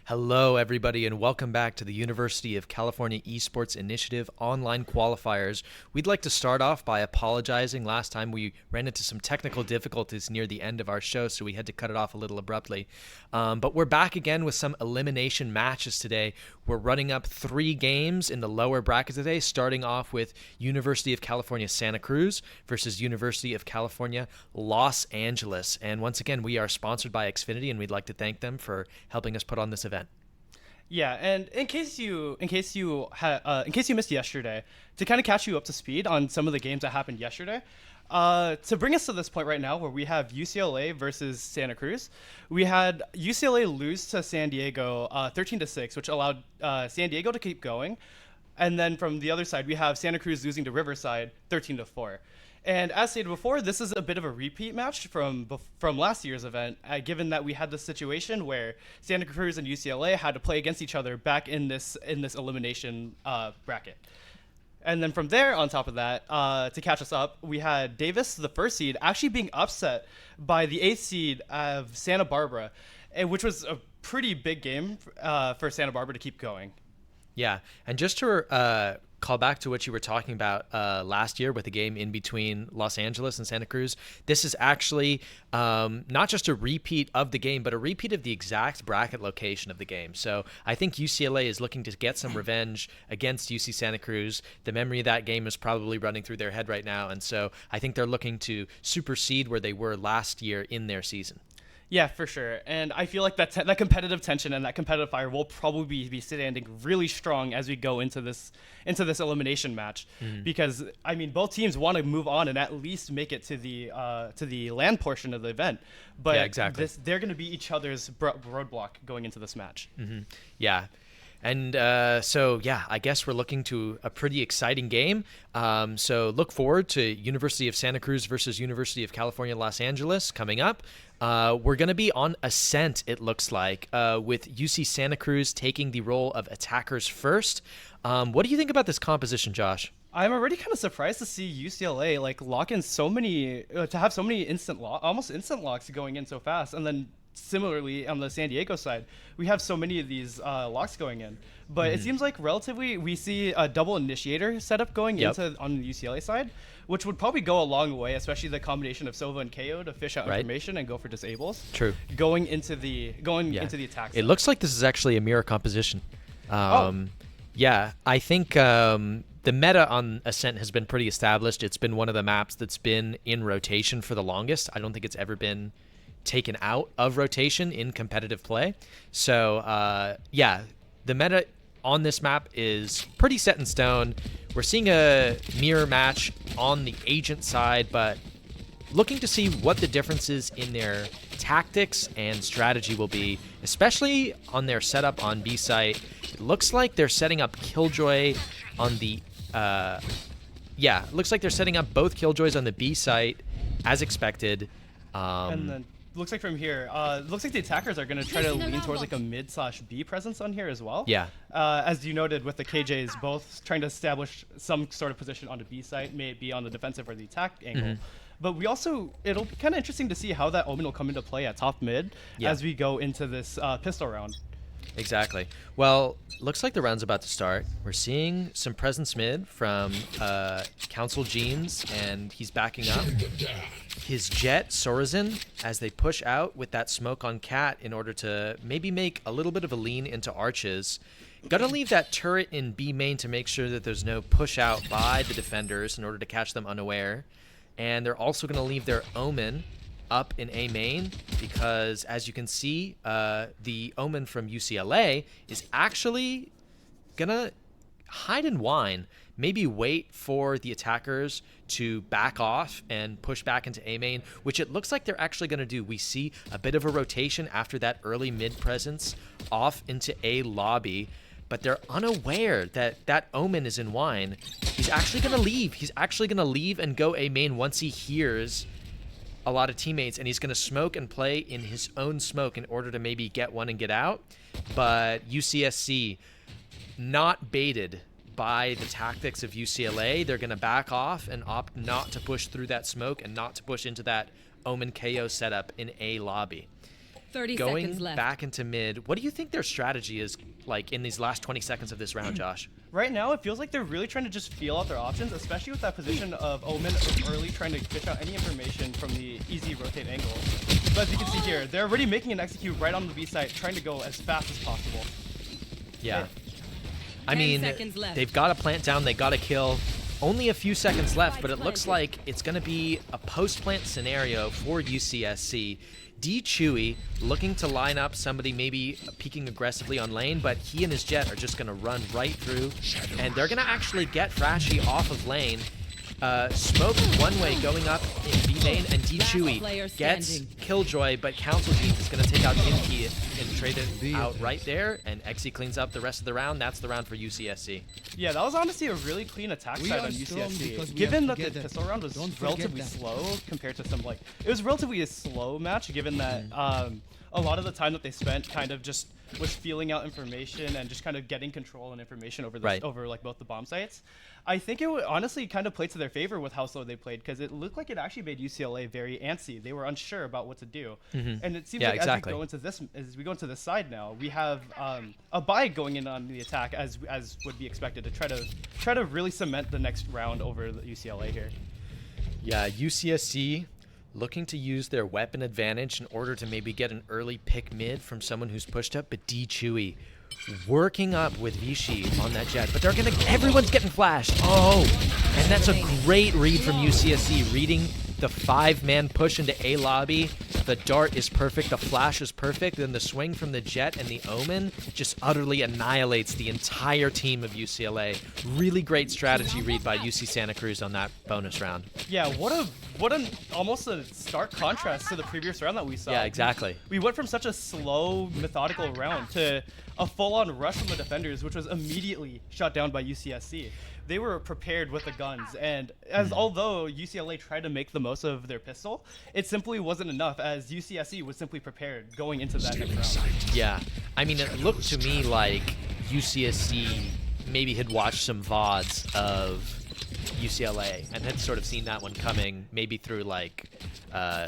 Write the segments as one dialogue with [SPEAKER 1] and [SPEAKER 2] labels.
[SPEAKER 1] Hello, everybody, and welcome back to the University of California Esports Initiative online qualifiers. We'd like to start off by apologizing. Last time we ran into some technical difficulties near the end of our show, so we had to cut it off a little abruptly. But we're back again with some elimination matches today. We're running up 3 games in the lower bracket today, starting off with University of California Santa Cruz versus University of California Los Angeles. And once again, we are sponsored by Xfinity, and we'd like to thank them for helping us put on this event.
[SPEAKER 2] Yeah, and in case you missed yesterday, to kind of catch you up to speed on some of the games that happened yesterday, to bring us to this point right now where we have UCLA versus Santa Cruz, we had UCLA lose to San Diego 13-6, which allowed San Diego to keep going, and then from the other side we have Santa Cruz losing to Riverside 13-4. And as stated before, this is a bit of a repeat match from last year's event, given that we had this situation where Santa Cruz and UCLA had to play against each other back in this elimination bracket. And then from there, on top of that, to catch us up, we had Davis, the first seed, actually being upset by the 8th seed of Santa Barbara, which was a pretty big game for Santa Barbara to keep going.
[SPEAKER 1] Yeah, and just to call back to what you were talking about last year with the game in between Los Angeles and Santa Cruz, this is actually not just a repeat of the game, but a repeat of the exact bracket location of the game. So I think UCLA is looking to get some revenge against UC Santa Cruz. The memory of that game is probably running through their head right now, and so I think they're looking to supersede where they were last year in their season.
[SPEAKER 2] Yeah, for sure. And I feel like that competitive tension and that competitive fire will probably be standing really strong as we go into this elimination match, because I mean both teams want to move on and at least make it to the land portion of the event. But
[SPEAKER 1] yeah, exactly.
[SPEAKER 2] They're going to be each other's roadblock going into this match.
[SPEAKER 1] Yeah. And so, yeah, I guess we're looking to a pretty exciting game. So look forward to University of Santa Cruz versus University of California, Los Angeles coming up. We're going to be on Ascent, it looks like, with UC Santa Cruz taking the role of attackers first. What do you think about this composition, Josh?
[SPEAKER 2] I'm already kind of surprised to see UCLA lock in so many, to have so many almost instant locks going in so fast, and then similarly on the San Diego side, we have so many of these locks going in. But it seems like relatively we see a double initiator setup going into on the UCLA side, which would probably go a long way, especially the combination of Sova and KO to fish out information and go for disables.
[SPEAKER 1] True.
[SPEAKER 2] Going into the attack side.
[SPEAKER 1] It looks like this is actually a mirror composition. Yeah, I think the meta on Ascent has been pretty established. It's been one of the maps that's been in rotation for the longest. I don't think it's ever been taken out of rotation in competitive play. So yeah, the meta on this map is pretty set in stone. We're seeing a mirror match on the agent side, but looking to see what the differences in their tactics and strategy will be, especially on their setup on B site. It looks like they're setting up Killjoy on the it looks like they're setting up both Killjoys on the B site as expected.
[SPEAKER 2] And then looks like from here, looks like the attackers are going to try to lean towards a mid/B presence on here as well.
[SPEAKER 1] Yeah.
[SPEAKER 2] As you noted with the KJs, both trying to establish some sort of position on the B site, may it be on the defensive or the attack angle. But it'll be kind of interesting to see how that Omen will come into play at top mid as we go into this pistol round.
[SPEAKER 1] Exactly. Well, looks like the round's about to start. We're seeing some presence mid from Council Jeans, and he's backing up his Jet, Sorazin, as they push out with that smoke on Cat in order to maybe make a little bit of a lean into Arches. Gotta leave that turret in B main to make sure that there's no push out by the defenders in order to catch them unaware. And they're also gonna leave their Omen up in A main because, as you can see, the Omen from UCLA is actually gonna hide and whine, maybe wait for the attackers to back off and push back into A main, which it looks like they're actually going to do. We see a bit of a rotation after that early mid presence off into A lobby, but they're unaware that that Omen is in wine. He's actually going to leave. He's actually going to leave and go A main once he hears a lot of teammates, and he's going to smoke and play in his own smoke in order to maybe get one and get out. But UCSC not baited by the tactics of UCLA. They're going to back off and opt not to push through that smoke and not to push into that Omen KO setup in A lobby.
[SPEAKER 3] 30
[SPEAKER 1] Going
[SPEAKER 3] seconds left.
[SPEAKER 1] back into mid, what do you think their strategy is like in these last 20 seconds of this round, Josh?
[SPEAKER 2] Right now, it feels like they're really trying to just feel out their options, especially with that position of Omen early trying to fish out any information from the easy rotate angle. But as you can see here, they're already making an execute right on the B site, trying to go as fast as possible.
[SPEAKER 1] Yeah. I
[SPEAKER 3] 10
[SPEAKER 1] mean,
[SPEAKER 3] seconds left.
[SPEAKER 1] they've got to plant down, they got to kill. Only a few seconds left, but it looks like it's going to be a post-plant scenario for UCSC. D Chewy looking to line up somebody maybe peeking aggressively on lane, but he and his Jet are just going to run right through, and they're going to actually get Frashy off of lane. Smoke one way going up in B main, and D Chewy gets Killjoy, but Council Jeans is going to take out Inky and trade it out right there, and Exy cleans up the rest of the round. That's the round for UCSC.
[SPEAKER 2] Yeah, that was honestly a really clean attack side on UCSC. Given that the pistol round was relatively slow compared to some, like, it was relatively a slow match, given that a lot of the time that they spent kind of just was feeling out information and just kind of getting control and information over this, over like both the bomb sites. I think it would honestly kind of play to their favor with how slow they played, because it looked like it actually made UCLA very antsy. They were unsure about what to do, and it seems like as we go into this side now, we have a buy going in on the attack as would be expected to try to really cement the next round over the UCLA here.
[SPEAKER 1] Yeah, UCSC looking to use their weapon advantage in order to maybe get an early pick mid from someone who's pushed up, but D Chewy working up with Vichy on that Jet, but everyone's getting flashed. Oh, and that's a great read from UCSC, reading the 5-man push into A lobby. The dart is perfect, the flash is perfect, then the swing from the Jet and the Omen just utterly annihilates the entire team of UCLA. Really great strategy read by UC Santa Cruz on that bonus round.
[SPEAKER 2] Yeah, what an almost a stark contrast to the previous round that we saw.
[SPEAKER 1] Yeah, exactly.
[SPEAKER 2] We went from such a slow, methodical round to a full-on rush from the defenders, which was immediately shut down by UCSC. They were prepared with the guns, and although UCLA tried to make the most of their pistol, it simply wasn't enough, as UCSC was simply prepared going into that next round.
[SPEAKER 1] Yeah, I mean, it looked to me like UCSC maybe had watched some VODs of UCLA and had sort of seen that one coming, maybe through like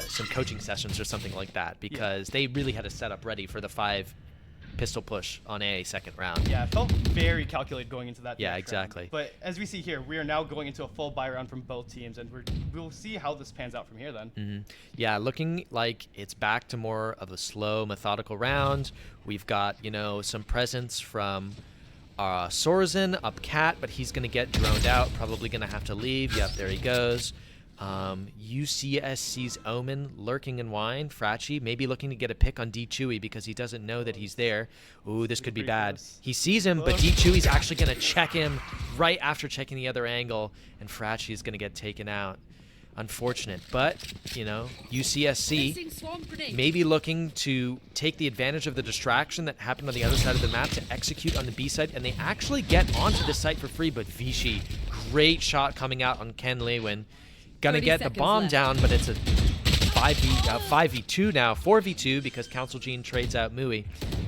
[SPEAKER 1] some coaching sessions or something like that, because they really had a setup ready for the 5 pistol push on a second round.
[SPEAKER 2] Yeah, it felt very calculated going into that.
[SPEAKER 1] Yeah, exactly.
[SPEAKER 2] Round. But as we see here, we are now going into a full buy round from both teams, and we'll see how this pans out from here then.
[SPEAKER 1] Yeah, looking like it's back to more of a slow, methodical round. We've got, you know, some presence from Sorzin up cat, but he's going to get droned out, probably going to have to leave. Yep, there he goes. UCSC's Omen lurking in wine. Fracci maybe looking to get a pick on D Chewy because he doesn't know that he's there. Ooh, this could be bad. He sees him, but D Chewy's actually going to check him right after checking the other angle, and Fracci is going to get taken out. Unfortunate, but, you know, UCSC maybe looking to take the advantage of the distraction that happened on the other side of the map to execute on the B side, and they actually get onto the site for free, but Vichy, great shot coming out on Ken Lewin. Gonna get the bomb down, but it's a 5v2 now, 4v2 because Council Gene trades out Mui.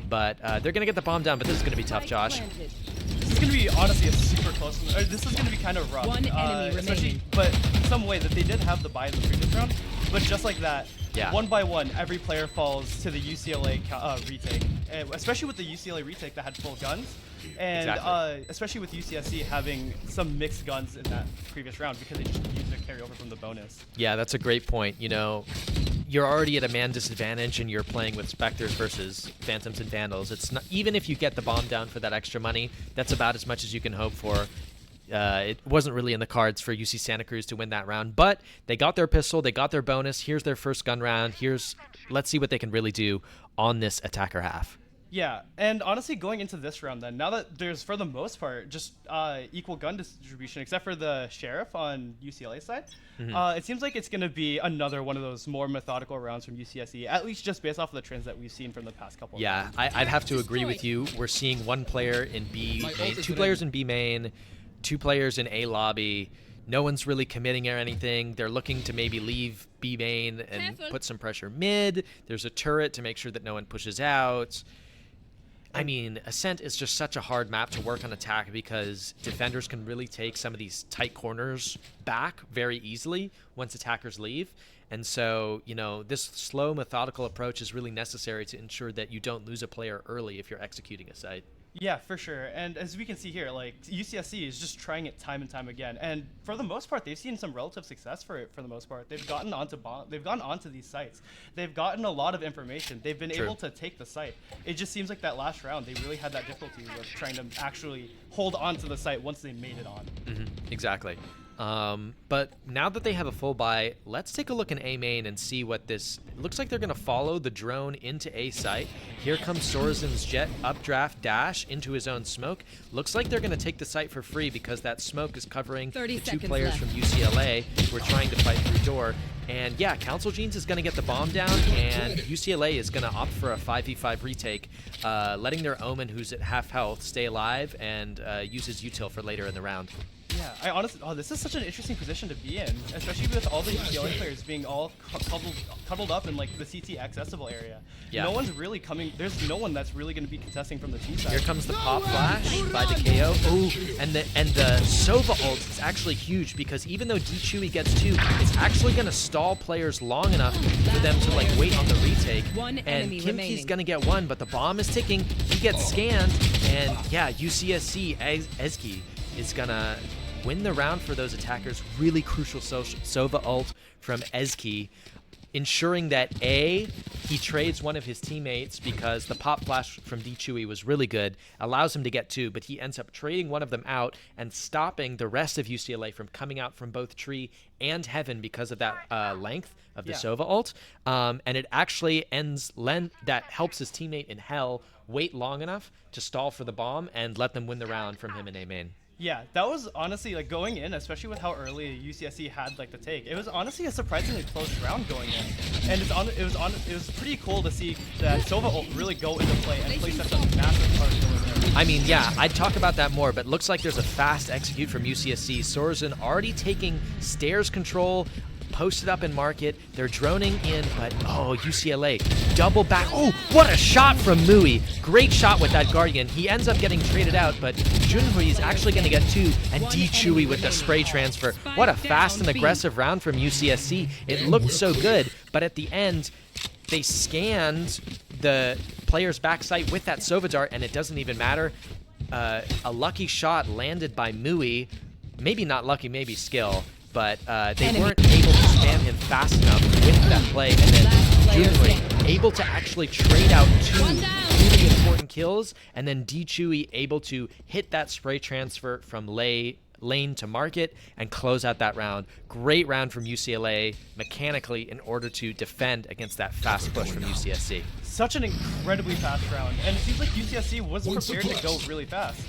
[SPEAKER 1] But they're gonna get the bomb down, but this is gonna be tough, Josh.
[SPEAKER 2] This is gonna be honestly a super close one. This is gonna be kind of rough.
[SPEAKER 3] One enemy remaining.
[SPEAKER 2] But in some way that they did have the buy in the previous round, but just like that, one by one, every player falls to the UCLA retake, especially with the UCLA retake that had full guns. And especially with UCSC having some mixed guns in that previous round because they just used their carryover from the bonus.
[SPEAKER 1] Yeah, that's a great point. You know, you're already at a man disadvantage and you're playing with Spectres versus Phantoms and Vandals. It's not, even if you get the bomb down for that extra money, that's about as much as you can hope for. It wasn't really in the cards for UC Santa Cruz to win that round, but they got their pistol, they got their bonus. Here's their first gun round. Let's see what they can really do on this attacker half.
[SPEAKER 2] Yeah, and honestly, going into this round then, now that there's, for the most part, just equal gun distribution, except for the Sheriff on UCLA side, it seems like it's going to be another one of those more methodical rounds from UCSC, at least just based off of the trends that we've seen from the past couple of rounds.
[SPEAKER 1] I'd have to agree with you. We're seeing one player in B main, 2 players in B main, 2 players in A lobby. No one's really committing or anything. They're looking to maybe leave B main and put some pressure mid. There's a turret to make sure that no one pushes out. I mean, Ascent is just such a hard map to work on attack because defenders can really take some of these tight corners back very easily once attackers leave. And so, you know, this slow, methodical approach is really necessary to ensure that you don't lose a player early if you're executing a site.
[SPEAKER 2] Yeah, for sure. And as we can see here, like UCSC is just trying it time and time again. And for the most part, they've seen some relative success for it. For the most part, they've gotten onto these sites. They've gotten a lot of information. They've been able to take the site. It just seems like that last round, they really had that difficulty with trying to actually hold on to the site once they made it on.
[SPEAKER 1] Exactly. But now that they have a full buy, let's take a look in A main and see what this... It looks like they're going to follow the drone into A site. Here comes Sorazin's jet updraft dash into his own smoke. Looks like they're going to take the site for free because that smoke is covering the 2 players
[SPEAKER 3] left
[SPEAKER 1] from UCLA who are trying to fight through door. And yeah, Council Genes is going to get the bomb down, and UCLA is going to opt for a 5v5 retake, letting their Omen, who's at half health, stay alive and use his util for later in the round.
[SPEAKER 2] Yeah, I honestly, this is such an interesting position to be in, especially with all the UCLA players being all cuddled up in like the CT accessible area.
[SPEAKER 1] Yeah.
[SPEAKER 2] No one's really coming. There's no one that's really going to be contesting from the T side.
[SPEAKER 1] Here comes the pop flash by the KO. Oh, and the Sova ult is actually huge because even though D Chewy gets 2, it's actually going to stall players long enough for them to like wait on the retake. And Kimki's going to get 1, but the bomb is ticking. He gets scanned, and yeah, UCSC Ezki is going to win the round for those attackers. Really crucial Sova ult from Ezki, ensuring that A, he trades one of his teammates because the pop flash from D Chewy was really good, allows him to get 2, but he ends up trading one of them out and stopping the rest of UCLA from coming out from both tree and heaven because of that length of the Sova ult. And it actually that helps his teammate in hell wait long enough to stall for the bomb and let them win the round from him in A main.
[SPEAKER 2] Yeah, that was honestly like going in, especially with how early UCSC had like the take. It was honestly a surprisingly close round going in, and it was pretty cool to see that Sova ult really go into play and play such a massive part going in.
[SPEAKER 1] I mean, yeah, I'd talk about that more, but looks like there's a fast execute from UCSC. Sorazin already taking stairs control, posted up in market. They're droning in, but oh, UCLA double back. Oh, what a shot from Mui. Great shot with that Guardian. He ends up getting traded out, but Junhui is actually going to get 2, and D Chewy with the spray transfer. What a fast and aggressive round from UCSC. It looked so good, but at the end, they scanned the player's backside with that Sova dart, and it doesn't even matter. A lucky shot landed by Mui. Maybe not lucky, maybe skill. But they weren't able to spam him fast enough with that play, and then Junhui able to actually trade out 2 really important kills, and then D Chewy able to hit that spray transfer from lane to market and close out that round. Great round from UCLA mechanically in order to defend against that fast push from UCSC.
[SPEAKER 2] Such an incredibly fast round, and it seems like UCSC was prepared to go really fast,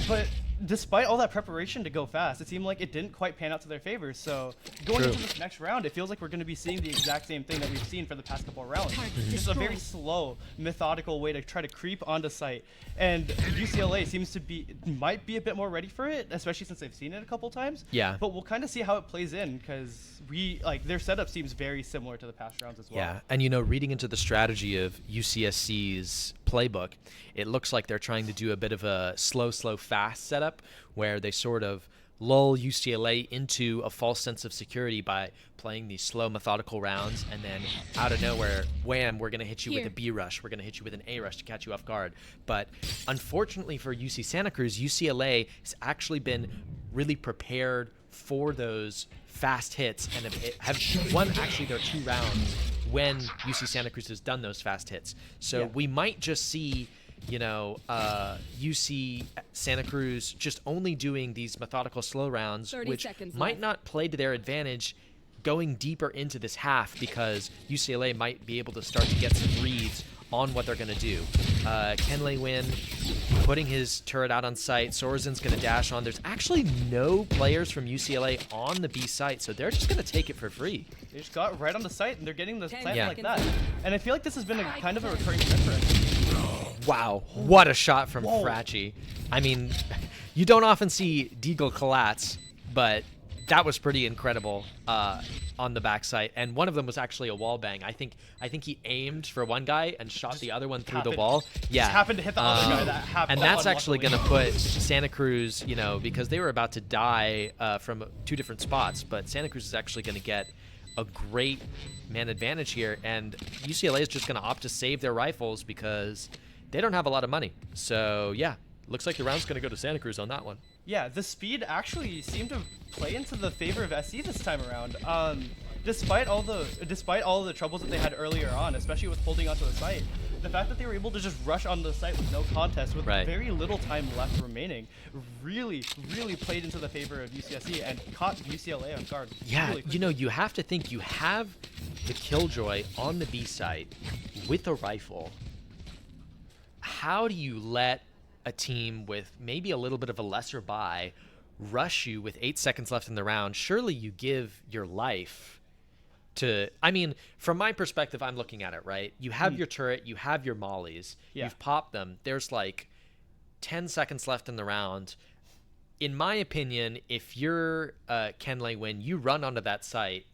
[SPEAKER 2] but despite all that preparation to go fast, it seemed like it didn't quite pan out to their favor. So going into this next round, it feels like we're going to be seeing the exact same thing that we've seen for the past couple of rounds. Just a very slow, methodical way to try to creep onto site. And UCLA might be a bit more ready for it, especially since they've seen it a couple times.
[SPEAKER 1] Yeah.
[SPEAKER 2] But we'll kind of see how it plays in because their setup seems very similar to the past rounds as well.
[SPEAKER 1] Yeah, and you know, reading into the strategy of UCSC's playbook, it looks like they're trying to do a bit of a slow, fast setup where they sort of lull UCLA into a false sense of security by playing these slow, methodical rounds, and then out of nowhere, wham, we're going to hit you with a B rush, we're going to hit you with an A rush to catch you off guard. But unfortunately for UC Santa Cruz, UCLA has actually been really prepared for those fast hits and have won actually their 2 rounds when UC Santa Cruz has done those fast hits. So we might just see, you know, UC Santa Cruz just only doing these methodical slow rounds, which might not play to their advantage going deeper into this half because UCLA might be able to start to get some reads on what they're going to do. Kenley Win putting his turret out on site. Sorazin's going to dash on. There's actually no players from UCLA on the B site, so they're just going to take it for free.
[SPEAKER 2] They just got right on the site, and they're getting the plant like that. And I feel like this has been kind of a recurring trend for us.
[SPEAKER 1] Wow, what a shot from Frachi. I mean, you don't often see Deagle collapse, but that was pretty incredible on the backside, and one of them was actually a wall bang. I think he aimed for one guy and shot the other one through the wall. Yeah,
[SPEAKER 2] just happened to hit the other guy. That happened.
[SPEAKER 1] And that's actually going to put Santa Cruz, you know, because they were about to die from 2 different spots, but Santa Cruz is actually going to get a great man advantage here, and UCLA is just going to opt to save their rifles because they don't have a lot of money. So yeah, looks like the round's going to go to Santa Cruz on that one.
[SPEAKER 2] Yeah, the speed actually seemed to play into the favor of SC this time around. Despite all the troubles that they had earlier on, especially with holding onto the site, the fact that they were able to just rush onto the site with no contest, with very little time left remaining, really played into the favor of UCSC and caught UCLA on guard.
[SPEAKER 1] Yeah,
[SPEAKER 2] really
[SPEAKER 1] you know, you have to think you have the Killjoy on the B site with a rifle. How do you let a team with maybe a little bit of a lesser buy rush you with 8 seconds left in the round? Surely you give your life to, I mean, from my perspective, I'm looking at it, right? You have your turret, you have your mollies, you've popped them. There's like 10 seconds left in the round. In my opinion, if you're Ken Lei Win, you run onto that site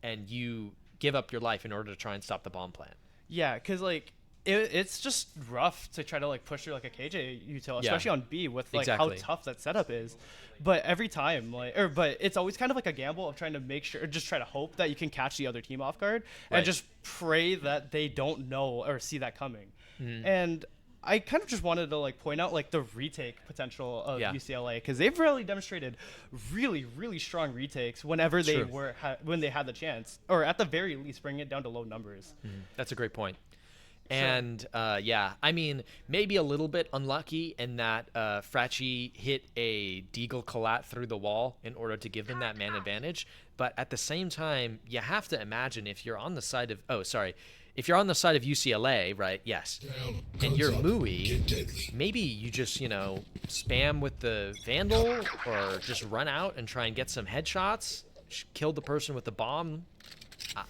[SPEAKER 1] and you give up your life in order to try and stop the bomb plant.
[SPEAKER 2] Yeah, because like, it's just rough to try to like push through like a KJ util, especially on B with like how tough that setup is. But every time, but it's always kind of like a gamble of trying to make sure, or just try to hope that you can catch the other team off guard and just pray that they don't know or see that coming. And I kind of just wanted to like point out like the retake potential of UCLA, because they've really demonstrated really strong retakes whenever they when they had the chance, or at the very least bring it down to low numbers.
[SPEAKER 1] That's a great point. And yeah, I mean, maybe a little bit unlucky in that Fracci hit a Deagle collat through the wall in order to give them that man advantage. But at the same time, you have to imagine if you're on the side of if you're on the side of UCLA, right? Yes, and you're Mui, maybe you just, you know, spam with the Vandal or just run out and try and get some headshots, kill the person with the bomb.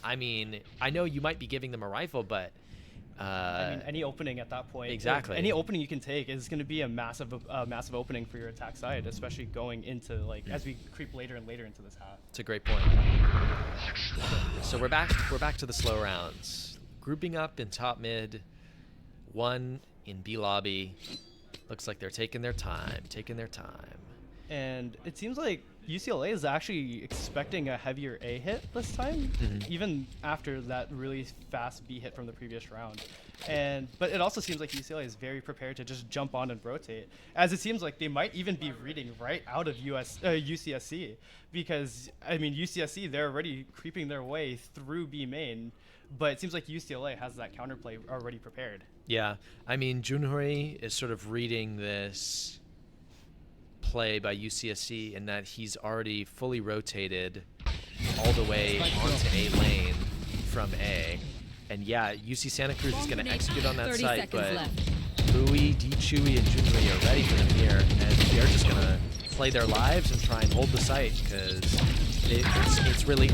[SPEAKER 1] I mean, I know you might be giving them a rifle, but
[SPEAKER 2] I mean, any opening at that point,
[SPEAKER 1] exactly.
[SPEAKER 2] Any opening you can take is going to be a massive opening for your attack side, especially going into like as we creep later and later into this half.
[SPEAKER 1] It's a great point. So we're back to the slow rounds. Grouping up in top mid, 1 in B lobby. Looks like they're taking their time.
[SPEAKER 2] And it seems like UCLA is actually expecting a heavier A hit this time, even after that really fast B hit from the previous round. But it also seems like UCLA is very prepared to just jump on and rotate, as it seems like they might even be reading right out of UCSC, because I mean UCSC, they're already creeping their way through B main, but it seems like UCLA has that counterplay already prepared.
[SPEAKER 1] Yeah, I mean Junhui is sort of reading this play by UCSC in that he's already fully rotated all the way onto A lane from A. And yeah, UC Santa Cruz is going to execute on that site, but Mui, D-Chewy, and Junhui are ready for them here, and they're just going to play their lives and try and hold the site, because it's really,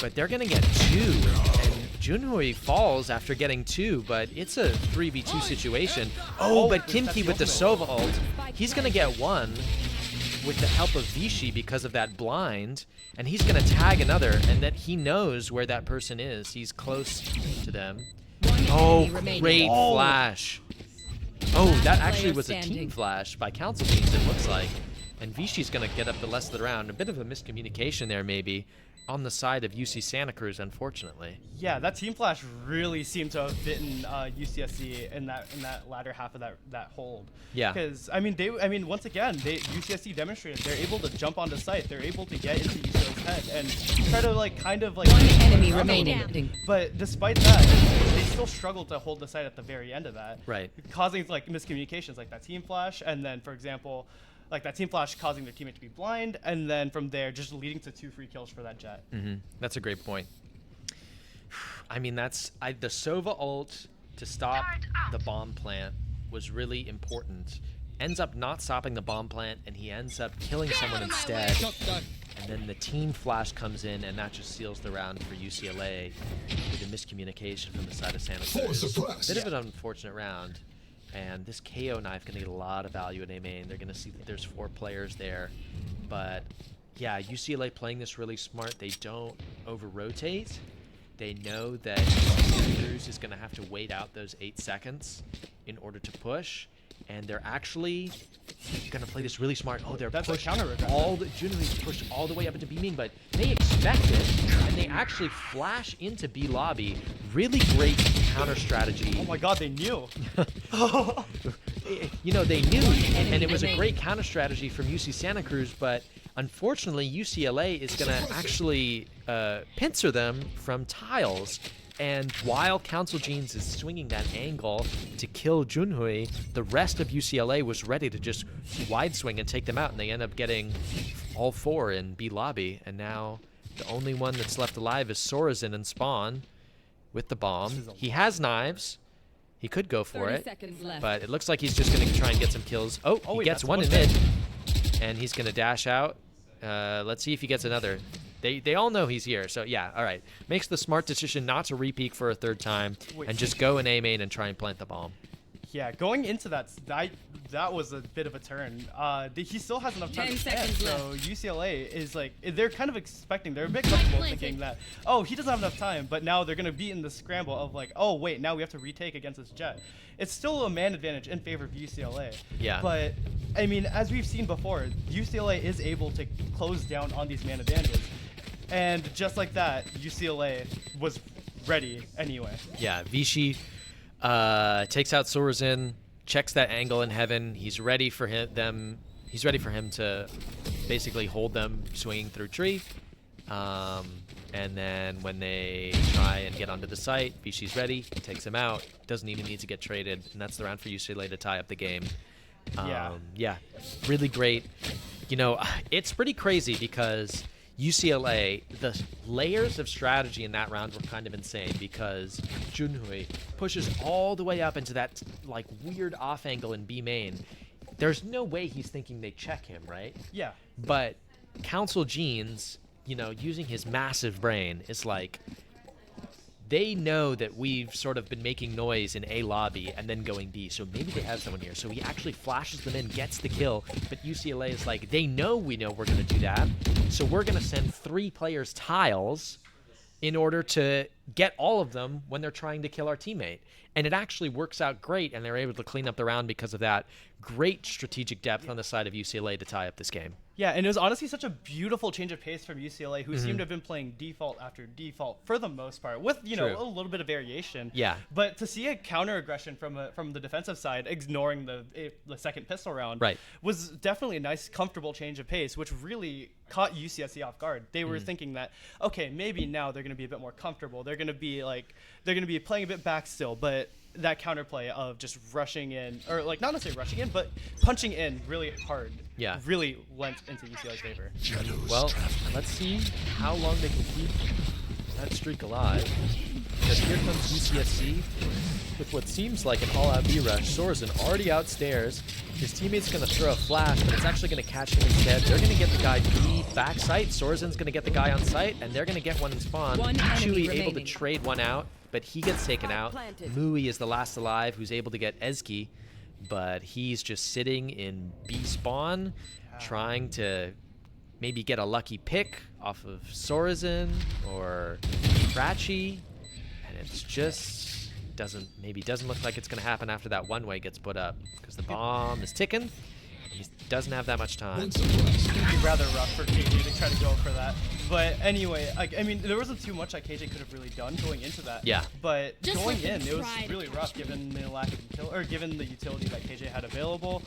[SPEAKER 1] but they're going to get 2, and Junhui falls after getting 2, but it's a 3v2 situation. But Kimki with the Sova ult, he's going to get 1 with the help of Vichy because of that blind, and he's going to tag another, and that he knows where that person is. He's close to them. Great flash. That actually was a team flash by Council Teams, it looks like. And Vichy's going to get up the rest of the round. A bit of a miscommunication there, maybe, on the side of UC Santa Cruz, unfortunately.
[SPEAKER 2] Yeah, that team flash really seemed to have bitten UCSC in that latter half of that hold.
[SPEAKER 1] Yeah.
[SPEAKER 2] Because I mean, once again, UCSC demonstrated they're able to jump onto site. They're able to get into UCLA's head and try to one
[SPEAKER 3] enemy remaining.
[SPEAKER 2] But despite that, they still struggled to hold the site at the very end of that.
[SPEAKER 1] Right.
[SPEAKER 2] Causing like miscommunications, like that team flash, and then for example, like that team flash causing their teammate to be blind, and then from there just leading to 2 free kills for that Jet.
[SPEAKER 1] That's a great point. I mean, the Sova ult to stop the bomb plant was really important. Ends up not stopping the bomb plant, and he ends up killing someone instead. And then the team flash comes in, and that just seals the round for UCLA with a miscommunication from the side of Santa Cruz. Bit of an unfortunate round. And this KO knife going to get a lot of value at A main. They're going to see that there's 4 players there. But yeah, UCLA playing this really smart. They don't over-rotate. They know that Santa Cruz is going to have to wait out those 8 seconds in order to push. And they're actually going to play this really smart. Oh, they're
[SPEAKER 2] That's a
[SPEAKER 1] pushed
[SPEAKER 2] counter attack.
[SPEAKER 1] Junhui's pushed all the way up into B main, but they expect it, and they actually flash into B lobby. Really great counter strategy.
[SPEAKER 2] Oh my god, they knew.
[SPEAKER 1] You know, they knew, and it was a great counter strategy from UC Santa Cruz, but unfortunately, UCLA is going to actually pincer them from tiles. And while Council Jeans is swinging that angle to kill Junhui, the rest of UCLA was ready to just wide swing and take them out, and they end up getting all 4 in B lobby. And now the only one that's left alive is Sorazin and Spawn with the bomb. He has knives. He could go for
[SPEAKER 3] 30
[SPEAKER 1] it,
[SPEAKER 3] seconds left.
[SPEAKER 1] but it looks like he's just going to try and get some kills. Oh, he
[SPEAKER 2] wait,
[SPEAKER 1] gets
[SPEAKER 2] that's
[SPEAKER 1] one in
[SPEAKER 2] one
[SPEAKER 1] mid, and he's going to dash out. Let's see if he gets another. They all know he's here, so yeah, all right. Makes the smart decision not to re-peek for a 3rd time and just go in A main and try and plant the bomb.
[SPEAKER 2] Yeah, going into that was a bit of a turn. He still has enough time
[SPEAKER 3] 10
[SPEAKER 2] to plant,
[SPEAKER 3] seconds
[SPEAKER 2] so
[SPEAKER 3] left.
[SPEAKER 2] UCLA is like, they're kind of expecting, they're a bit comfortable
[SPEAKER 3] planted.
[SPEAKER 2] thinking that, oh, he doesn't have enough time, but now they're going to be in the scramble of like, oh, wait, now we have to retake against this Jet. It's still a man advantage in favor of UCLA.
[SPEAKER 1] Yeah.
[SPEAKER 2] But, I mean, as we've seen before, UCLA is able to close down on these man advantages. And just like that, UCLA was ready anyway.
[SPEAKER 1] Yeah, Vichy takes out Sorazin, checks that angle in heaven. He's ready for him. He's ready for him to basically hold them swinging through tree. And then when they try and get onto the site, Vichy's ready, takes him out. Doesn't even need to get traded, and that's the round for UCLA to tie up the game. Yeah, really great. You know, it's pretty crazy because UCLA, the layers of strategy in that round were kind of insane because Junhui pushes all the way up into that like weird off angle in B main. There's no way he's thinking they check him, right?
[SPEAKER 2] Yeah.
[SPEAKER 1] But Council Jeans, you know, using his massive brain is like, they know that we've sort of been making noise in A lobby and then going B, so maybe they have someone here. So he actually flashes them in, gets the kill, but UCLA is like, they know we know we're going to do that, so we're going to send 3 players tiles in order to get all of them when they're trying to kill our teammate. And it actually works out great, and they're able to clean up the round because of that. Great strategic depth on the side of UCLA to tie up this game.
[SPEAKER 2] Yeah, and it was honestly such a beautiful change of pace from UCLA, who seemed to have been playing default after default for the most part, with
[SPEAKER 1] True.
[SPEAKER 2] a little bit of variation.
[SPEAKER 1] Yeah.
[SPEAKER 2] But to see a counter aggression from the defensive side, ignoring the second pistol round,
[SPEAKER 1] Right.
[SPEAKER 2] was definitely a nice, comfortable change of pace, which really caught UCSC off guard. They were thinking that, okay, maybe now they're going to be a bit more comfortable. They're going to be playing a bit back still, but that counterplay of just rushing in, or like not necessarily rushing in, but punching in really hard, really went into UCLA's favor.
[SPEAKER 1] Well, let's see how long they can keep that streak alive. Because here comes UCSC with what seems like an all-out B-rush. Sorazin already outstairs. His teammate's going to throw a flash, but it's actually going to catch him instead. They're going to get the guy B back site. Sorazin's going to get the guy on site, and they're going to get one in spawn.
[SPEAKER 3] One enemy
[SPEAKER 1] Chewy able to
[SPEAKER 3] remaining.
[SPEAKER 1] trade one out, but he gets taken out. Mui is the last alive, who's able to get Ezki, but he's just sitting in B spawn, trying to maybe get a lucky pick off of Sorazin or Cratchy, and it's just doesn't look like it's going to happen after that one-way gets put up because the bomb is ticking. He doesn't have that much time.
[SPEAKER 2] It's going to be rather rough for KJ to try to go for that. But anyway, I mean, there wasn't too much that KJ could have really done going into that.
[SPEAKER 1] Yeah.
[SPEAKER 2] But
[SPEAKER 3] Just
[SPEAKER 2] going
[SPEAKER 3] let them
[SPEAKER 2] in, it was
[SPEAKER 3] try to
[SPEAKER 2] really
[SPEAKER 3] catch
[SPEAKER 2] rough given the lack of given the utility that KJ had available.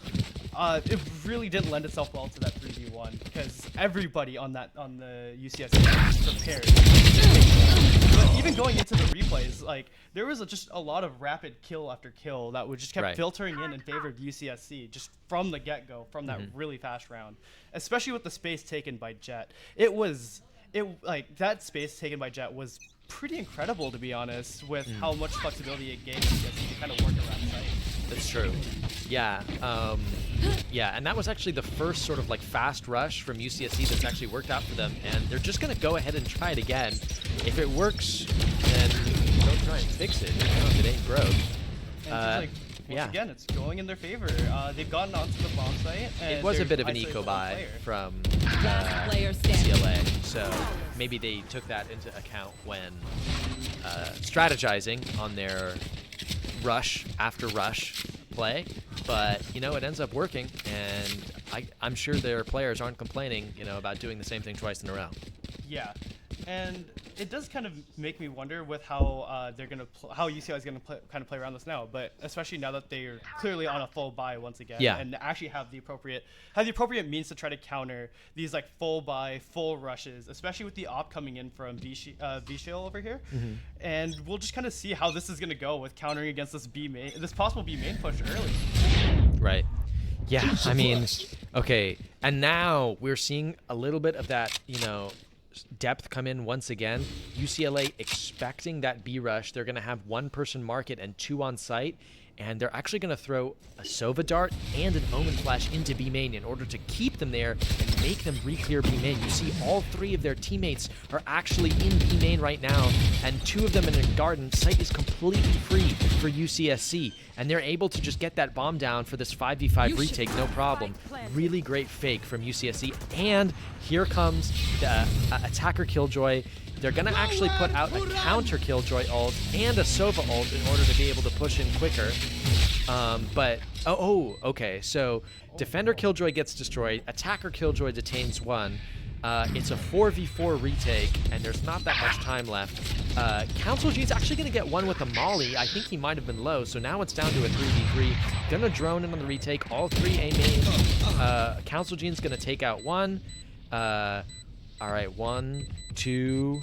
[SPEAKER 2] It really didn't lend itself well to that 3v1 because everybody on the UCS team was prepared. But even going into the replays, like there was just a lot of rapid kill after kill that would just kept filtering in favor of UCSC just from the get-go, from that really fast round, especially with the space taken by Jet. That space taken by Jet was pretty incredible, to be honest, with how much flexibility it gave UCSC to kind of work around site.
[SPEAKER 1] That's true. Yeah. Yeah, and that was actually the first sort of like fast rush from UCSC that's actually worked out for them, and they're just going to go ahead and try it again. If it works, then don't try and fix it. You know, if it ain't broke.
[SPEAKER 2] And
[SPEAKER 1] Yeah.
[SPEAKER 2] again, it's going in their favor. They've gotten onto the bomb site. And
[SPEAKER 1] It was a
[SPEAKER 2] they're
[SPEAKER 1] bit of an
[SPEAKER 2] isolating
[SPEAKER 1] eco
[SPEAKER 2] one
[SPEAKER 1] buy
[SPEAKER 2] player.
[SPEAKER 1] from
[SPEAKER 3] Last player standing.
[SPEAKER 1] CLA, so maybe they took that into account when strategizing on their rush after rush play. But you know, it ends up working, and I'm sure their players aren't complaining, you know, about doing the same thing twice in a row.
[SPEAKER 2] Yeah, and it does kind of make me wonder with how they're gonna how UCI is gonna kind of play around this now. But especially now that they're clearly on a full buy once again,
[SPEAKER 1] Yeah.
[SPEAKER 2] and actually have the appropriate means to try to counter these like full buy, full rushes, especially with the op coming in from Vishal over here. And we'll just kind of see how this is gonna go with countering against this possible B main push early.
[SPEAKER 1] Right. Yeah, I mean, okay, and now we're seeing a little bit of that, you know, depth come in once again. UCLA expecting that B rush. They're going to have one person market and 2 on site, and they're actually going to throw a Sova dart and an Omen flash into B main in order to keep them there and make them re-clear B main. You see all 3 of their teammates are actually in B main right now, and 2 of them in a garden. Site is completely free for UCSC, and they're able to just get that bomb down for this 5v5 retake, no problem. Really great fake from UCSC, and here comes the attacker Killjoy. They're going to actually put out a counter Killjoy ult and a Sova ult in order to be able to push in quicker. But, okay. So Defender Killjoy gets destroyed. Attacker Killjoy detains 1. It's a 4v4 retake, and there's not that much time left. Council G's actually going to get 1 with a Molly. I think he might have been low, so now it's down to a 3v3. Gonna drone in on the retake. All 3 A mains. Council Gene's going to take out 1. All right, 1, 2,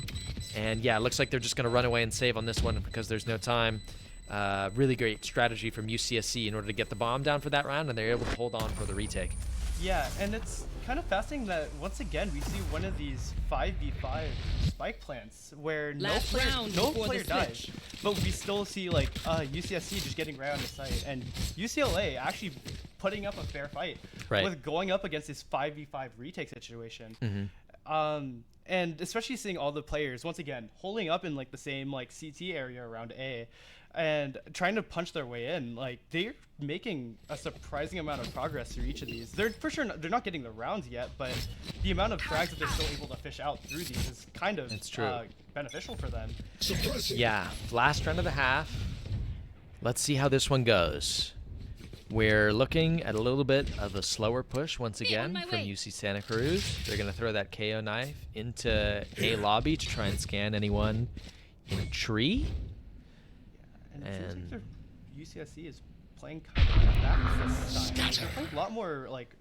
[SPEAKER 1] and yeah, it looks like they're just going to run away and save on this one because there's no time. Really great strategy from UCSC in order to get the bomb down for that round, and they're able to hold on for the retake.
[SPEAKER 2] Yeah, and it's kind of fascinating that once again we see one of these 5v5 spike plants where
[SPEAKER 3] Last
[SPEAKER 2] no
[SPEAKER 3] round before
[SPEAKER 2] player
[SPEAKER 3] the
[SPEAKER 2] dies,
[SPEAKER 3] switch.
[SPEAKER 2] but we still see like UCSC just getting right on the site, and UCLA actually putting up a fair fight with going up against this 5v5 retake situation. And especially seeing all the players once again holding up in like the same like CT area around A and trying to punch their way in. Like they're making a surprising amount of progress through each of these. They're for sure they're not getting the rounds yet, but the amount of frags that they're still able to fish out through these is kind of beneficial for them.
[SPEAKER 1] Yeah, last round of the half. Let's see how this one goes. We're looking at a little bit of a slower push once again from UC Santa Cruz. They're going to throw that KO knife into A lobby to try and scan anyone in a tree.
[SPEAKER 2] Yeah, and it seems like UCSC is playing kind of back this time. They're playing a lot more like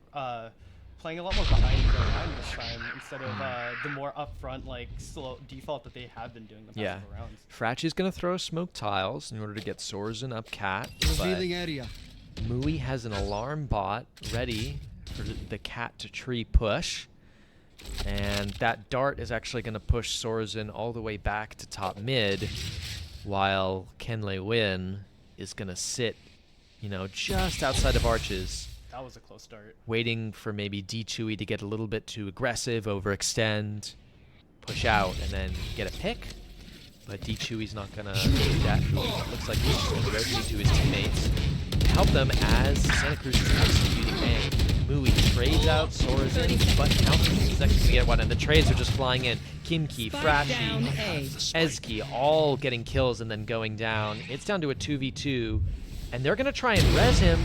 [SPEAKER 2] playing a lot more behind the line this time instead of the more upfront like slow default that they have been doing the past couple rounds.
[SPEAKER 1] Frachi's going to throw smoke tiles in order to get Sorzen up cat.
[SPEAKER 4] Revealing area.
[SPEAKER 1] Mui has an alarm bot ready for the cat to tree push. And that dart is actually going to push Sorzen all the way back to top mid, while Kenley Win is going to sit, you know, just outside of arches.
[SPEAKER 2] That was a close start.
[SPEAKER 1] Waiting for maybe D2E to get a little bit too aggressive, overextend, push out, and then get a pick. But D2E's not going to do that. Looks like he's just going to rotate to his teammates. Help them as Santa Cruz is executing A. Mui trades out Sorzen, but Council is actually going to get 1, and the trades are just flying in. Kimki, Frachi, Ezki, all getting kills and then going down. It's down to a 2v2, and they're going to try and res him,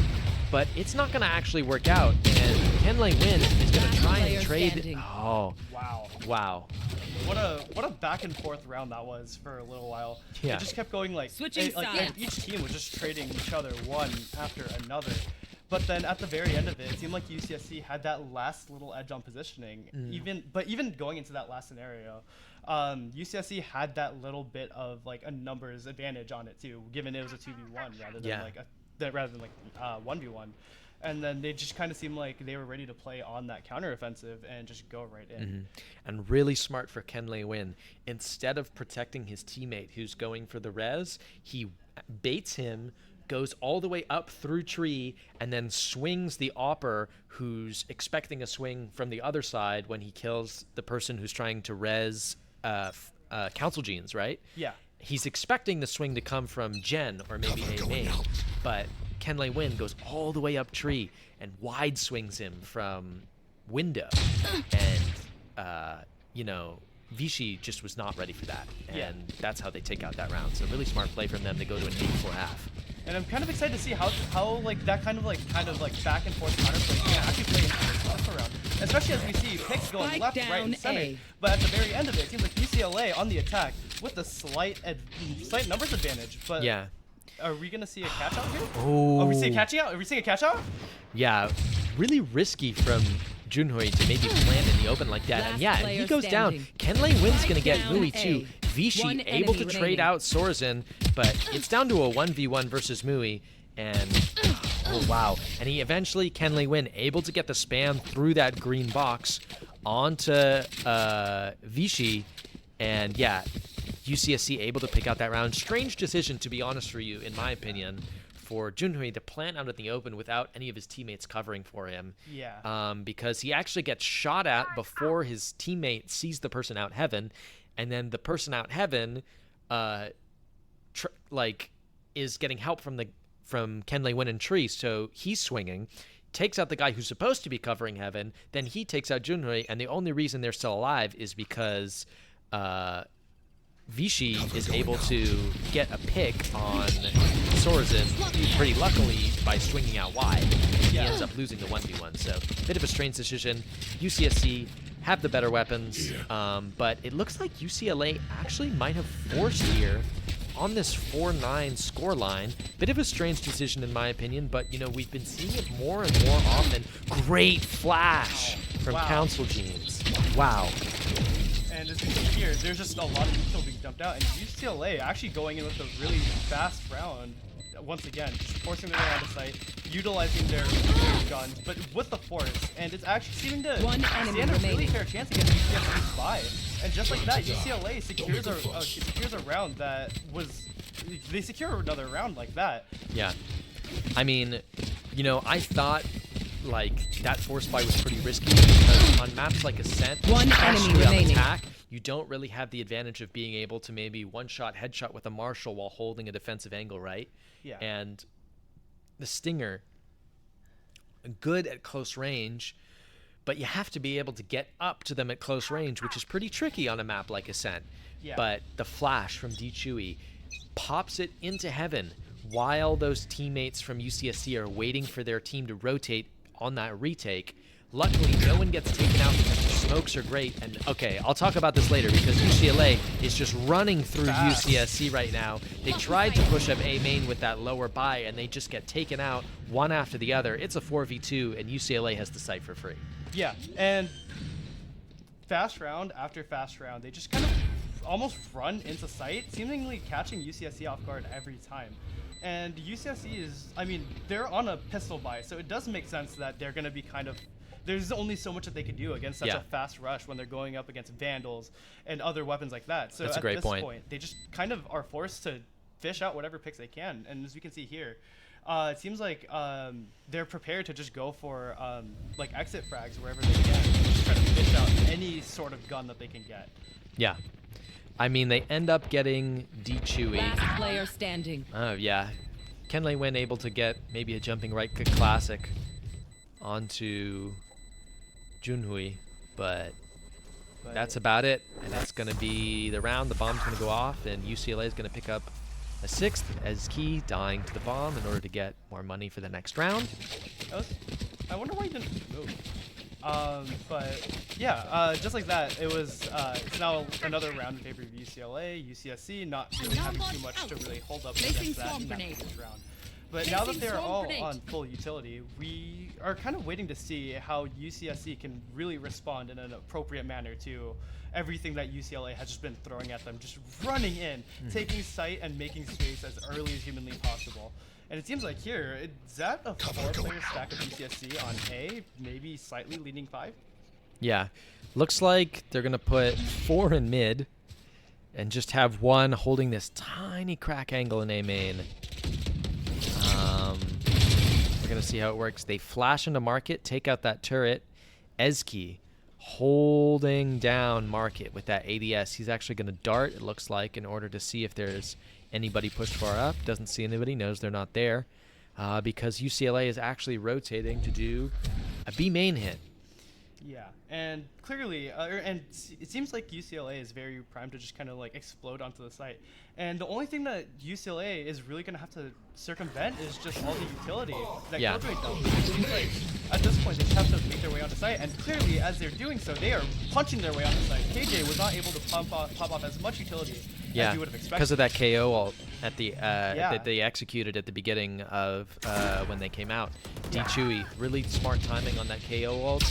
[SPEAKER 1] but it's not going to actually work out. And Kenley Win is going to try and trade. Oh, wow.
[SPEAKER 2] What a back and forth round that was for a little while.
[SPEAKER 1] Yeah.
[SPEAKER 2] It just kept going like each team was just trading each other one after another. But then at the very end of it seemed like UCSC had that last little edge on positioning. Even going into that last scenario, UCSC had that little bit of like a numbers advantage on it too, given it was a 2v1 rather than 1v1. And then they just kind of seemed like they were ready to play on that counteroffensive and just go right in.
[SPEAKER 1] And really smart for Kenley Win. Instead of protecting his teammate who's going for the res, he baits him, goes all the way up through tree, and then swings the opper who's expecting a swing from the other side when he kills the person who's trying to res Council Genes, right?
[SPEAKER 2] Yeah.
[SPEAKER 1] He's expecting the swing to come from Jen or maybe A main, but Kenley Win goes all the way up tree and wide swings him from window. And, you know, Vichy just was not ready for that. And that's how they take out that round. So really smart play from them to go to an 8-4 half.
[SPEAKER 2] And I'm kind of excited to see how like that kind of like back and forth counterplay can actually play into this around. Especially as we see picks going
[SPEAKER 3] Spike
[SPEAKER 2] left, right, and
[SPEAKER 3] down
[SPEAKER 2] center.
[SPEAKER 3] A.
[SPEAKER 2] But at the very end of it, it seems like UCLA on the attack with the slight numbers advantage. But
[SPEAKER 1] Yeah.
[SPEAKER 2] are we gonna see a catch out here?
[SPEAKER 1] Oh.
[SPEAKER 2] Are we seeing a catching out? Are we seeing a catch out?
[SPEAKER 1] Yeah, really risky from Junhui to maybe plant in the open like that. And
[SPEAKER 3] Last
[SPEAKER 1] yeah, and
[SPEAKER 3] player
[SPEAKER 1] he goes
[SPEAKER 3] standing.
[SPEAKER 1] down. Kenley Win's
[SPEAKER 3] Spike
[SPEAKER 1] going to get
[SPEAKER 3] down
[SPEAKER 1] Mui
[SPEAKER 3] A.
[SPEAKER 1] too. Vichy
[SPEAKER 3] One
[SPEAKER 1] able to
[SPEAKER 3] enemy
[SPEAKER 1] trade
[SPEAKER 3] remaining.
[SPEAKER 1] out Sorzin, but it's down to a 1v1 versus Mui. And, oh wow. And he eventually, Kenley Win, able to get the spam through that green box onto Vichy. And yeah, UCSC able to pick out that round. Strange decision, to be honest for you, in my opinion, for Junhui to plant out in the open without any of his teammates covering for him.
[SPEAKER 2] Yeah.
[SPEAKER 1] Because he actually gets shot at before his teammate sees the person out heaven, and then the person out heaven, is getting help from Kenley Win and Tree, so he's swinging, takes out the guy who's supposed to be covering heaven, then he takes out Junhui, and the only reason they're still alive is because Vichy is able to get a pick on Sorzin pretty luckily by swinging out wide. He ends up losing the 1v1, so bit of a strange decision. UCSC have the better weapons, but it looks like UCLA actually might have forced here on this 4-9 score line. Bit of a strange decision in my opinion, but you know, we've been seeing it more and more often. Great flash from Council Genes. Wow.
[SPEAKER 2] And as you see here, there's just a lot of detail being dumped out, and UCLA actually going in with a really fast round. Once again, just forcing their way out of sight, utilizing their guns, but with the force, and it's actually seeming to
[SPEAKER 3] One enemy
[SPEAKER 2] stand a really
[SPEAKER 3] remaining.
[SPEAKER 2] fair chance against UCSC's buy. And just like that, UCLA secures a round that was. They secure another round like that.
[SPEAKER 1] Yeah. I mean, you know, I thought like that force buy was pretty risky because on maps like Ascent,
[SPEAKER 3] One enemy
[SPEAKER 1] especially on
[SPEAKER 3] remaining.
[SPEAKER 1] attack, you don't really have the advantage of being able to maybe one-shot headshot with a Marshal while holding a defensive angle, right?
[SPEAKER 2] Yeah.
[SPEAKER 1] And the Stinger, good at close range, but you have to be able to get up to them at close range, which is pretty tricky on a map like Ascent.
[SPEAKER 2] Yeah.
[SPEAKER 1] But the flash from D Chewy pops it into heaven while those teammates from UCSC are waiting for their team to rotate on that retake. Luckily, no one gets taken out because the smokes are great. And okay, I'll talk about this later because UCLA is just running through UCSC right now. They tried to push up A main with that lower buy, and they just get taken out one after the other. It's a 4v2, and UCLA has the site for free.
[SPEAKER 2] Yeah, and fast round after fast round, they just kind of almost run into sight, seemingly catching UCSC off guard every time. And UCSC is, I mean, they're on a pistol buy, so it does make sense that they're going to be kind of, there's only so much that they can do against such a fast rush when they're going up against Vandals and other weapons like that. So
[SPEAKER 1] That's a
[SPEAKER 2] at
[SPEAKER 1] great
[SPEAKER 2] this point, they just kind of are forced to fish out whatever picks they can. And as we can see here, it seems like they're prepared to just go for like exit frags wherever they can, just try to fish out any sort of gun that they can get.
[SPEAKER 1] Yeah. I mean, they end up getting D Chewy.
[SPEAKER 3] Last player standing.
[SPEAKER 1] Oh, yeah. Kenley Win able to get maybe a jumping right kick classic onto Junhui, but that's about it. And that's going to be the round. The bomb's going to go off, and UCLA is going to pick up a 6th as Key dying to the bomb in order to get more money for the next round.
[SPEAKER 2] I wonder why he didn't move. But yeah, just like that, it was. It's now another round in favor of UCLA, UCSC, not really having too much to really hold up against that in that first round. But now that they're all on full utility, we are kind of waiting to see how UCSC can really respond in an appropriate manner to everything that UCLA has just been throwing at them, just running in, taking sight and making space as early as humanly possible. And it seems like here, is that a 4-player stack of UCSC on A, maybe slightly leading 5?
[SPEAKER 1] Yeah. Looks like they're going to put 4 in mid and just have 1 holding this tiny crack angle in A main. We're going to see how it works. They flash into market, take out that turret. Ezki holding down market with that ADS. He's actually going to dart, it looks like, in order to see if there's anybody pushed far up. Doesn't see anybody, knows they're not there. because UCLA is actually rotating to do a B main hit.
[SPEAKER 2] Yeah, and clearly, it seems like UCLA is very primed to just kind of like explode onto the site. And the only thing that UCLA is really going to have to circumvent is just all the utility that
[SPEAKER 1] Yeah.
[SPEAKER 2] Killjoy does. It seems like at this point they just have to make their way onto site, and clearly as they're doing so, they are punching their way onto site. KJ was not able to pop off as much utility as you would have expected.
[SPEAKER 1] Because of that KO ult at the that they executed at the beginning of when they came out. D Chewy, really smart timing on that KO ult.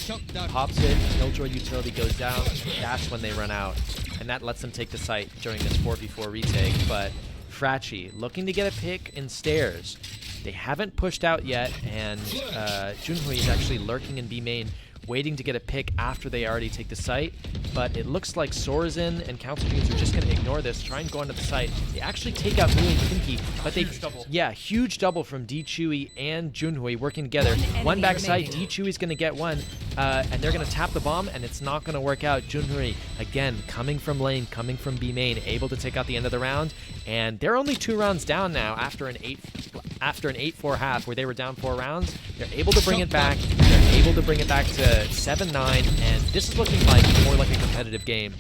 [SPEAKER 1] Pops it, Killjoy utility goes down. That's when they run out, and that lets them take the site during this 4v4 retake. But Frachi looking to get a pick in stairs. They haven't pushed out yet, and Junhui is actually lurking in B main, waiting to get a pick after they already take the site. But it looks like Sorzin and Council Dudes are just going to ignore this, try and go onto the site. They actually take out Mui and Pinky, but
[SPEAKER 2] Huge double.
[SPEAKER 1] Yeah, huge double from D Chewy and Junhui working together. One back site, D Chewy's going to get one, and they're going to tap the bomb, and it's not going to work out. Junhui, again, coming from lane, coming from B main, able to take out the end of the round, and they're only 2 rounds down now after an 8-4 half where they were down 4 rounds. They're able to bring it back. They're able to bring it back to 7-9, and this is looking like more like a competitive game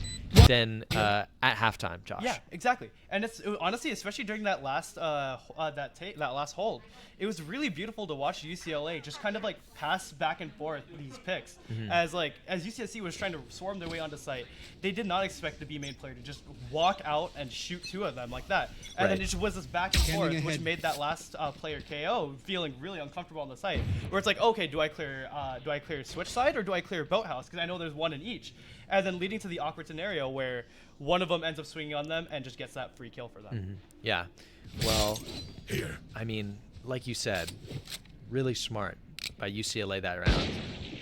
[SPEAKER 1] than at halftime, Josh.
[SPEAKER 2] Yeah, exactly. And honestly, especially during that last that last hold, it was really beautiful to watch UCLA just kind of like pass back and forth these picks. As UCSC was trying to swarm their way onto site, they did not expect the B main player to just walk out and shoot 2 of them like that. And then it just was this back and forth, which made that last player KO feeling really uncomfortable on the site. Where it's like, okay, do I clear switch side or do I clear boathouse? Because I know there's one in each. And then leading to the awkward scenario where one of them ends up swinging on them and just gets that free kill for them.
[SPEAKER 1] Yeah. Well, I mean, like you said, really smart by UCLA that round.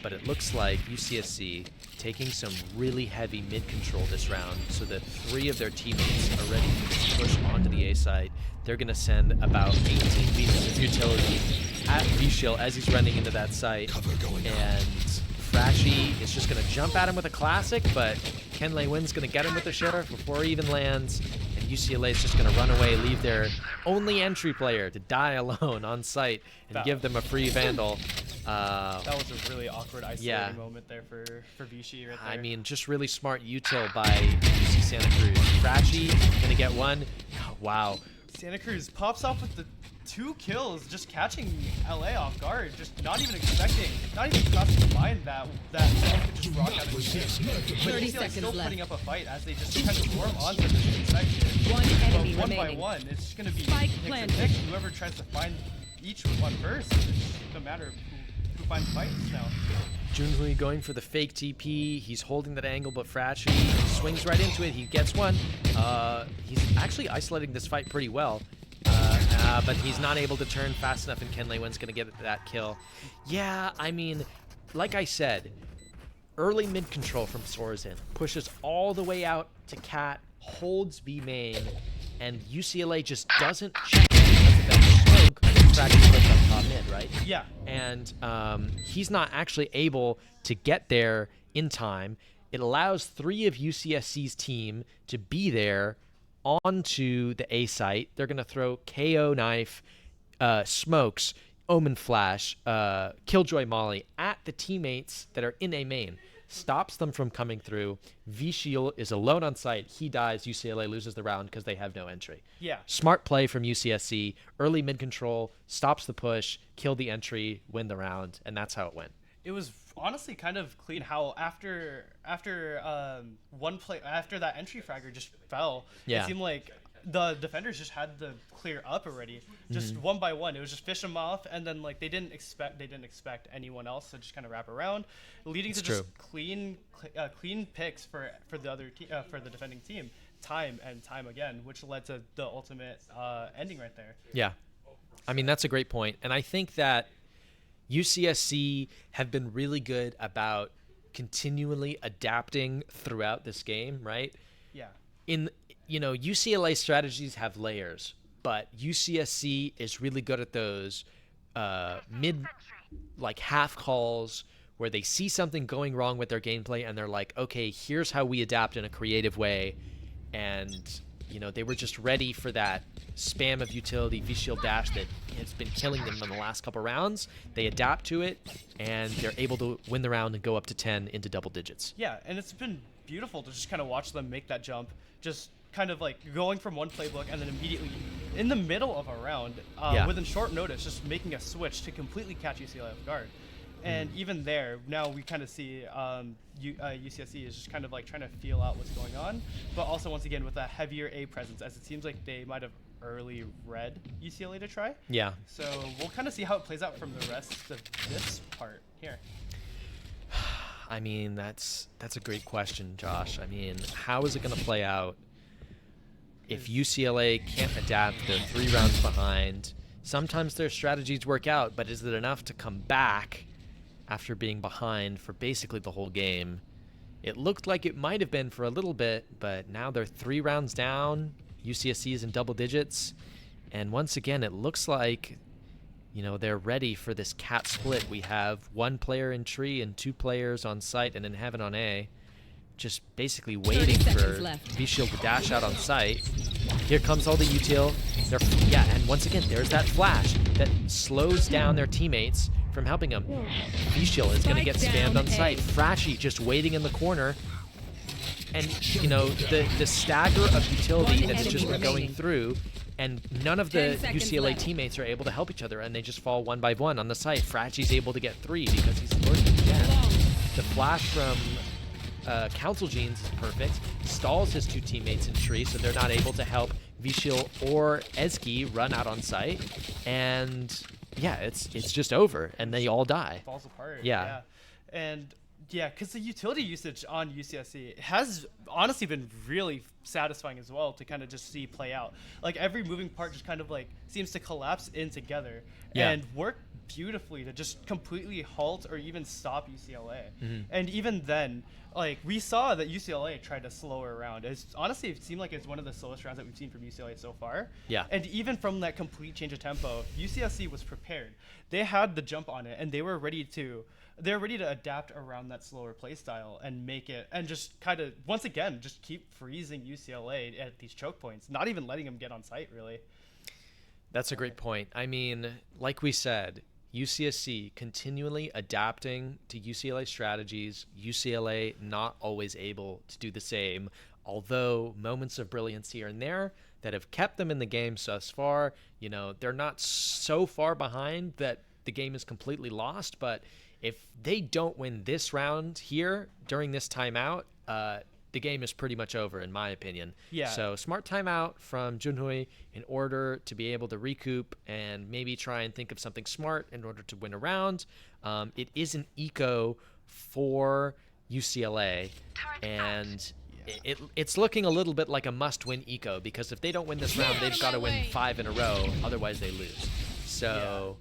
[SPEAKER 1] But it looks like UCSC taking some really heavy mid control this round so that 3 of their teammates are ready for this push onto the A side. They're going to send about 18 meters of utility at Vishil as he's running into that site. And Frachi is just going to jump at him with a classic, but Kenley Wynn's going to get him with the Sheriff before he even lands. And UCLA is just going to run away, leave their only entry player to die alone on site and give them a free Vandal.
[SPEAKER 2] That was a really awkward isolating moment there for Vichy right there.
[SPEAKER 1] I mean, just really smart util by UC Santa Cruz. Frachi going to get one. Oh, wow.
[SPEAKER 2] Santa Cruz pops off with the 2 kills, just catching LA off guard, just not even crossing the mind that someone could just rock out of the game. But UCLA still putting up a fight as they just kind of swarm onto the section.
[SPEAKER 3] One enemy
[SPEAKER 2] But one
[SPEAKER 3] remaining.
[SPEAKER 2] by one, it's just going to be
[SPEAKER 3] Spike
[SPEAKER 2] picks and
[SPEAKER 3] planted.
[SPEAKER 2] picks. Whoever tries to find each one first, it's no matter who finds fights now.
[SPEAKER 1] Junhui going for the fake TP. He's holding that angle, but Frachi swings right into it. He gets one. He's actually isolating this fight pretty well. But he's not able to turn fast enough, and Kenley Wynn's going to get that kill. Yeah, I mean, like I said, early mid control from Sorzin pushes all the way out to Cat, holds B main, and UCLA just doesn't check because of that smoke. Frachi puts up top mid, right?
[SPEAKER 2] Yeah.
[SPEAKER 1] And he's not actually able to get there in time. It allows 3 of UCSC's team to be there onto the A site. They're going to throw KO knife, smokes, Omen flash, Killjoy Molly at the teammates that are in A main. Stops them from coming through. Vishil is alone on site. He dies. UCLA loses the round because they have no entry.
[SPEAKER 2] Yeah.
[SPEAKER 1] Smart play from UCSC. Early mid control, stops the push, kill the entry, win the round, and that's how it went.
[SPEAKER 2] It was honestly kind of clean how after one play after that entry fragger just fell,
[SPEAKER 1] Yeah.
[SPEAKER 2] it seemed like the defenders just had to clear up already, just one by one. It was just fish them off, and then like they didn't expect anyone else to just kind of wrap around, leading to just clean picks for the other for the defending team, time and time again, which led to the ultimate ending right there.
[SPEAKER 1] Yeah, I mean that's a great point, and I think that UCSC have been really good about continually adapting throughout this game, right?
[SPEAKER 2] Yeah.
[SPEAKER 1] UCLA strategies have layers, but UCSC is really good at those half calls where they see something going wrong with their gameplay and they're like, okay, here's how we adapt in a creative way. And you know, they were just ready for that spam of utility V-Shield dash that has been killing them in the last couple rounds. They adapt to it, and they're able to win the round and go up to 10 into double digits.
[SPEAKER 2] Yeah, and it's been beautiful to just kind of watch them make that jump, just kind of like going from one playbook and then immediately in the middle of a round, within short notice, just making a switch to completely catch UCLA off guard. And even there, now we kind of see UCSC is just kind of like trying to feel out what's going on, but also once again with a heavier A presence, as it seems like they might have early read UCLA to try.
[SPEAKER 1] Yeah.
[SPEAKER 2] So we'll kind of see how it plays out from the rest of this part here.
[SPEAKER 1] I mean, that's a great question, Josh. I mean, how is it going to play out if UCLA can't adapt? They're 3 rounds behind. Sometimes their strategies work out, but is it enough to come back after being behind for basically the whole game? It looked like it might have been for a little bit, but now they're 3 rounds down. UCSC is in double digits. And once again, it looks like, you know, they're ready for this cat split. We have 1 player in tree and 2 players on site and in heaven on A, just basically waiting for V-Shield to dash out on site. Here comes all the util. Yeah, and once again, there's that flash that slows down their teammates from helping them. V-Shield is going to get spammed on site. Frachi just waiting in the corner. And, you know, the stagger of utility that's just been going through, and none of the UCLA teammates are able to help each other, and they just fall 1 by 1 on the site. Frachi's able to get 3 because he's lurking again. The flash from Council Genes is perfect. Stalls his 2 teammates in tree, so they're not able to help V-Shield or Ezki run out on site. And yeah, it's just over, and they all die.
[SPEAKER 2] Falls apart.
[SPEAKER 1] Yeah.
[SPEAKER 2] And yeah, because the utility usage on UCSC has honestly been really satisfying as well to kind of just see play out. Like every moving part just kind of like seems to collapse in together and work beautifully to just completely halt or even stop UCLA. And even then, like we saw that UCLA tried to slow her around. It's honestly, it seemed like it's one of the slowest rounds that we've seen from UCLA so far.
[SPEAKER 1] Yeah.
[SPEAKER 2] And even from that complete change of tempo, UCSC was prepared. They had the jump on it, and they were ready to adapt around that slower play style and make it, and just kind of once again just keep freezing UCLA at these choke points, not even letting them get on site really.
[SPEAKER 1] That's a great point. I mean, like we said, UCSC continually adapting to UCLA strategies, UCLA not always able to do the same, although moments of brilliance here and there that have kept them in the game thus far. You know, they're not so far behind that the game is completely lost, but if they don't win this round here during this timeout, the game is pretty much over, in my opinion.
[SPEAKER 2] Yeah.
[SPEAKER 1] So smart timeout from Junhui in order to be able to recoup and maybe try and think of something smart in order to win a round. It is an eco for UCLA, and it's looking a little bit like a must-win eco, because if they don't win this round, they've got to win 5 in a row, otherwise they lose. So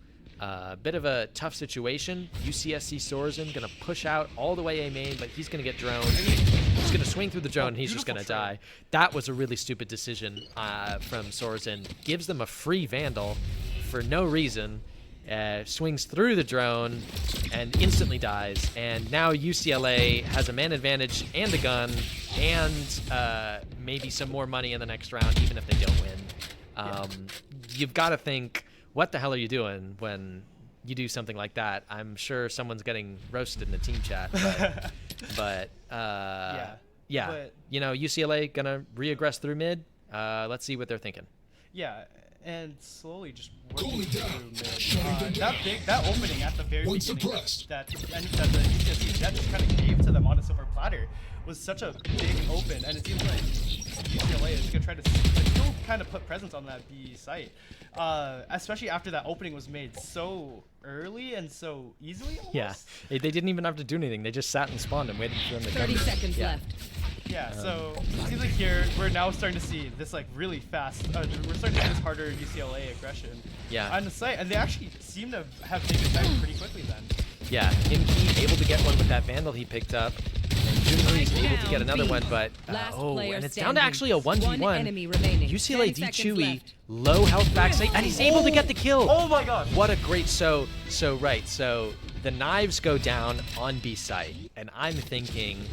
[SPEAKER 1] bit of a tough situation. UCSC Sorzan going to push out all the way A main, but he's going to get droned. He's going to swing through the drone, and he's just going to die. That was a really stupid decision from Sorzan. Gives them a free Vandal for no reason. Swings through the drone and instantly dies. And now UCLA has a man advantage and a gun and maybe some more money in the next round, even if they don't win. You've got to think, what the hell are you doing when you do something like that? I'm sure someone's getting roasted in the team chat, but you know, UCLA gonna reaggress through mid. Let's see what they're thinking.
[SPEAKER 2] Yeah, and slowly just working through mid. That opening at the very beginning that the UCSC Jet just kind of gave to them on a silver platter was such a big open, and it seems like UCLA is gonna try to still kind of put presence on that B site, especially after that opening was made so early and so easily. Almost.
[SPEAKER 1] Yeah, they didn't even have to do anything. They just sat and spawned and waited for them to come.
[SPEAKER 3] 30 seconds left.
[SPEAKER 2] Yeah, so it seems like here we're now starting to see this like really fast. We're starting to see this harder UCLA aggression. On the site, and they actually seem to have taken time pretty quickly then.
[SPEAKER 1] Yeah, Imki able to get one with that Vandal he picked up, and Junri's able to get another one, but and it's down to actually a 1v1. UCLA D Chewy, low health backside, and he's able to get the kill.
[SPEAKER 2] Oh my god!
[SPEAKER 1] What a great so the knives go down on B site, and I'm thinking,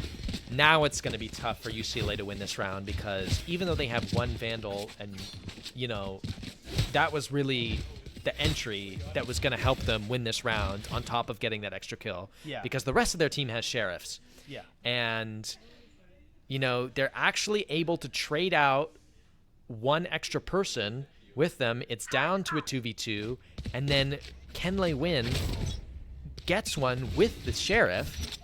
[SPEAKER 1] Now it's going to be tough for UCLA to win this round because even though they have one Vandal and, you know, that was really the entry that was going to help them win this round on top of getting that extra kill.
[SPEAKER 2] Yeah.
[SPEAKER 1] Because the rest of their team has Sheriffs.
[SPEAKER 2] Yeah.
[SPEAKER 1] And, you know, they're actually able to trade out one extra person with them. It's down to a 2v2. And then Kenley Win gets one with the Sheriff.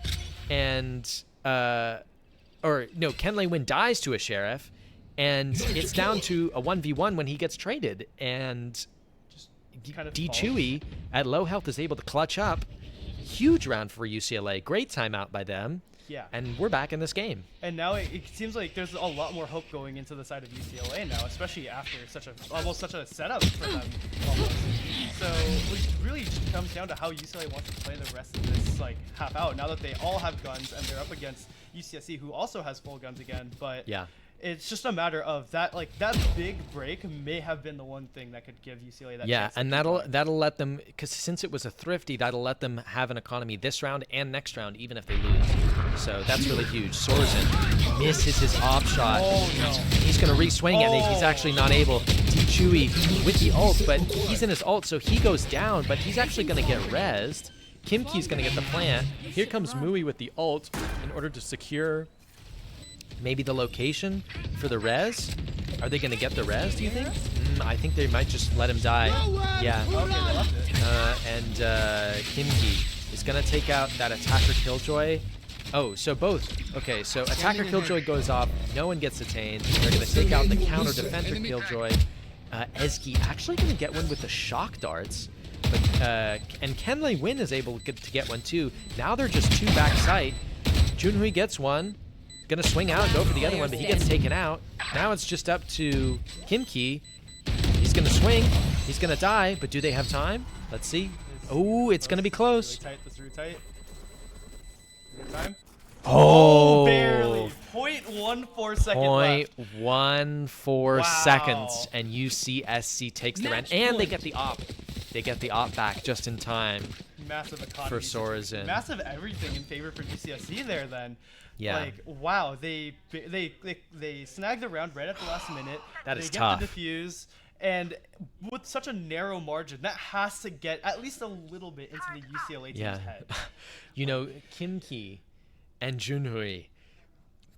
[SPEAKER 1] And, Kenley Win dies to a Sheriff. And it's down to a 1v1 when he gets traded. And
[SPEAKER 2] Kind of
[SPEAKER 1] D
[SPEAKER 2] falls.
[SPEAKER 1] Chewy at low health is able to clutch up. Huge round for UCLA. Great timeout by them.
[SPEAKER 2] Yeah.
[SPEAKER 1] And we're back in this game.
[SPEAKER 2] And now it seems like there's a lot more hope going into the side of UCLA now, especially after almost such a setup for them. Almost. So it really just comes down to how UCLA wants to play the rest of this half out. Now that they all have guns and they're up against UCSC, who also has full guns again, but
[SPEAKER 1] Yeah.
[SPEAKER 2] it's just a matter of that that big break may have been the one thing that could give UCLA that
[SPEAKER 1] Yeah,
[SPEAKER 2] chance to
[SPEAKER 1] and
[SPEAKER 2] keep going.
[SPEAKER 1] that'll let them, because since it was a thrifty, that'll let them have an economy this round and next round, even if they lose. So that's really huge. Sorensen misses his off shot.
[SPEAKER 2] Oh no.
[SPEAKER 1] He's going to re-swing it, and he's actually not able. D Chewy with the ult, but he's in his ult, so he goes down, but he's actually going to get rezzed. Kimki's going to get the plant. Here comes Mui with the ult in order to secure maybe the location for the res. Are they going to get the res, do you think? I think they might just let him die. Yeah.
[SPEAKER 2] Okay, they left it.
[SPEAKER 1] And Kimki is going to take out that attacker Killjoy. Oh, so both. Okay, so attacker Killjoy goes off. No one gets detained. They're going to take out the counter defender Killjoy. Ezgi actually going to get one with the shock darts. But and Kenley Win is able to get one too. Now they're just two backside. Junhui gets one. Gonna swing out and go for the other one, but he gets taken out. Now it's just up to Kimki. He's gonna swing. He's gonna die, but do they have time? Let's see. Oh, it's gonna be close.
[SPEAKER 2] Really tight. This is really tight. Good time.
[SPEAKER 1] Oh,
[SPEAKER 2] Barely. 0.14 second left.
[SPEAKER 1] 0.14
[SPEAKER 2] Wow.
[SPEAKER 1] seconds, and UCSC takes the round,
[SPEAKER 3] Match
[SPEAKER 1] and they
[SPEAKER 3] point.
[SPEAKER 1] get the op. They get the op back just in time.
[SPEAKER 2] Massive economy.
[SPEAKER 1] For Sorensen.
[SPEAKER 2] Massive everything in favor for UCSC there then.
[SPEAKER 1] Yeah.
[SPEAKER 2] Like, wow, they snagged the round right at the last minute.
[SPEAKER 1] That is
[SPEAKER 2] they
[SPEAKER 1] tough.
[SPEAKER 2] get the defuse, and with such a narrow margin, that has to get at least a little bit into the UCLA team's
[SPEAKER 1] Yeah.
[SPEAKER 2] head.
[SPEAKER 1] You know, Kimki and Junhui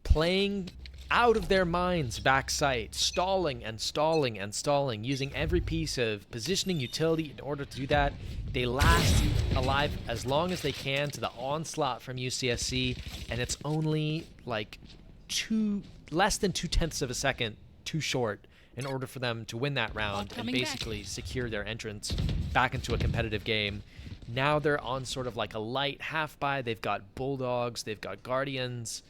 [SPEAKER 1] playing out of their minds backside, stalling and stalling and stalling, using every piece of positioning utility in order to do that. They last alive as long as they can to the onslaught from UCSC, and it's only like less than 2/10 of a second too short in order for them to win that round and
[SPEAKER 3] coming back.
[SPEAKER 1] basically secure their entrance back into a competitive game. Now they're on sort of like a light half buy. They've got Bulldogs, they've got Guardians,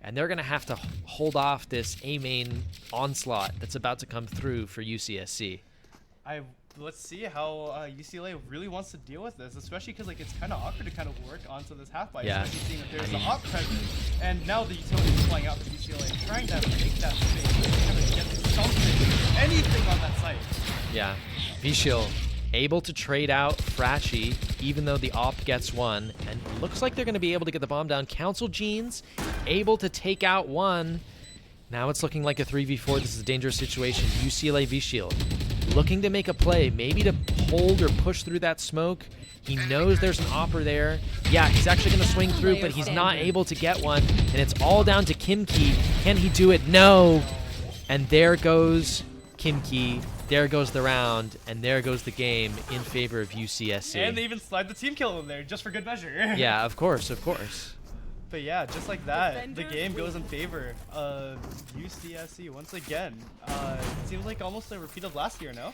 [SPEAKER 1] and they're going to have to hold off this A-main onslaught that's about to come through for UCSC.
[SPEAKER 2] Let's see how UCLA really wants to deal with this, especially because it's kind of awkward to kind of work onto this half buy,
[SPEAKER 1] Yeah.
[SPEAKER 2] especially seeing that there's the op present, and now the utility is flying out for UCLA, trying to make that space, kind of get something, anything on that site.
[SPEAKER 1] Yeah. Vishil able to trade out Frachi, even though the op gets one, and looks like they're going to be able to get the bomb down. Council Jeans able to take out one. Now it's looking like a 3v4. This is a dangerous situation. UCLA Vishil looking to make a play, maybe to hold or push through that smoke. He knows there's an opper there. Yeah, he's actually going to swing through, but he's not able to get one, and it's all down to Kimki. Can he do it? No. And there goes Kimki. There goes the round, and there goes the game in favor of UCSC.
[SPEAKER 2] And they even slide the team kill in there, just for good measure.
[SPEAKER 1] Yeah, of course, of course.
[SPEAKER 2] But yeah, just like that, the game goes in favor of UCSC once again. It seems like almost a repeat of last year, no?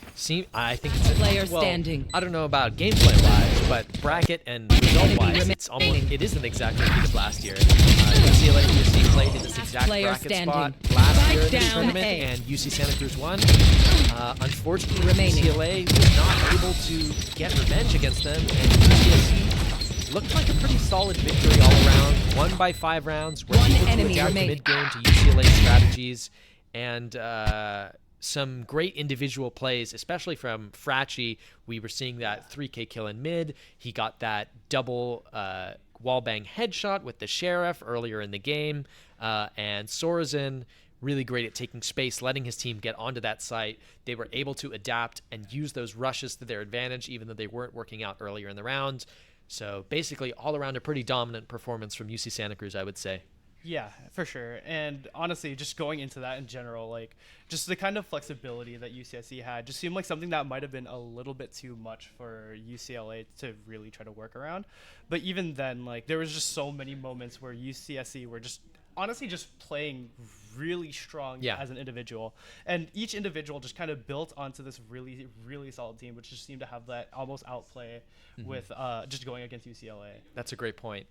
[SPEAKER 1] I think it's
[SPEAKER 3] Player
[SPEAKER 1] well,
[SPEAKER 3] standing.
[SPEAKER 1] I don't know about gameplay wise, but bracket and result wise, it isn't exactly repeat of last year. UCLA and UC played in this exact
[SPEAKER 3] Player
[SPEAKER 1] bracket
[SPEAKER 3] standing.
[SPEAKER 1] spot last year in the
[SPEAKER 3] Down
[SPEAKER 1] tournament,
[SPEAKER 3] A.
[SPEAKER 1] and UC Santa Cruz won. Unfortunately,
[SPEAKER 3] Remaining.
[SPEAKER 1] UCLA was not able to get revenge against them, and UCSC looked like a pretty solid victory all around. Won by 5 rounds. Were
[SPEAKER 3] One
[SPEAKER 1] able to
[SPEAKER 3] enemy
[SPEAKER 1] adapt
[SPEAKER 3] remaining.
[SPEAKER 1] mid-game to UCLA strategies, and some great individual plays, especially from Frachi. We were seeing that 3K kill in mid. He got that double wallbang headshot with the Sheriff earlier in the game, and Sorensen really great at taking space, letting his team get onto that site. They were able to adapt and use those rushes to their advantage, even though they weren't working out earlier in the round. So basically, all around a pretty dominant performance from UC Santa Cruz, I would say.
[SPEAKER 2] Yeah, for sure. And honestly, just going into that in general, like just the kind of flexibility that UCSC had just seemed like something that might have been a little bit too much for UCLA to really try to work around. But even then, like there was just so many moments where UCSC were just honestly just playing really strong as an individual. And each individual just kind of built onto this really, really solid team, which just seemed to have that almost outplay with just going against UCLA.
[SPEAKER 1] That's a great point.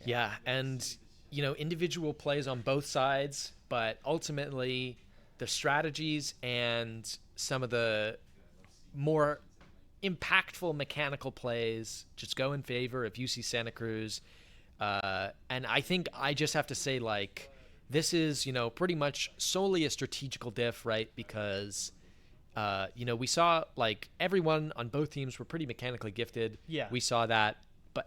[SPEAKER 1] Yeah, and individual plays on both sides, but ultimately the strategies and some of the more impactful mechanical plays just go in favor of UC Santa Cruz. And I think I just have to say, like, this is, pretty much solely a strategical diff, right? Because, we saw, like, everyone on both teams were pretty mechanically gifted.
[SPEAKER 2] Yeah.
[SPEAKER 1] We saw that.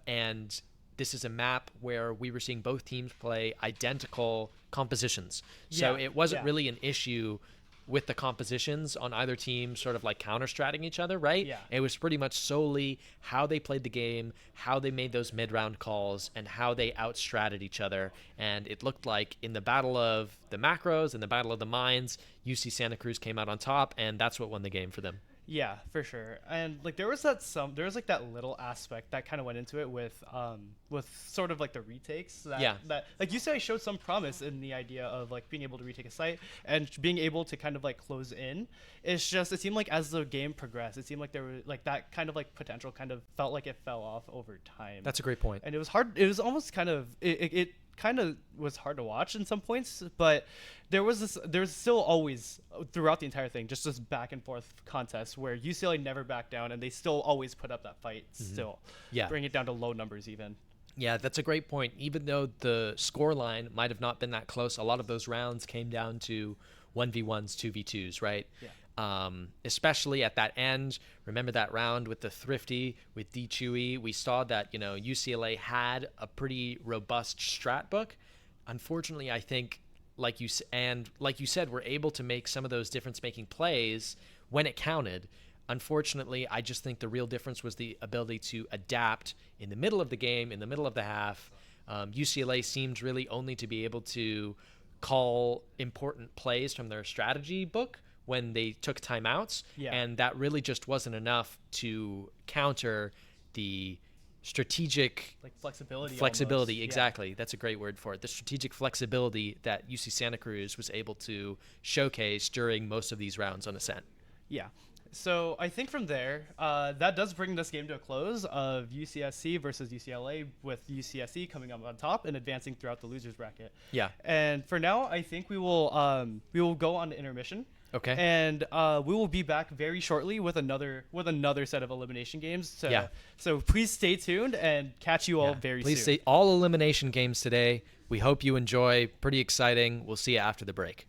[SPEAKER 1] And this is a map where we were seeing both teams play identical compositions. So it wasn't really an issue with the compositions on either team sort of like counter-stratting each other, right?
[SPEAKER 2] Yeah.
[SPEAKER 1] It was pretty much solely how they played the game, how they made those mid-round calls, and how they out-stratted each other. And it looked like in the battle of the macros and the battle of the mines, UC Santa Cruz came out on top, and that's what won the game for them.
[SPEAKER 2] Yeah, for sure. And like there was that little aspect that kind of went into it with sort of like the retakes that like UCLA showed some promise in the idea of like being able to retake a site and being able to kind of like close in. It's just it seemed like as the game progressed, it seemed like there was like that kind of like potential kind of felt like it fell off over time.
[SPEAKER 1] That's a great point.
[SPEAKER 2] And it was hard. It was almost kind of it kind of was hard to watch in some points, but there's still always throughout the entire thing just this back and forth contest where UCLA never backed down and they still always put up that fight still. Bring it down to low numbers even. Yeah,
[SPEAKER 1] that's a great point. Even though the score line might have not been that close, a lot of those rounds came down to 1v1s, 2v2s, right?
[SPEAKER 2] Yeah.
[SPEAKER 1] Especially at that end. Remember that round with the Thrifty, with D Chewy? We saw that, UCLA had a pretty robust strat book. Unfortunately, I think, like you said, we're able to make some of those difference-making plays when it counted. Unfortunately, I just think the real difference was the ability to adapt in the middle of the game, in the middle of the half. UCLA seemed really only to be able to call important plays from their strategy book when they took timeouts, and that really just wasn't enough to counter the strategic
[SPEAKER 2] flexibility.
[SPEAKER 1] Exactly. That's a great word for it. The strategic flexibility that UC Santa Cruz was able to showcase during most of these rounds on Ascent.
[SPEAKER 2] Yeah. So I think from there, that does bring this game to a close of UCSC versus UCLA, with UCSC coming up on top and advancing throughout the losers bracket.
[SPEAKER 1] Yeah.
[SPEAKER 2] And for now, I think we will go on to intermission.
[SPEAKER 1] Okay.
[SPEAKER 2] And we will be back very shortly with another set of elimination games. So please stay tuned and catch you all very soon.
[SPEAKER 1] Please stay all elimination games today. We hope you enjoy. Pretty exciting. We'll see you after the break.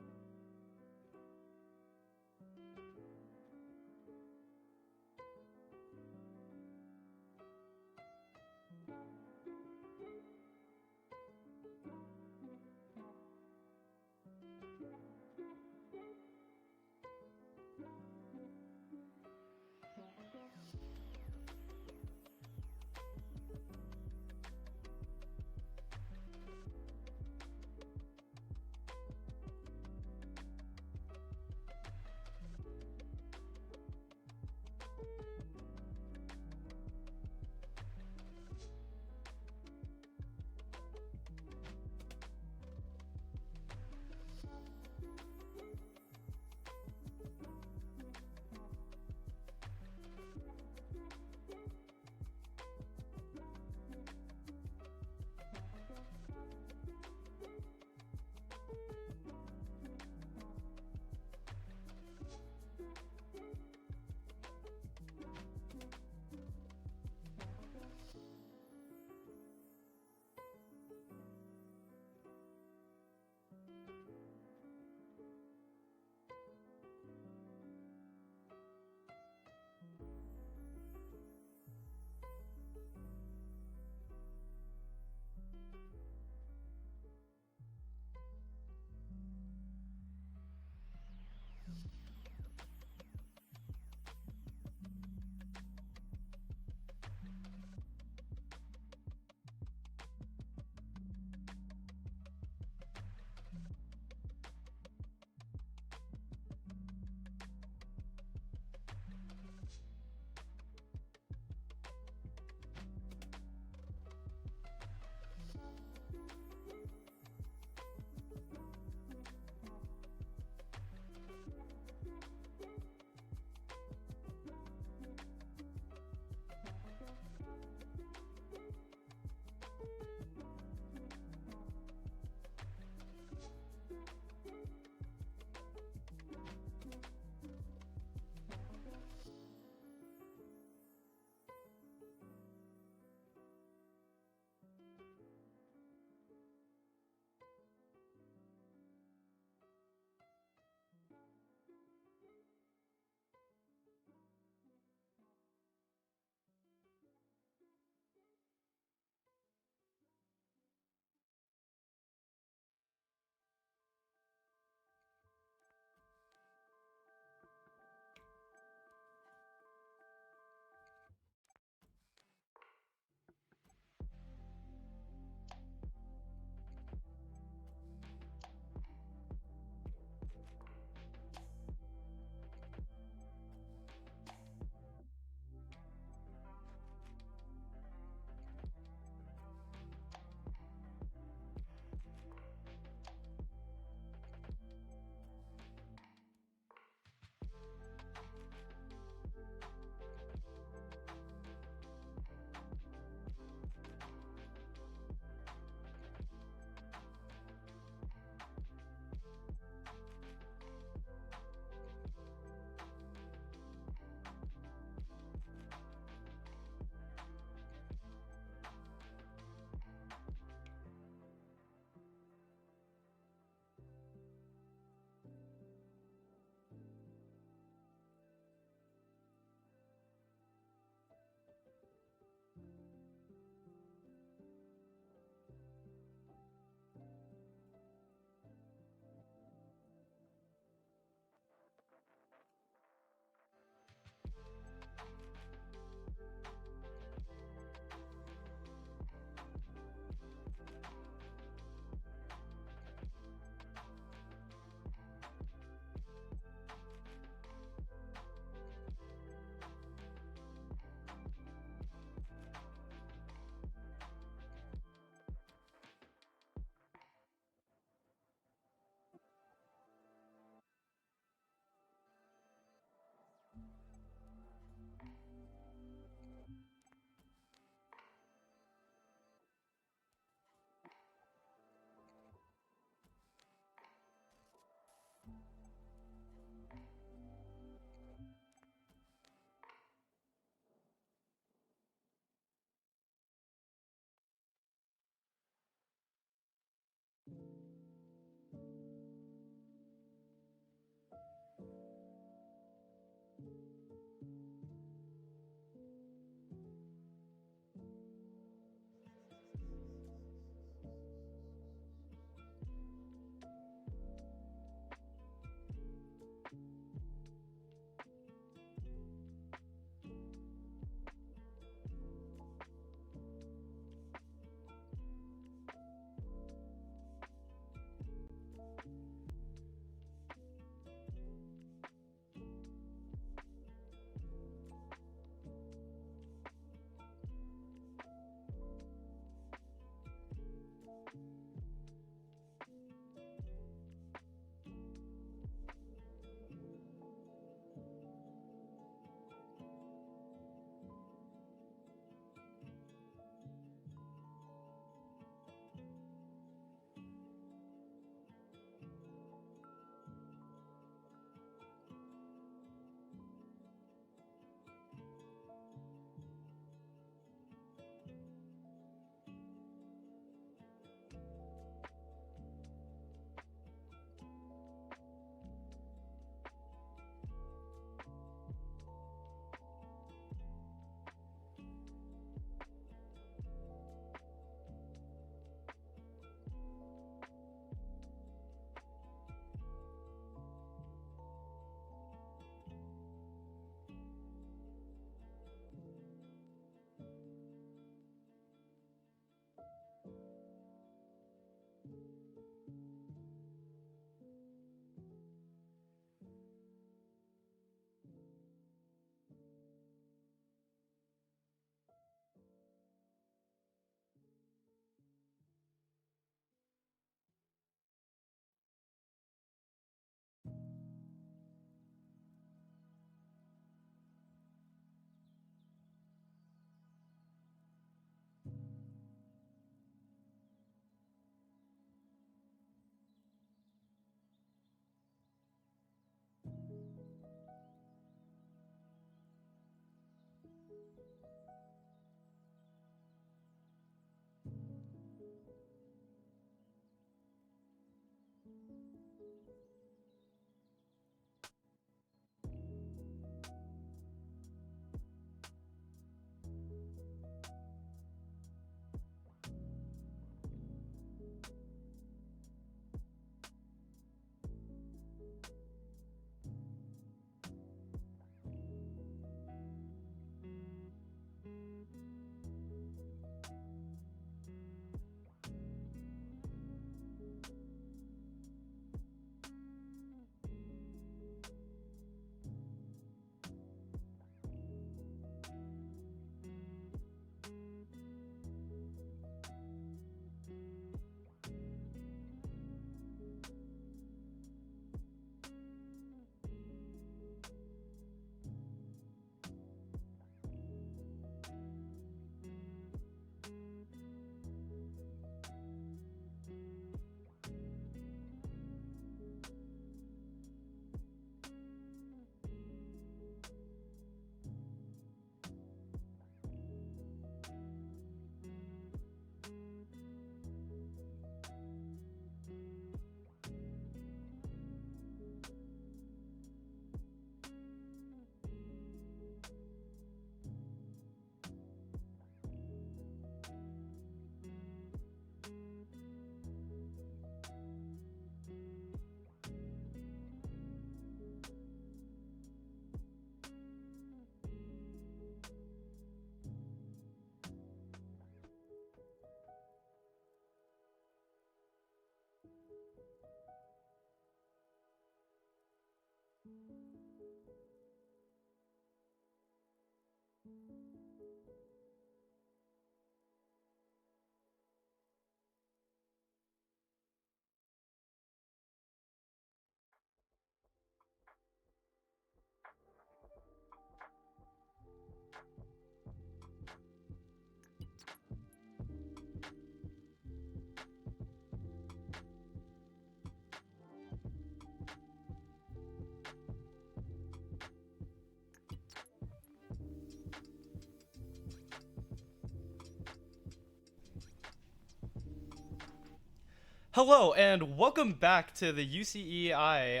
[SPEAKER 2] Hello and welcome back to the UCEI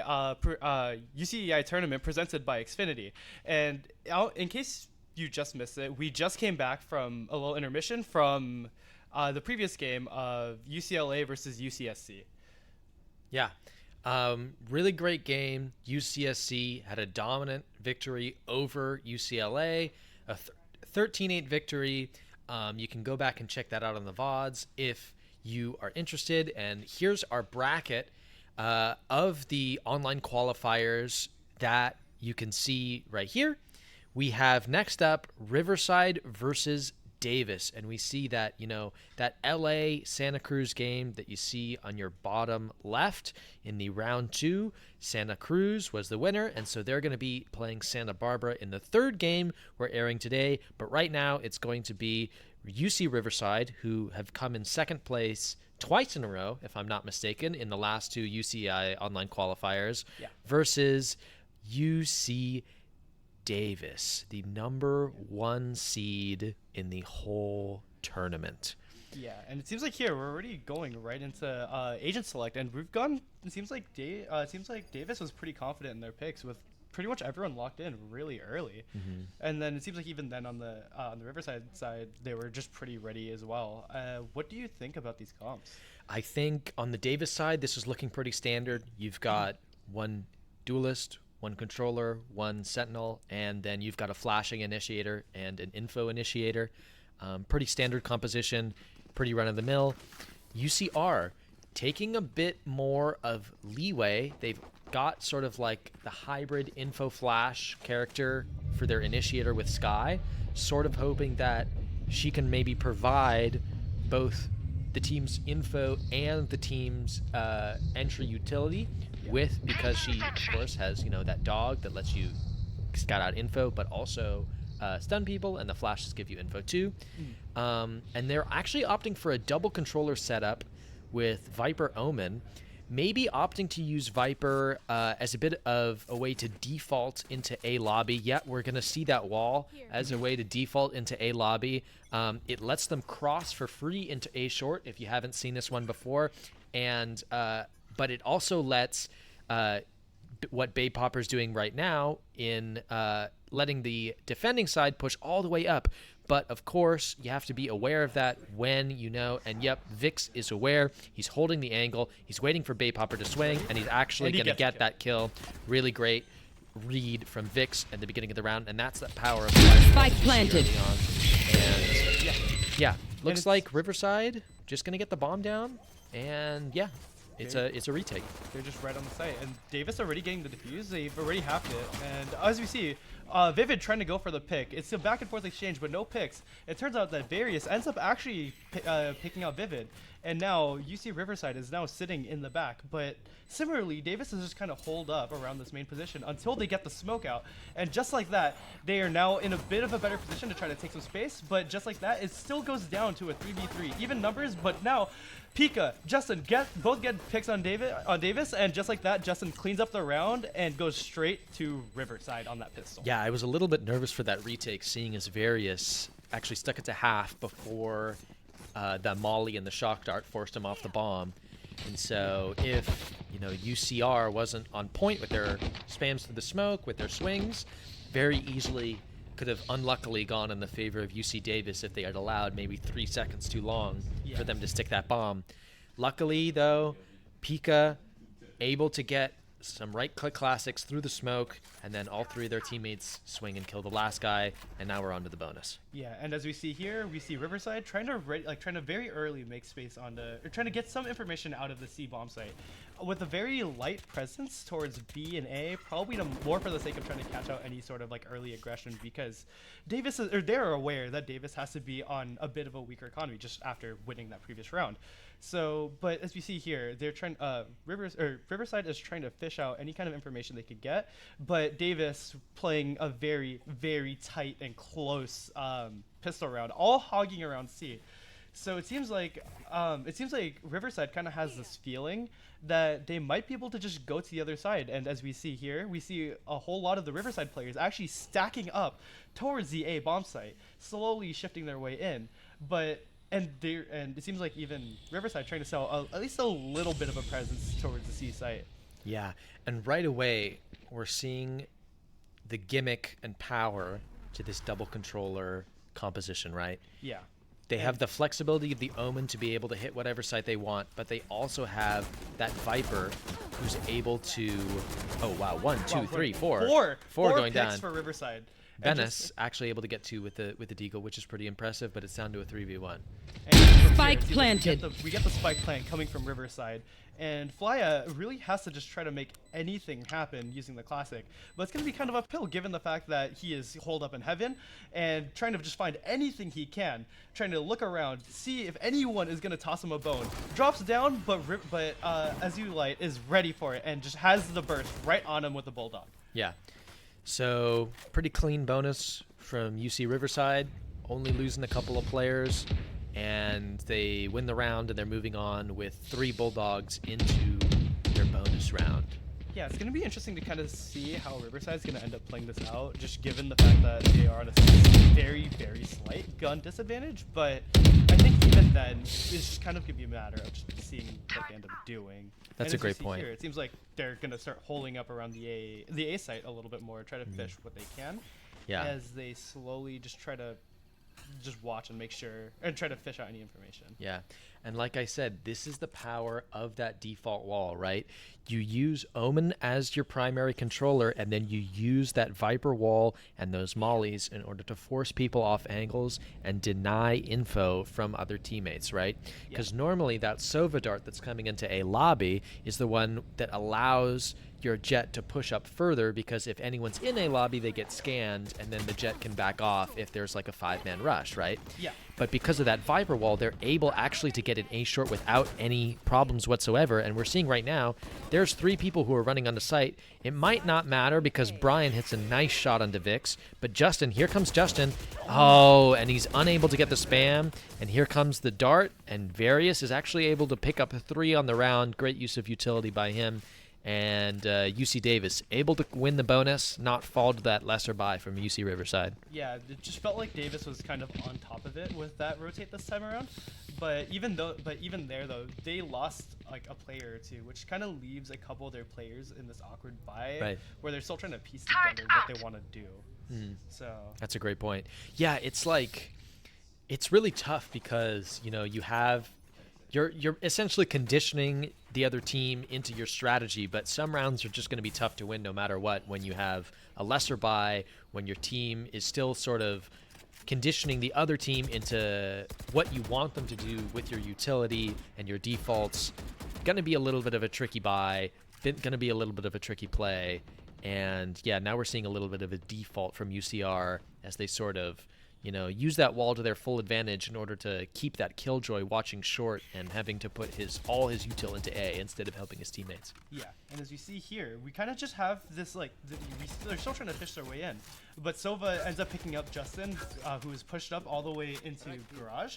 [SPEAKER 2] UCEI tournament presented by Xfinity. And in case you just missed it, we just came back from a little intermission from the previous game of UCLA versus UCSC.
[SPEAKER 1] Yeah. Really great game. UCSC had a dominant victory over UCLA, a 13-8 victory. You can go back and check that out on the VODs if you are interested. And here's our bracket of the online qualifiers that you can see right here. We have next up Riverside versus Davis, and we see that, you know, that LA Santa Cruz game that you see on your bottom left in the round 2, Santa Cruz was the winner, and so they're going to be playing Santa Barbara in the third game we're airing today. But right now it's going to be UC Riverside, who have come in second place twice in a row, if I'm not mistaken, in the last 2 UCI online qualifiers, versus UC Davis, the number 1 seed in the whole tournament.
[SPEAKER 2] Yeah, and it seems like here we're already going right into agent select, and we've gone. It seems like Davis was pretty confident in their picks with pretty much everyone locked in really early, and then it seems like even then on the Riverside side they were just pretty ready as well. What do you think about these comps?
[SPEAKER 1] I think on the Davis side, this is looking pretty standard. You've got one duelist, one controller, one sentinel, and then you've got a flashing initiator and an info initiator. Pretty standard composition, pretty run-of-the-mill. UCR taking a bit more of leeway. They've got sort of like the hybrid info flash character for their initiator with Sky, sort of hoping that she can maybe provide both the team's info and the team's entry utility because she, of course, has, you know, that dog that lets you scout out info, but also stun people, and the flashes give you info too. And they're actually opting for a double controller setup with Viper Omen, maybe opting to use Viper as a bit of a way to default into A lobby. Yeah, we're going to see that wall as a way to default into A lobby. It lets them cross for free into A short if you haven't seen this one before. And but it also lets what Babe Popper's doing right now in letting the defending side push all the way up. But of course, you have to be aware of that when you know. And yep, Vix is aware. He's holding the angle. He's waiting for Babe Popper to swing, and he's actually going to get that kill. Really great read from Vix at the beginning of the round, and that's the power of
[SPEAKER 3] Spike planted.
[SPEAKER 1] And yeah, looks like Riverside just going to get the bomb down, and yeah. It's a retake.
[SPEAKER 2] They're just right on the site, and Davis already getting the defuse. They've already halved it, and as we see, Vivid trying to go for the pick. It's a back and forth exchange, but no picks. It turns out that Various ends up actually picking out Vivid, and now UC Riverside is now sitting in the back. But similarly, Davis is just kind of holed up around this main position until they get the smoke out, and just like that, they are now in a bit of a better position to try to take some space. But just like that, it still goes down to a 3v3, even numbers. But now Pika, Justin both get picks on Davis, and just like that, Justin cleans up the round and goes straight to Riverside on that pistol.
[SPEAKER 1] Yeah, I was a little bit nervous for that retake, seeing as Various actually stuck it to half before the Molly and the shock dart forced him off the bomb. And so if, you know, UCR wasn't on point with their spams through the smoke, with their swings, very easily could have unluckily gone in the favor of UC Davis if they had allowed maybe 3 seconds too long for them to stick that bomb. Luckily, though, Pika able to get some right-click classics through the smoke, and then all 3 of their teammates swing and kill the last guy, and now we're on to the bonus.
[SPEAKER 2] Yeah, and as we see here, we see Riverside trying to very early make space on or trying to get some information out of the C bomb site, with a very light presence towards B and A, probably more for the sake of trying to catch out any sort of like early aggression, because they're aware that Davis has to be on a bit of a weaker economy just after winning that previous round. So, but as we see here, they're trying Riverside is trying to fish out any kind of information they could get, but Davis playing a very, very tight and close pistol round, all hogging around C. So it seems like Riverside kind of has this feeling that they might be able to just go to the other side. And as we see here, we see a whole lot of the Riverside players actually stacking up towards the A bomb site, slowly shifting their way in. But and it seems like even Riverside trying to sell at least a little bit of a presence towards the C site.
[SPEAKER 1] Yeah, and right away we're seeing the gimmick and power to this double controller composition, right?
[SPEAKER 2] Yeah.
[SPEAKER 1] They have the flexibility of the Omen to be able to hit whatever site they want, but they also have that Viper who's able to. Oh wow! 1, 2, 3, 4. Four going
[SPEAKER 2] picks
[SPEAKER 1] down.
[SPEAKER 2] for Riverside. And
[SPEAKER 1] Venice actually able to get 2 with the Deagle, which is pretty impressive, but it's down to a 3v1.
[SPEAKER 2] And from here,
[SPEAKER 3] Spike
[SPEAKER 2] it seems like
[SPEAKER 3] planted.
[SPEAKER 2] we get the spike plant coming from Riverside, and Flya really has to just try to make anything happen using the classic. But it's going to be kind of uphill given the fact that he is holed up in heaven and trying to just find anything he can, trying to look around, see if anyone is going to toss him a bone. Drops down, but Azulite is ready for it and just has the burst right on him with the Bulldog.
[SPEAKER 1] Yeah. So pretty clean bonus from UC Riverside, only losing a couple of players, and they win the round and they're moving on with 3 Bulldogs into their bonus round.
[SPEAKER 2] Yeah, it's going to be interesting to kind of see how Riverside's going to end up playing this out, just given the fact that they are on a very, very slight gun disadvantage. But I think even then, it's just kind of going to be a matter of just seeing what they end up doing.
[SPEAKER 1] That's
[SPEAKER 2] And
[SPEAKER 1] a
[SPEAKER 2] as
[SPEAKER 1] great
[SPEAKER 2] you see
[SPEAKER 1] point.
[SPEAKER 2] Here, it seems like they're going to start holding up around the A site a little bit more, try to fish what they can,
[SPEAKER 1] Yeah.
[SPEAKER 2] as they slowly just try to just watch and make sure, and try to fish out any information.
[SPEAKER 1] Yeah. And like I said, this is the power of that default wall, right? You use Omen as your primary controller, and then you use that Viper wall and those mollies in order to force people off angles and deny info from other teammates, right? Because normally that Sova dart that's coming into a lobby is the one that allows your jet to push up further, because if anyone's in a lobby, they get scanned, and then the jet can back off if there's like a 5-man rush, right?
[SPEAKER 2] Yeah.
[SPEAKER 1] But because of that Viper wall, they're able actually to get an A short without any problems whatsoever. And we're seeing right now, there's 3 people who are running onto site. It might not matter because Brian hits a nice shot onto Vix. But Justin, here comes Justin. Oh, and he's unable to get the spam. And here comes the dart. And Various is actually able to pick up a 3 on the round. Great use of utility by him. And UC Davis able to win the bonus, not fall to that lesser buy from UC Riverside.
[SPEAKER 2] Yeah, it just felt like Davis was kind of on top of it with that rotate this time around. But even there though, they lost like a player or 2, which kind of leaves a couple of their players in this awkward buy,
[SPEAKER 1] Right.
[SPEAKER 2] where they're still trying to piece together what they want to do. So
[SPEAKER 1] That's a great point. Yeah, it's like, it's really tough because, you know, you're essentially conditioning the other team into your strategy, but some rounds are just going to be tough to win no matter what when you have a lesser buy, when your team is still sort of conditioning the other team into what you want them to do with your utility and your defaults. Going to be a little bit of a tricky buy, going to be a little bit of a tricky play, and yeah, now we're seeing a little bit of a default from UCR as they sort of, you know, use that wall to their full advantage in order to keep that Killjoy watching short and having to put all his util into A instead of helping his teammates.
[SPEAKER 2] yeah, and as you see here, we kind of just have this like they're still trying to fish their way in, but Sova ends up picking up Justin, who is pushed up all the way into garage,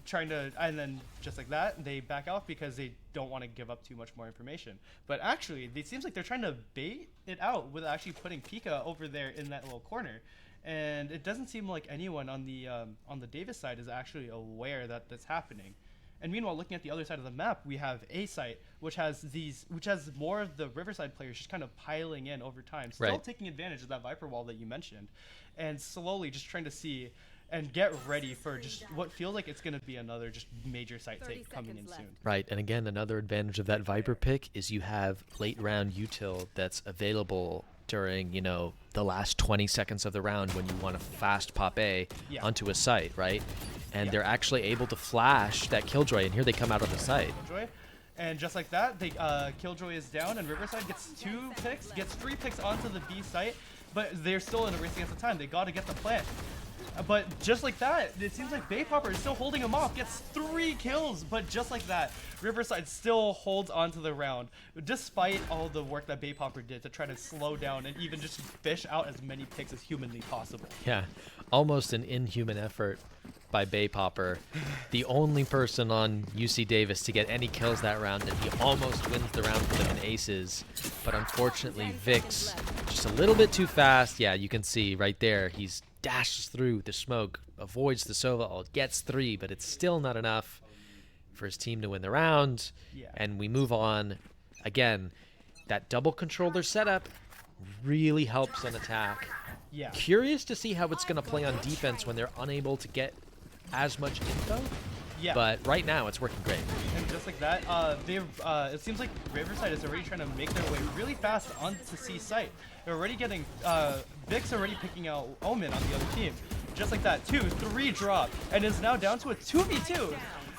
[SPEAKER 2] trying to, and then just like that, they back out because they don't want to give up too much more information. But actually, it seems like they're trying to bait it out with actually putting Pika over there in that little corner. And it doesn't seem like anyone on the Davis side is actually aware that that's happening. And meanwhile, looking at the other side of the map, we have A site, which has more of the Riverside players just kind of piling in over time, still
[SPEAKER 1] Right.
[SPEAKER 2] taking advantage of that Viper wall that you mentioned, and slowly just trying to see and get ready for just what feels like it's going to be another just major site
[SPEAKER 3] 30
[SPEAKER 2] take coming in
[SPEAKER 3] seconds
[SPEAKER 2] soon.
[SPEAKER 3] left.
[SPEAKER 1] Right, and again, another advantage of that Viper pick is you have late round util that's available during, you know, the last 20 seconds of the round when you want to fast pop A
[SPEAKER 2] Yeah.
[SPEAKER 1] onto a site, right? And
[SPEAKER 2] Yeah.
[SPEAKER 1] they're actually able to flash that Killjoy, and here they come out of the site.
[SPEAKER 2] Killjoy. And just like that, they Killjoy is down, and Riverside gets 2 picks, gets 3 picks onto the B site, but they're still in a race against the time. They got to get the plant. But just like that, it seems like Bay Popper is still holding him off, gets 3 kills, but just like that, Riverside still holds on to the round, despite all the work that Bay Popper did to try to slow down and even just fish out as many picks as humanly possible.
[SPEAKER 1] Yeah, almost an inhuman effort by Bay Popper, the only person on UC Davis to get any kills that round, and he almost wins the round with them in aces. But unfortunately, Vix just a little bit too fast. Yeah, you can see right there, he's dashes through the smoke, avoids the Sova ult, gets 3, but it's still not enough for his team to win the round.
[SPEAKER 2] Yeah.
[SPEAKER 1] And we move on. Again, that double controller setup really helps on attack.
[SPEAKER 2] Yeah.
[SPEAKER 1] Curious to see how it's going to play on defense when they're unable to get as much info.
[SPEAKER 2] Yeah.
[SPEAKER 1] But right now, it's working great.
[SPEAKER 2] And just like that, it seems like Riverside is already trying to make their way really fast onto C site. They're already getting, Vic's already picking out Omen on the other team. Just like that, 2, 3 drop, and is now down to a 2v2.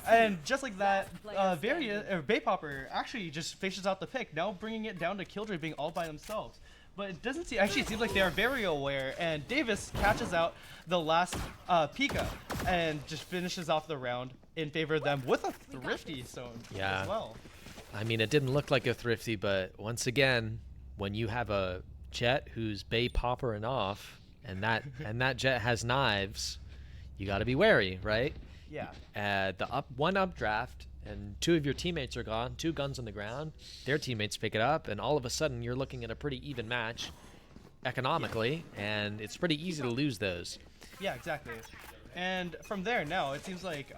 [SPEAKER 2] And just like that, Baypopper actually just fishes out the pick, now bringing it down to Killjoy being all by themselves. But it doesn't seem, actually it seems like they are very aware, and Davis catches out the last Pika and just finishes off the round in favor of them with a thrifty zone as well.
[SPEAKER 1] I mean, it didn't look like a thrifty, but once again, when you have a Jet who's Baypopper and off, and that Jet has knives, you got to be wary, right?
[SPEAKER 2] Yeah.
[SPEAKER 1] The one updraft, and 2 of your teammates are gone, 2 guns on the ground. Their teammates pick it up, and all of a sudden you're looking at a pretty even match economically, and it's pretty easy to lose those.
[SPEAKER 2] Yeah, exactly. And from there now, it seems like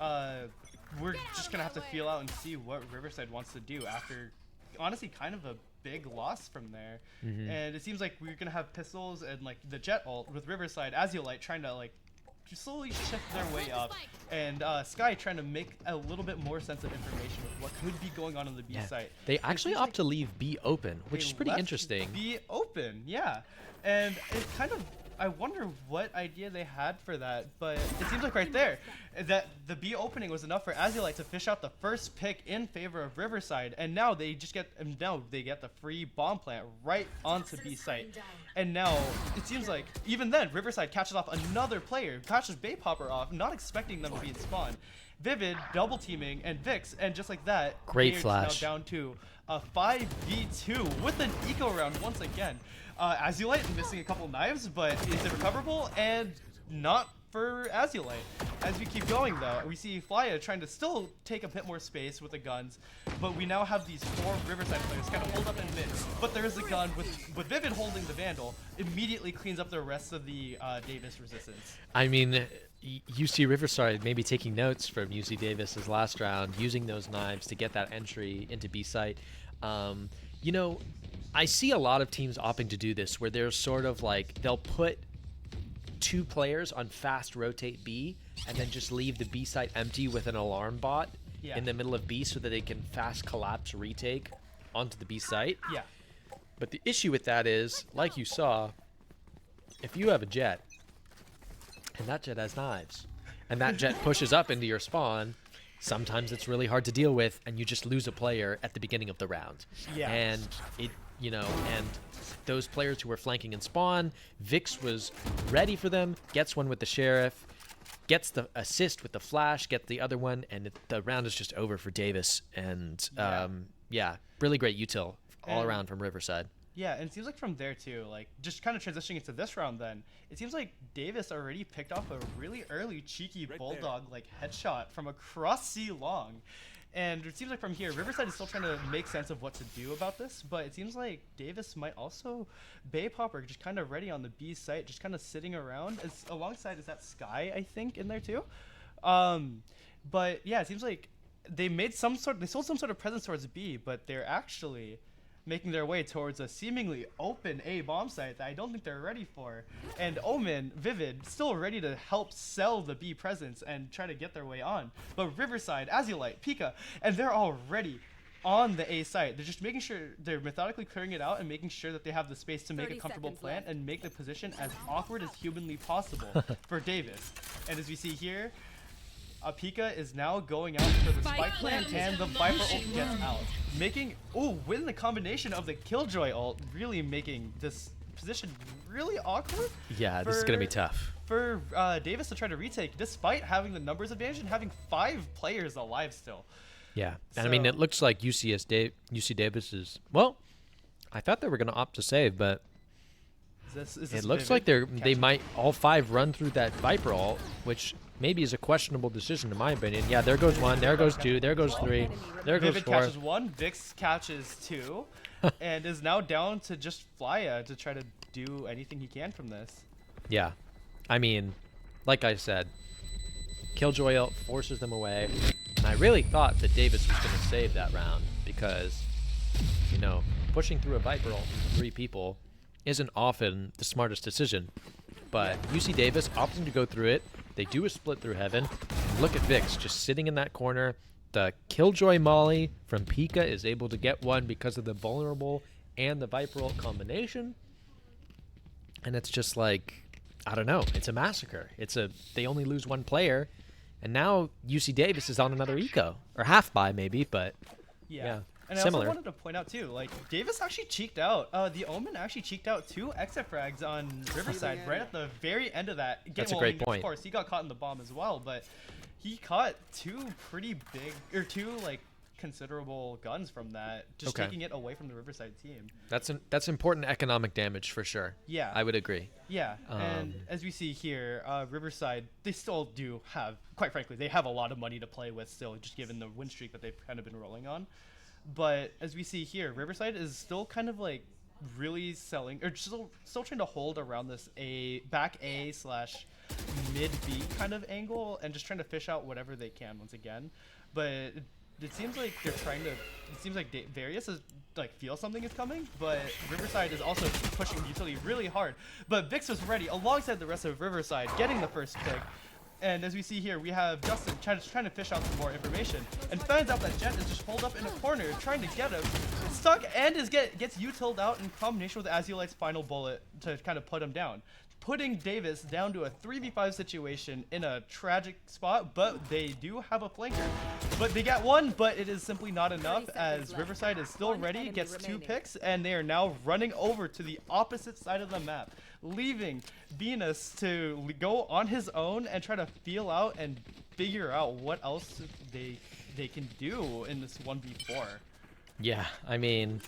[SPEAKER 2] we're just gonna have to feel out and see what Riverside wants to do after, honestly, kind of a big loss from there. And it seems like we're gonna have pistols and like the Jet ult with Riverside, Azulite trying to like slowly shift their way up, and Sky trying to make a little bit more sense of information with what could be going on the B site.
[SPEAKER 1] They actually opt to leave B open, which is pretty
[SPEAKER 2] left
[SPEAKER 1] interesting.
[SPEAKER 2] B open, yeah. And it kind of, I wonder what idea they had for that, but it seems like right there that the B opening was enough for Azulite to fish out the first pick in favor of Riverside, and now they just get the free bomb plant right onto B site. And now it seems like even then Riverside catches off another player, catches Baypopper off, not expecting them to be in spawn. Vivid double teaming and Vix, and just like that,
[SPEAKER 1] Great
[SPEAKER 2] they're
[SPEAKER 1] flash.
[SPEAKER 2] now down to a 5v2 with an eco round once again. Azulite missing a couple knives, but is it recoverable? And not for Azulite. As we keep going though, we see Flya trying to still take a bit more space with the guns, but we now have these 4 Riverside players kind of hold up in mid. But there is a gun with Vivid holding the Vandal, immediately cleans up the rest of the Davis resistance.
[SPEAKER 1] I mean, UC Riverside maybe taking notes from UC Davis's last round, using those knives to get that entry into B site. You know, I see a lot of teams opting to do this, where they're sort of like, they'll put 2 players on fast rotate B, and then just leave the B site empty with an alarm bot in the middle of B so that they can fast collapse retake onto the B site.
[SPEAKER 2] Yeah.
[SPEAKER 1] But the issue with that is, like you saw, if you have a Jet, and that Jet has knives, and that Jet pushes up into your spawn, sometimes it's really hard to deal with, and you just lose a player at the beginning of the round.
[SPEAKER 2] Yeah.
[SPEAKER 1] And it, you know, and those players who were flanking in spawn, Vix was ready for them, gets one with the Sheriff, gets the assist with the flash, gets the other one, and the round is just over for Davis. And yeah, really great util all around from Riverside.
[SPEAKER 2] Yeah, and it seems like from there too, like just kind of transitioning into this round then, it seems like Davis already picked off a really early cheeky bulldog like headshot from across C long. And it seems like from here, Riverside is still trying to make sense of what to do about this, but it seems like Davis might also, Baypopper just kind of ready on the B site, just kind of sitting around. Alongside is that Sky, I think, in there too. But yeah, it seems like they sold some sort of presence towards B, but they're actually making their way towards a seemingly open A bomb site that I don't think they're ready for. And Omen, Vivid, still ready to help sell the B presence and try to get their way on. But Riverside, Azulite, Pika, and they're already on the A site. They're just making sure they're methodically clearing it out and making sure that they have the space to make a comfortable plant and make the position as awkward as humanly possible for Davis. And as we see here, Pika is now going out for the spike plant, and the Viper ult gets out. With the combination of the Killjoy ult, really making this position really awkward.
[SPEAKER 1] Yeah, this is going to be tough.
[SPEAKER 2] For Davis to try to retake, despite having the numbers advantage and having 5 players alive still.
[SPEAKER 1] Yeah, and I mean, it looks like UC Davis is, well, I thought they were going to opt to save, but
[SPEAKER 2] is this
[SPEAKER 1] it looks like they might all 5 run through that Viper ult, which maybe is a questionable decision in my opinion. Yeah, there goes 1, there goes 2, there goes 3, there goes 4.
[SPEAKER 2] Vivid catches 1, Vix catches 2, and is now down to just Flya to try to do anything he can from this.
[SPEAKER 1] Yeah. I mean, like I said, Killjoy ult forces them away. And I really thought that Davis was going to save that round because, you know, pushing through a Viper ult from 3 people isn't often the smartest decision. But UC Davis opting to go through it. They do a split through Heaven. Look at Vix just sitting in that corner. The Killjoy Molly from Pika is able to get one because of the vulnerable and the Viper ult combination. And it's just like, I don't know. It's a massacre. They only lose 1 player. And now UC Davis is on another eco. Or half buy maybe, but yeah.
[SPEAKER 2] And
[SPEAKER 1] similar.
[SPEAKER 2] I also wanted to point out too, like Davis actually cheeked out. The Omen actually cheeked out 2 exit frags on Riverside right at the very end of that game.
[SPEAKER 1] That's a great point.
[SPEAKER 2] Of course, he got caught in the bomb as well, but he caught 2 pretty big, or 2 like considerable guns from that, just taking it away from the Riverside team.
[SPEAKER 1] That's important economic damage for sure.
[SPEAKER 2] Yeah,
[SPEAKER 1] I would agree.
[SPEAKER 2] Yeah, and as we see here, Riverside, they still do have, quite frankly, they have a lot of money to play with still, just given the win streak that they've kind of been rolling on. But as we see here, Riverside is still kind of like really selling, or still trying to hold around this back A / mid B kind of angle, and just trying to fish out whatever they can once again. But it seems like they're trying to. It seems like Various is like feel something is coming, but Riverside is also pushing utility really hard. But Vix was ready alongside the rest of Riverside, getting the first pick. And as we see here, we have Justin trying to fish out some more information, and finds out that Jet is just holed up in a corner, trying to get him stuck, and gets utiled out in combination with Azulite's final bullet to kind of put him down, putting Davis down to a 3v5 situation in a tragic spot. But they do have a flanker, but they got one, but it is simply not enough as Riverside is still ready, gets 2 picks, and they are now running over to the opposite side of the map, leaving Venus to go on his own and try to feel out and figure out what else they can do in this 1v4.
[SPEAKER 1] Yeah, I mean,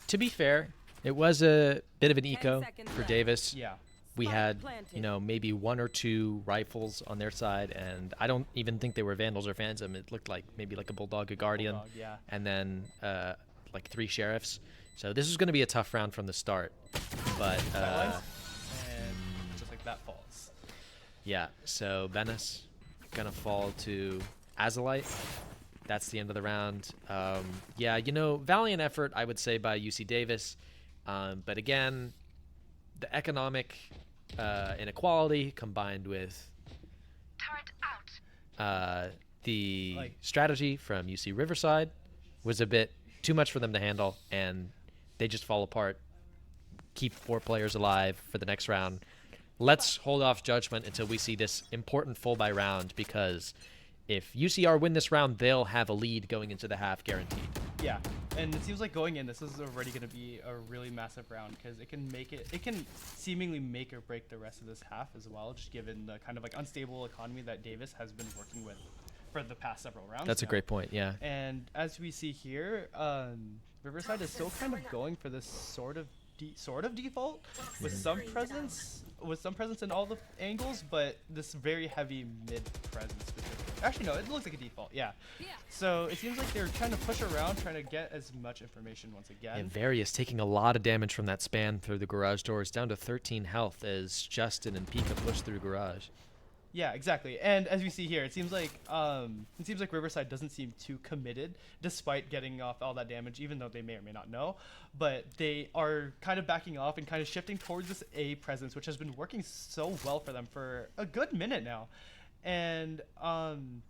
[SPEAKER 1] to be fair, it was a bit of an eco for Davis.
[SPEAKER 2] Yeah.
[SPEAKER 1] We had, you know, maybe 1 or 2 rifles on their side, and I don't even think they were Vandals or Phantom. It looked like maybe like a Bulldog, a Guardian,
[SPEAKER 2] yeah.
[SPEAKER 1] And then like 3 Sheriffs. So this is going to be a tough round from the start. But
[SPEAKER 2] and just like that falls.
[SPEAKER 1] Yeah, so Venice gonna fall to Azulite. That's the end of the round. Yeah, you know, valiant effort, I would say, by UC Davis. But again, the economic inequality combined with the strategy from UC Riverside was a bit too much for them to handle, and they just fall apart. Keep 4 players alive for the next round. Let's hold off judgment until we see this important full buy round, because if UCR win this round, they'll have a lead going into the half guaranteed.
[SPEAKER 2] Yeah, and it seems like going in, this is already going to be a really massive round, because it can seemingly make or break the rest of this half as well, just given the kind of like unstable economy that Davis has been working with for the past several rounds.
[SPEAKER 1] That's a great point, yeah.
[SPEAKER 2] And as we see here, Riverside is still kind of going for this sort of default with some presence in all the angles, but this very heavy mid presence specifically. Actually, no, it looks like a default. Yeah. So it seems like they're trying to push around, trying to get as much information once again.
[SPEAKER 1] And Various taking a lot of damage from that span through the garage doors, down to 13 health as Justin and Pika push through garage.
[SPEAKER 2] Yeah, exactly. And as we see here, it seems like Riverside doesn't seem too committed, despite getting off all that damage, even though they may or may not know. But they are kind of backing off and kind of shifting towards this A presence, which has been working so well for them for a good minute now. And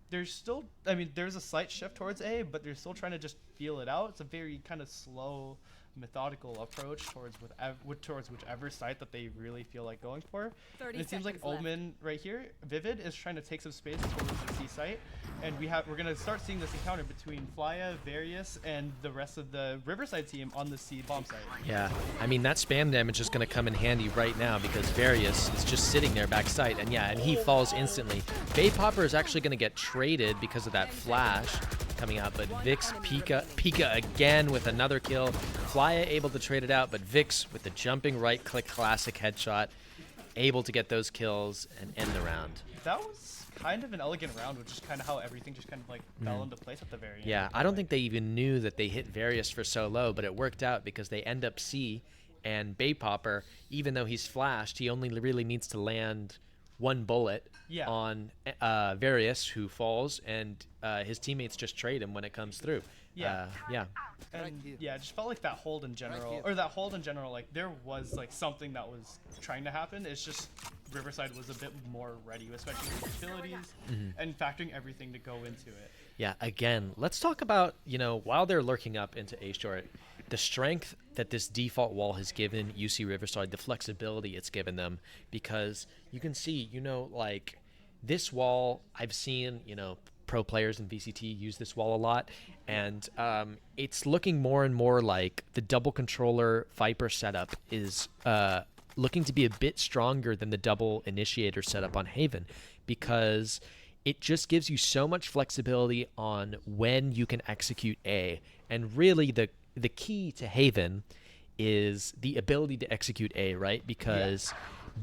[SPEAKER 2] there's still, I mean, there's a slight shift towards A, but they're still trying to just feel it out. It's a very kind of slow, methodical approach towards whichever site that they really feel like going for. And it seems like Omen right here, Vivid, is trying to take some space towards the C site, and we're gonna start seeing this encounter between Flya, Various, and the rest of the Riverside team on the C bomb site.
[SPEAKER 1] Yeah, I mean, that spam damage is gonna come in handy right now because Various is just sitting there back site, and yeah, and he falls instantly. Bay Popper is actually gonna get traded because of that flash coming out, but Vix, Pika again with another kill. Flya able to trade it out, but Vix with the jumping right click classic headshot, able to get those kills and end the round.
[SPEAKER 2] That was kind of an elegant round, which is kind of how everything just kind of like fell into place at the very end.
[SPEAKER 1] Yeah, I don't think they even knew that they hit Various for so low, but it worked out because they end up C, and Bay Popper, even though he's flashed, he only really needs to land one bullet
[SPEAKER 2] Yeah.
[SPEAKER 1] on Various, who falls, and his teammates just trade him when it comes through.
[SPEAKER 2] Yeah.
[SPEAKER 1] Yeah.
[SPEAKER 2] And yeah, it just felt like that hold in general, like there was like something that was trying to happen. It's just Riverside was a bit more ready, especially with utilities and factoring everything to go into it.
[SPEAKER 1] Yeah, again, let's talk about, while they're lurking up into A short, the strength that this default wall has given UC Riverside, the flexibility it's given them, because you can see, like this wall, I've seen, pro players in VCT use this wall a lot, and it's looking more and more like the double controller Viper setup is looking to be a bit stronger than the double initiator setup on Haven, because it just gives you so much flexibility on when you can execute A. And really the key to Haven is the ability to execute A, right? Because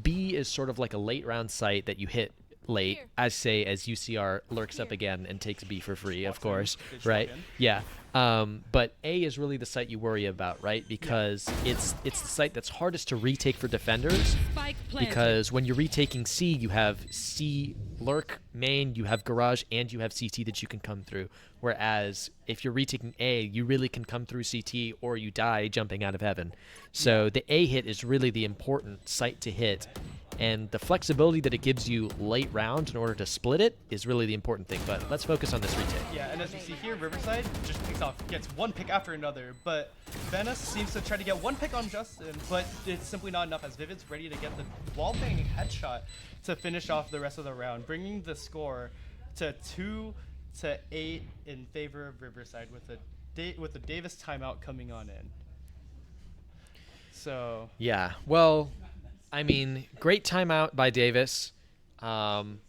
[SPEAKER 1] B is sort of like a late round site that you hit late, as UCR lurks up again and takes B for free, of course, right? Yeah. But A is really the site you worry about, right? Because it's the site that's hardest to retake for defenders.
[SPEAKER 3] Spike planted.
[SPEAKER 1] Because when you're retaking C, you have C lurk main, you have garage, and you have CT that you can come through. Whereas if you're retaking A, you really can come through CT or you die jumping out of heaven. So the A hit is really the important site to hit. And the flexibility that it gives you late round in order to split it is really the important thing. But let's focus on this retake.
[SPEAKER 2] Yeah, and as you see here, Riverside just picks off, gets one pick after another, but Venice seems to try to get one pick on Justin, but it's simply not enough as Vivid's ready to get the wall-banging headshot to finish off the rest of the round, bringing the score to 2-8 in favor of Riverside with the Davis timeout coming on in. So
[SPEAKER 1] Yeah, well, I mean, great timeout by Davis.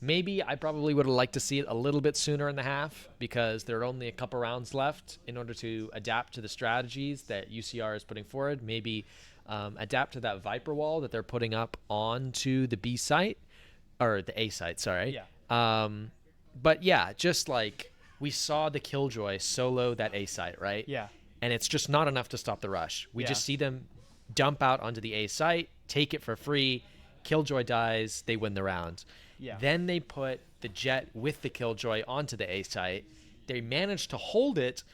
[SPEAKER 1] Maybe I probably would have liked to see it a little bit sooner in the half, because there are only a couple rounds left in order to adapt to the strategies that UCR is putting forward. Maybe adapt to that Viper wall that they're putting up onto the B site, or the A site, sorry.
[SPEAKER 2] Yeah.
[SPEAKER 1] But yeah, just like we saw the Killjoy solo that A site, right?
[SPEAKER 2] yeah,
[SPEAKER 1] And it's just not enough to stop the rush. We just see them dump out onto the A site, take it for free, Killjoy dies, they win the round.
[SPEAKER 2] Yeah.
[SPEAKER 1] Then they put the Jet with the Killjoy onto the A site. They managed to hold it,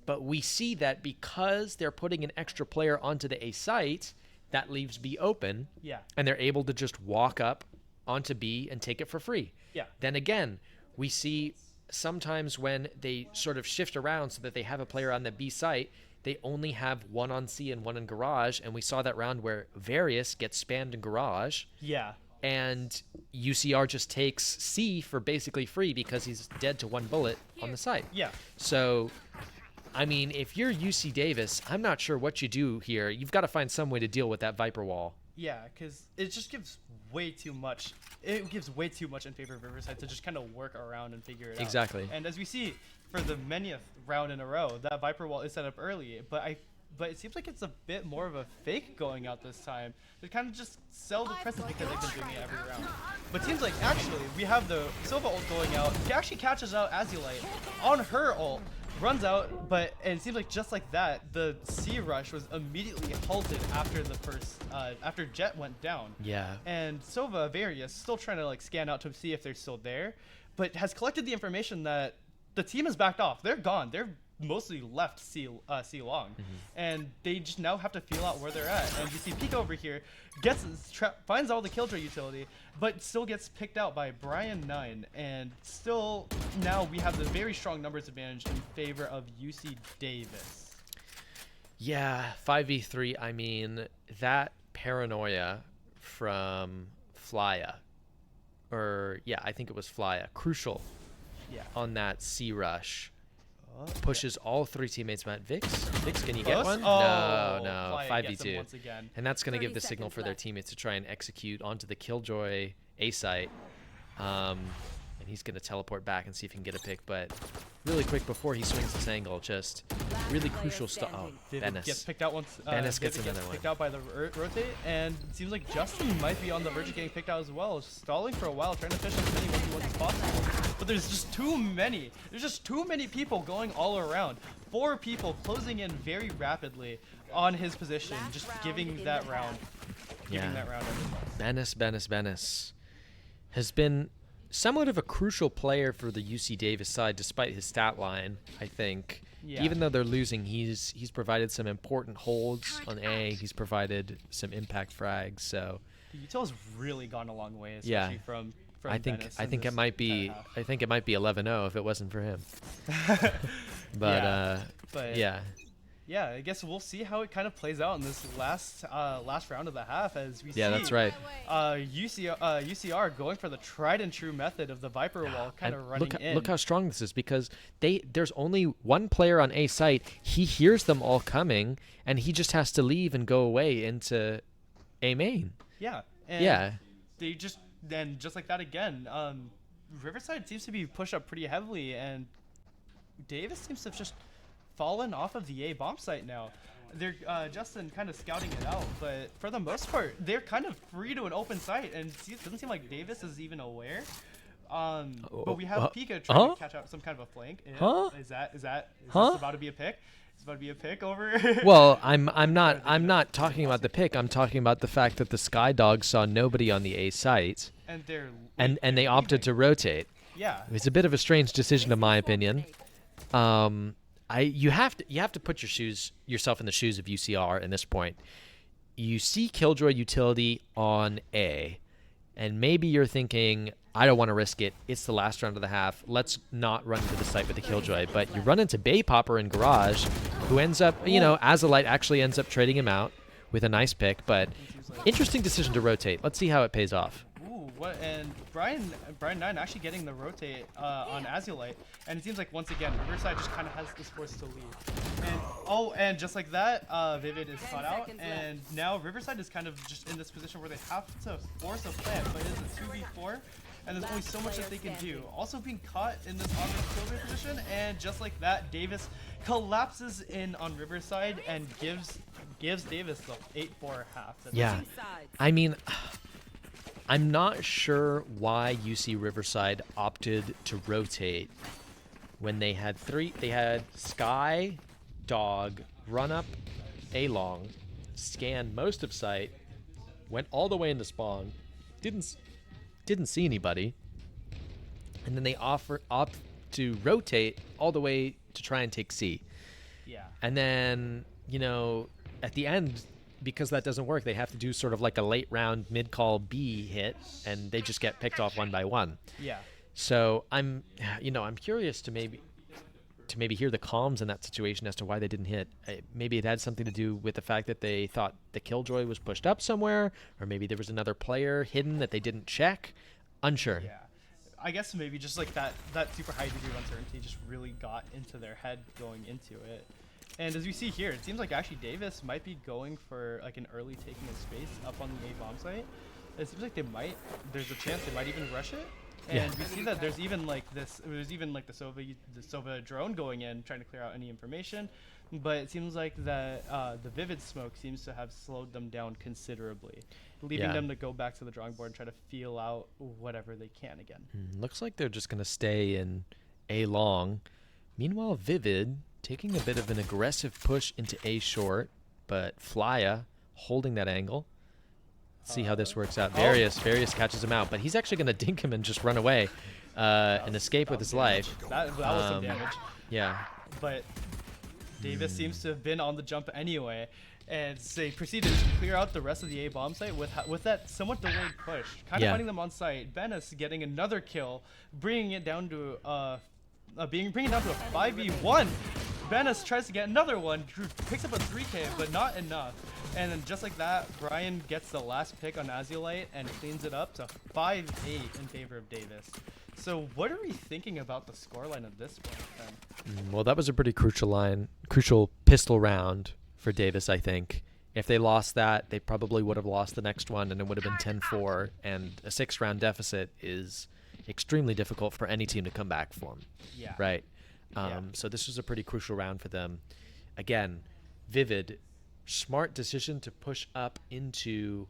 [SPEAKER 1] but we see that because they're putting an extra player onto the A site, that leaves B open.
[SPEAKER 2] Yeah.
[SPEAKER 1] And they're able to just walk up onto B and take it for free.
[SPEAKER 2] Yeah.
[SPEAKER 1] Then again, we see sometimes when they sort of shift around so that they have a player on the B site, they only have one on C and one in garage, and we saw that round where Various gets spammed in garage,
[SPEAKER 2] yeah,
[SPEAKER 1] and UCR just takes C for basically free because he's dead to one bullet on the site.
[SPEAKER 2] yeah.
[SPEAKER 1] So, I mean, if you're UC Davis, I'm not sure what you do here. You've got to find some way to deal with that Viper wall.
[SPEAKER 2] Yeah, because it just gives way too much. It gives way too much in favor of Riverside to just kind of work around and figure it out.
[SPEAKER 1] Exactly.
[SPEAKER 2] And as we see for the manyth round in a row, that Viper wall is set up early, but it seems like it's a bit more of a fake going out this time. They kind of just sell the presses because they've been doing it every round. But it seems like actually we have the Silva ult going out. He actually catches out Azulite on her ult. Runs out, and it seems like just like that, the C rush was immediately halted after the first, after Jet went down.
[SPEAKER 1] Yeah.
[SPEAKER 2] And Sova Various still trying to like scan out to see if they're still there, but has collected the information that the team has backed off. They're gone. They're mostly left C long, and they just now have to feel out where they're at. And you see Pika over here finds all the Killjoy utility, but still gets picked out by Brian9, and still now we have the very strong numbers advantage in favor of UC Davis.
[SPEAKER 1] Yeah, 5v3. I mean, that paranoia from Flya, I think it was Flya, crucial on that C rush. Pushes all three teammates. Matt Vix, can you get one?
[SPEAKER 2] Oh,
[SPEAKER 1] No,
[SPEAKER 2] Flya gets him
[SPEAKER 1] 5v2.
[SPEAKER 2] once again.
[SPEAKER 1] And that's going to give
[SPEAKER 3] 30
[SPEAKER 1] the signal
[SPEAKER 3] seconds
[SPEAKER 1] for their
[SPEAKER 3] left.
[SPEAKER 1] teammates to try and execute onto the Killjoy A site. And he's going to teleport back and see if he can get a pick. But really quick before he swings this angle, just really crucial stuff. Oh,
[SPEAKER 2] Vivid
[SPEAKER 1] Venice.
[SPEAKER 2] gets picked out once.
[SPEAKER 1] Venice gets
[SPEAKER 2] Vivid
[SPEAKER 1] another one.
[SPEAKER 2] picked out by the rotate, and it seems like Justin might be on the verge of getting picked out as well. Stalling for a while, trying to fish as many 1v1s as possible. But there's just too many. There's just too many people going all around. 4 people closing in very rapidly on his position, just giving that round.
[SPEAKER 1] Yeah.
[SPEAKER 2] Giving that round every
[SPEAKER 1] Venice. has been somewhat of a crucial player for the UC Davis side, despite his stat line. I think,
[SPEAKER 2] Yeah.
[SPEAKER 1] even though they're losing, he's provided some important holds on A. He's provided some impact frags. So
[SPEAKER 2] Util's really gone a long way, especially
[SPEAKER 1] Yeah.
[SPEAKER 2] from
[SPEAKER 1] I think
[SPEAKER 2] Venice
[SPEAKER 1] I
[SPEAKER 2] in
[SPEAKER 1] think
[SPEAKER 2] this
[SPEAKER 1] it might be
[SPEAKER 2] entire half.
[SPEAKER 1] I think it might be 11-0 if it wasn't for him. But
[SPEAKER 2] But
[SPEAKER 1] yeah.
[SPEAKER 2] yeah, I guess we'll see how it kind of plays out in this last round of the half as we see.
[SPEAKER 1] Yeah, that's right.
[SPEAKER 2] UCR going for the tried and true method of the Viper wall, kind
[SPEAKER 1] And
[SPEAKER 2] of running in.
[SPEAKER 1] look how strong this is, because there's only one player on A site. He hears them all coming, and he just has to leave and go away into A main.
[SPEAKER 2] Yeah. And
[SPEAKER 1] Yeah.
[SPEAKER 2] They just like that again. Riverside seems to be pushed up pretty heavily, and Davis seems to have just fallen off of the A bomb site now. They're Justin kind of scouting it out, but for the most part, they're kind of free to an open site, and it doesn't seem like Davis is even aware. But we have Pika trying to catch out some kind of a flank. Yeah.
[SPEAKER 1] Huh?
[SPEAKER 2] Is this
[SPEAKER 1] Huh?
[SPEAKER 2] about to be a pick? It's about to be a pick over.
[SPEAKER 1] Well, I'm not talking about the pick. I'm talking about the fact that the Sky Dogs saw nobody on the A site,
[SPEAKER 2] and they're
[SPEAKER 1] and they opted to rotate.
[SPEAKER 2] Yeah.
[SPEAKER 1] It's a bit of a strange decision, in my opinion. You have to put yourself in the shoes of UCR in this point. You see Killjoy utility on A, and maybe you're thinking, I don't want to risk it. It's the last round of the half. Let's not run into the site with the Killjoy. But you run into Bay Popper in Garage, who ends up, Azalite actually ends up trading him out with a nice pick. But interesting decision to rotate. Let's see how it pays off.
[SPEAKER 2] Ooh, what? And Brian 9 actually getting the rotate on Azulite, and it seems like once again Riverside just kind of has this force to lead. And just like that, Vivid is caught out, and now Riverside is kind of just in this position where they have to force a plant, but it is a 2v4, and there's only so much that they can do. Also being caught in this obvious Killjoy position, and just like that, Davis collapses in on Riverside and gives Davis the 8-4 half.
[SPEAKER 1] Yeah, I mean, I'm not sure why UC Riverside opted to rotate when they had Sky, Dog, run up A long, scan most of site, went all the way into spawn, didn't see anybody, and then they opt to rotate all the way to try and take C.
[SPEAKER 2] Yeah.
[SPEAKER 1] And then, at the end, because that doesn't work, they have to do sort of like a late round mid call B hit, and they just get picked off one by one.
[SPEAKER 2] Yeah.
[SPEAKER 1] So I'm curious to maybe hear the comms in that situation as to why they didn't hit. Maybe it had something to do with the fact that they thought the Killjoy was pushed up somewhere, or maybe there was another player hidden that they didn't check. Unsure.
[SPEAKER 2] Yeah. I guess maybe just like that super high degree of uncertainty just really got into their head going into it. And as we see here, it seems like actually Davis might be going for like an early taking of space up on the A bomb site. It seems like there's a chance they might even rush it. And we see that there's even like the Sova drone going in trying to clear out any information. But it seems like that the Vivid smoke seems to have slowed them down considerably, leaving them to go back to the drawing board and try to feel out whatever they can again.
[SPEAKER 1] Looks like they're just going to stay in A long. Meanwhile, Vivid taking a bit of an aggressive push into A short, but Flya holding that angle. Let's see how this works out. Various catches him out, but he's actually going to dink him and just run away and escape with his life.
[SPEAKER 2] That was some damage.
[SPEAKER 1] Yeah.
[SPEAKER 2] But Davis seems to have been on the jump anyway, and they proceeded to clear out the rest of the A bomb site with that somewhat delayed push, kind of finding them on site. Benes getting another kill, bringing it down to a 5v1. Benes tries to get another one, picks up a 3k, but not enough. And then just like that, Brian gets the last pick on Azulite and cleans it up to 5-8 in favor of Davis. So what are we thinking about the scoreline at this point then?
[SPEAKER 1] Well, that was a pretty crucial pistol round for Davis, I think. If they lost that, they probably would have lost the next one, and it would have been 10-4, and a 6-round deficit is extremely difficult for any team to come back from.
[SPEAKER 2] Yeah.
[SPEAKER 1] Right? So this was a pretty crucial round for them. Again, Vivid, smart decision to push up into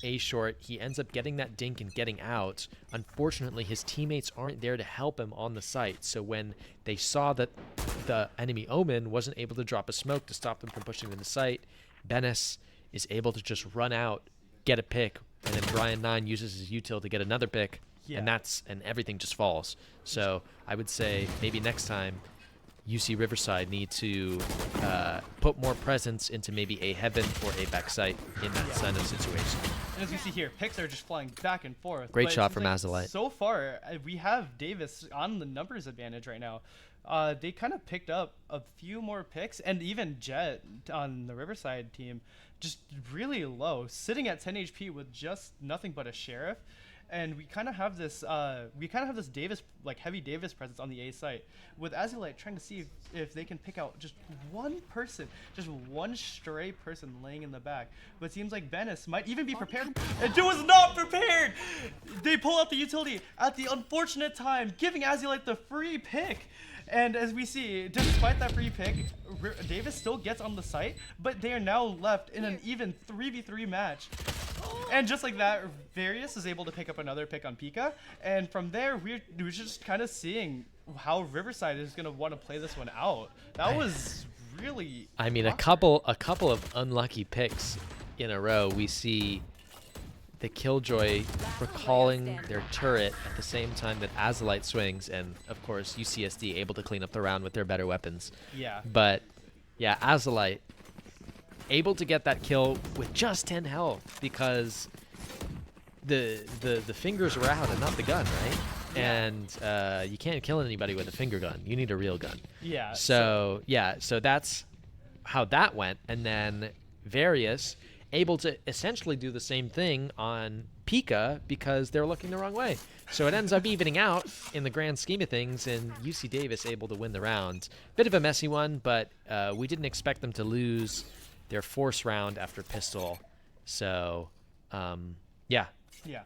[SPEAKER 1] A short. He ends up getting that dink and getting out. Unfortunately, his teammates aren't there to help him on the site. So when they saw that the enemy Omen wasn't able to drop a smoke to stop them from pushing to the site, Benes is able to just run out, get a pick, and then Brian9 uses his util to get another pick,
[SPEAKER 2] Yeah.
[SPEAKER 1] and everything just falls. So I would say maybe next time UC Riverside need to put more presence into maybe a heaven or a backside in that kind of situation.
[SPEAKER 2] And as you see here, picks are just flying back and forth.
[SPEAKER 1] Great
[SPEAKER 2] but it
[SPEAKER 1] shot
[SPEAKER 2] seems
[SPEAKER 1] from Azalite.
[SPEAKER 2] So far, we have Davis on the numbers advantage right now. They kind of picked up a few more picks, and even Jet on the Riverside team just really low, sitting at 10 HP with just nothing but a sheriff. And we kind of have this Davis, like heavy Davis presence on the A site, with Azulite trying to see if they can pick out just one person, just one stray person laying in the back. But it seems like Venice might even be prepared. And it was not prepared! They pull out the utility at the unfortunate time, giving Azulite the free pick. And as we see, despite that free pick, Davis still gets on the site, but they are now left in an even 3v3 match. And just like that, Various is able to pick up another pick on Pika. And from there, we're just kind of seeing how Riverside is going to want to play this one out. That was really
[SPEAKER 1] I mean, a
[SPEAKER 2] awkward.
[SPEAKER 1] couple of unlucky picks in a row. We see the Killjoy recalling their turret at the same time that Azalite swings, and of course UCSD able to clean up the round with their better weapons.
[SPEAKER 2] Yeah.
[SPEAKER 1] But yeah, Azalite able to get that kill with just 10 health because the fingers were out and not the gun, right?
[SPEAKER 2] Yeah.
[SPEAKER 1] And you can't kill anybody with a finger gun. You need a real gun.
[SPEAKER 2] Yeah.
[SPEAKER 1] So that's how that went. And then Various able to essentially do the same thing on Pika because they're looking the wrong way. So it ends up evening out in the grand scheme of things, and UC Davis able to win the round. Bit of a messy one, but we didn't expect them to lose their force round after pistol. So yeah.
[SPEAKER 2] Yeah,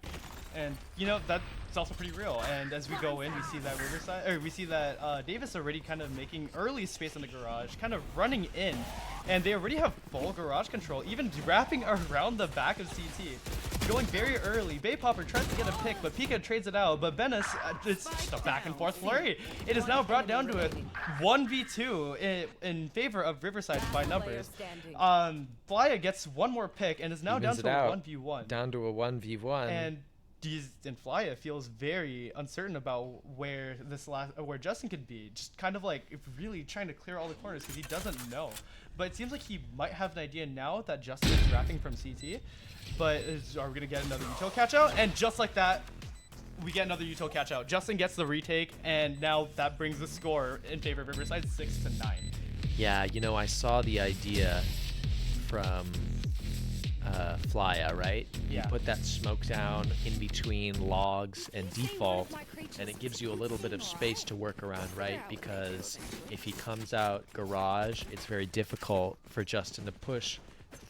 [SPEAKER 2] and you know that's also pretty real. And as we go in, we see that Riverside, or we see that Davis already kind of making early space in the garage, kind of running in, and they already have full garage control, even wrapping around the back of CT, going very early. Bay Popper tries to get a pick, but Pika trades it out. But Venice, it's just a back and forth flurry. It is now brought down to a 1v2 in favor of Riverside by numbers. Flya gets one more pick and is now down
[SPEAKER 1] Evens
[SPEAKER 2] to
[SPEAKER 1] it
[SPEAKER 2] a
[SPEAKER 1] out.
[SPEAKER 2] 1v1.
[SPEAKER 1] Down to a 1v1.
[SPEAKER 2] And Flya feels very uncertain about where where Justin could be. Just kind of like really trying to clear all the corners because he doesn't know. But it seems like he might have an idea now that Justin is wrapping from CT. But are we gonna get another util catch out? And just like that, we get another util catch out. Justin gets the retake, and now that brings the score in favor of Riverside 6-9.
[SPEAKER 1] Yeah, you know, I saw the idea from Flya, right?
[SPEAKER 2] Yeah.
[SPEAKER 1] You put that smoke down in between logs and default, and it gives you a little bit of space to work around, right? Because if he comes out garage, it's very difficult for Justin to push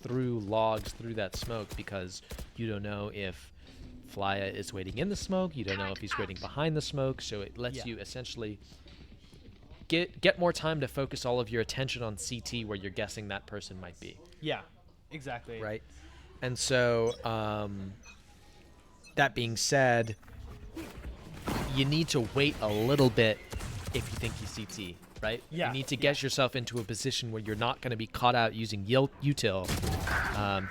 [SPEAKER 1] through logs through that smoke because you don't know if Flya is waiting in the smoke, you don't know if he's waiting behind the smoke, so it lets you essentially get more time to focus all of your attention on CT where you're guessing that person might be.
[SPEAKER 2] Yeah, exactly.
[SPEAKER 1] Right. And so, that being said, you need to wait a little bit if you think he's CT, right?
[SPEAKER 2] Yeah.
[SPEAKER 1] You need to get yourself into a position where you're not going to be caught out using util.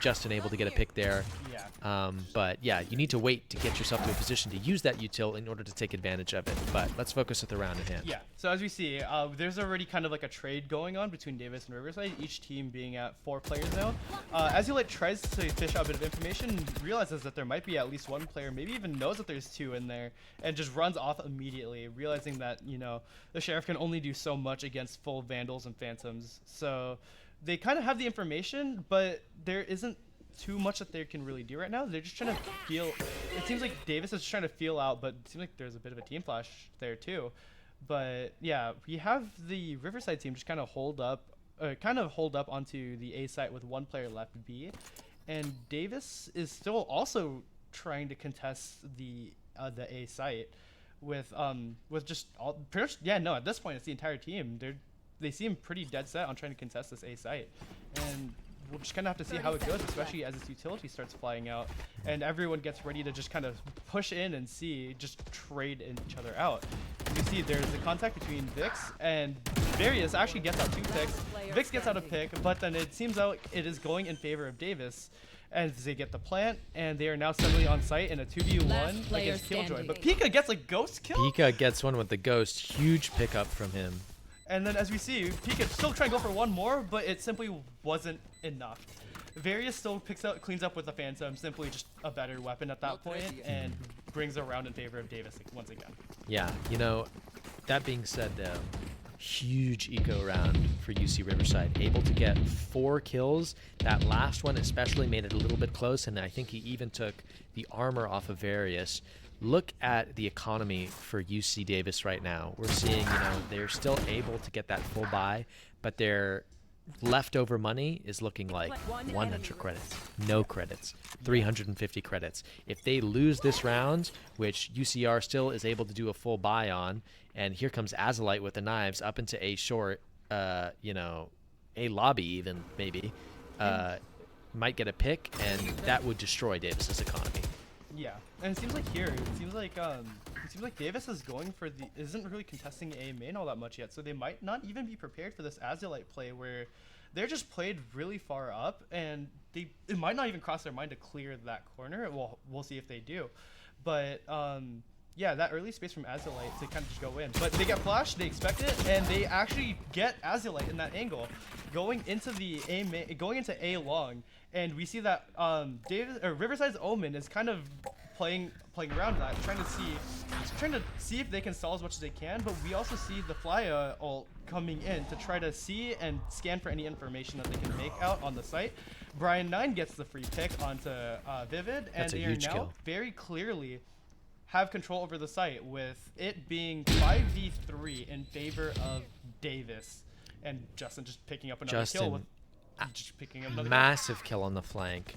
[SPEAKER 1] Justin able to get a pick there.
[SPEAKER 2] Yeah.
[SPEAKER 1] But yeah, you need to wait to get yourself to a position to use that util in order to take advantage of it. But let's focus with the round at hand.
[SPEAKER 2] Yeah. So as we see, there's already kind of like a trade going on between Davis and Riverside, each team being at 4 players now. Azulite tries to fish out a bit of information, realizes that there might be at least one player, maybe even knows that there's 2 in there, and just runs off immediately, realizing that, you know, the Sheriff can only do so much against full Vandals and Phantoms. So they kind of have the information, but there isn't too much that they can really do right now. They're just trying to feel. It seems like Davis is trying to feel out, but it seems like there's a bit of a team flash there too. But yeah, we have the Riverside team just kind of hold up onto the A site with 1 player left B, and Davis is still also trying to contest the A site with just all pretty much, yeah, no, at this point it's the entire team. They seem pretty dead set on trying to contest this A site, and we'll just kind of have to see how it goes, especially as this utility starts flying out and everyone gets ready to just kind of push in and just trade each other out. You see there's a contact between Vix and Various actually gets out 2 picks. Vix gets out a pick, but then it seems like it is going in favor of Davis. as they get the plant, and they are now suddenly on site in a 2v1
[SPEAKER 3] Last player
[SPEAKER 2] against Killjoy.
[SPEAKER 3] standing.
[SPEAKER 2] But Pika gets a ghost kill,
[SPEAKER 1] Pika gets one with the ghost. Huge pickup from him.
[SPEAKER 2] and then as we see, Pika still trying to go for one more, but it simply wasn't enough. Various still cleans up with the Phantom, simply just a better weapon at that point, and brings a round in favor of Davis once again.
[SPEAKER 1] Yeah, you know, that being said though, huge eco round for UC Riverside. Able to get 4 kills. That last one especially made it a little bit close, and I think he even took the armor off of Various. Look at the economy for UC Davis right now. We're seeing, you know, they're still able to get that full buy, but their leftover money is looking like 100 credits, no credits, 350 credits. If they lose this round, which UCR still is able to do a full buy on, and here comes Azalite with the knives up into A short, you know, A lobby even maybe, might get a pick, and that would destroy Davis's economy.
[SPEAKER 2] Yeah, and it seems like here, it seems like Davis is going for isn't really contesting A main all that much yet, so they might not even be prepared for this Azulite play where they're just played really far up, and it might not even cross their mind to clear that corner. We'll see if they do, but yeah, that early space from Azulite to kind of just go in, but they get flashed, they expect it, and they actually get Azulite in that angle, going into A long. And we see that Riverside's Omen is kind of playing around that, trying to see if they can stall as much as they can. But we also see the Flya ult coming in to try to see and scan for any information that they can make out on the site. Brian 9 gets the free pick onto Vivid, and they are now very clearly have control over the site, with it being 5v3 in favor of Davis, and Justin just picking up another kill with. Just picking up another
[SPEAKER 1] massive kill on the flank.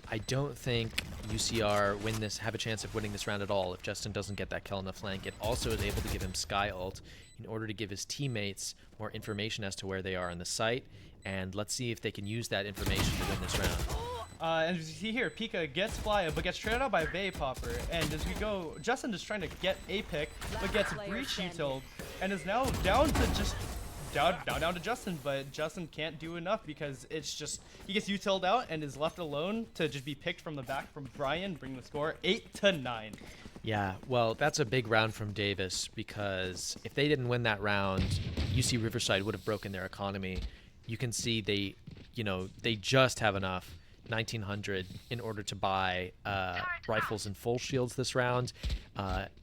[SPEAKER 1] I don't think UCR have a chance of winning this round at all if Justin doesn't get that kill on the flank. It also is able to give him Sky ult in order to give his teammates more information as to where they are on the site, and let's see if they can use that information to win this round.
[SPEAKER 2] And as you see here, Pika gets Flya, but gets traded out by Popper. And as we go, Justin is trying to get a pick, but gets breach utiled, and is now down to just down to Justin, but Justin can't do enough because it's just he gets utiled out and is left alone to just be picked from the back from Brian, bringing the score 8-9.
[SPEAKER 1] Yeah, well, that's a big round from Davis, because if they didn't win that round, UC Riverside would have broken their economy. You can see they just have enough 1900 in order to buy rifles and full shields this round.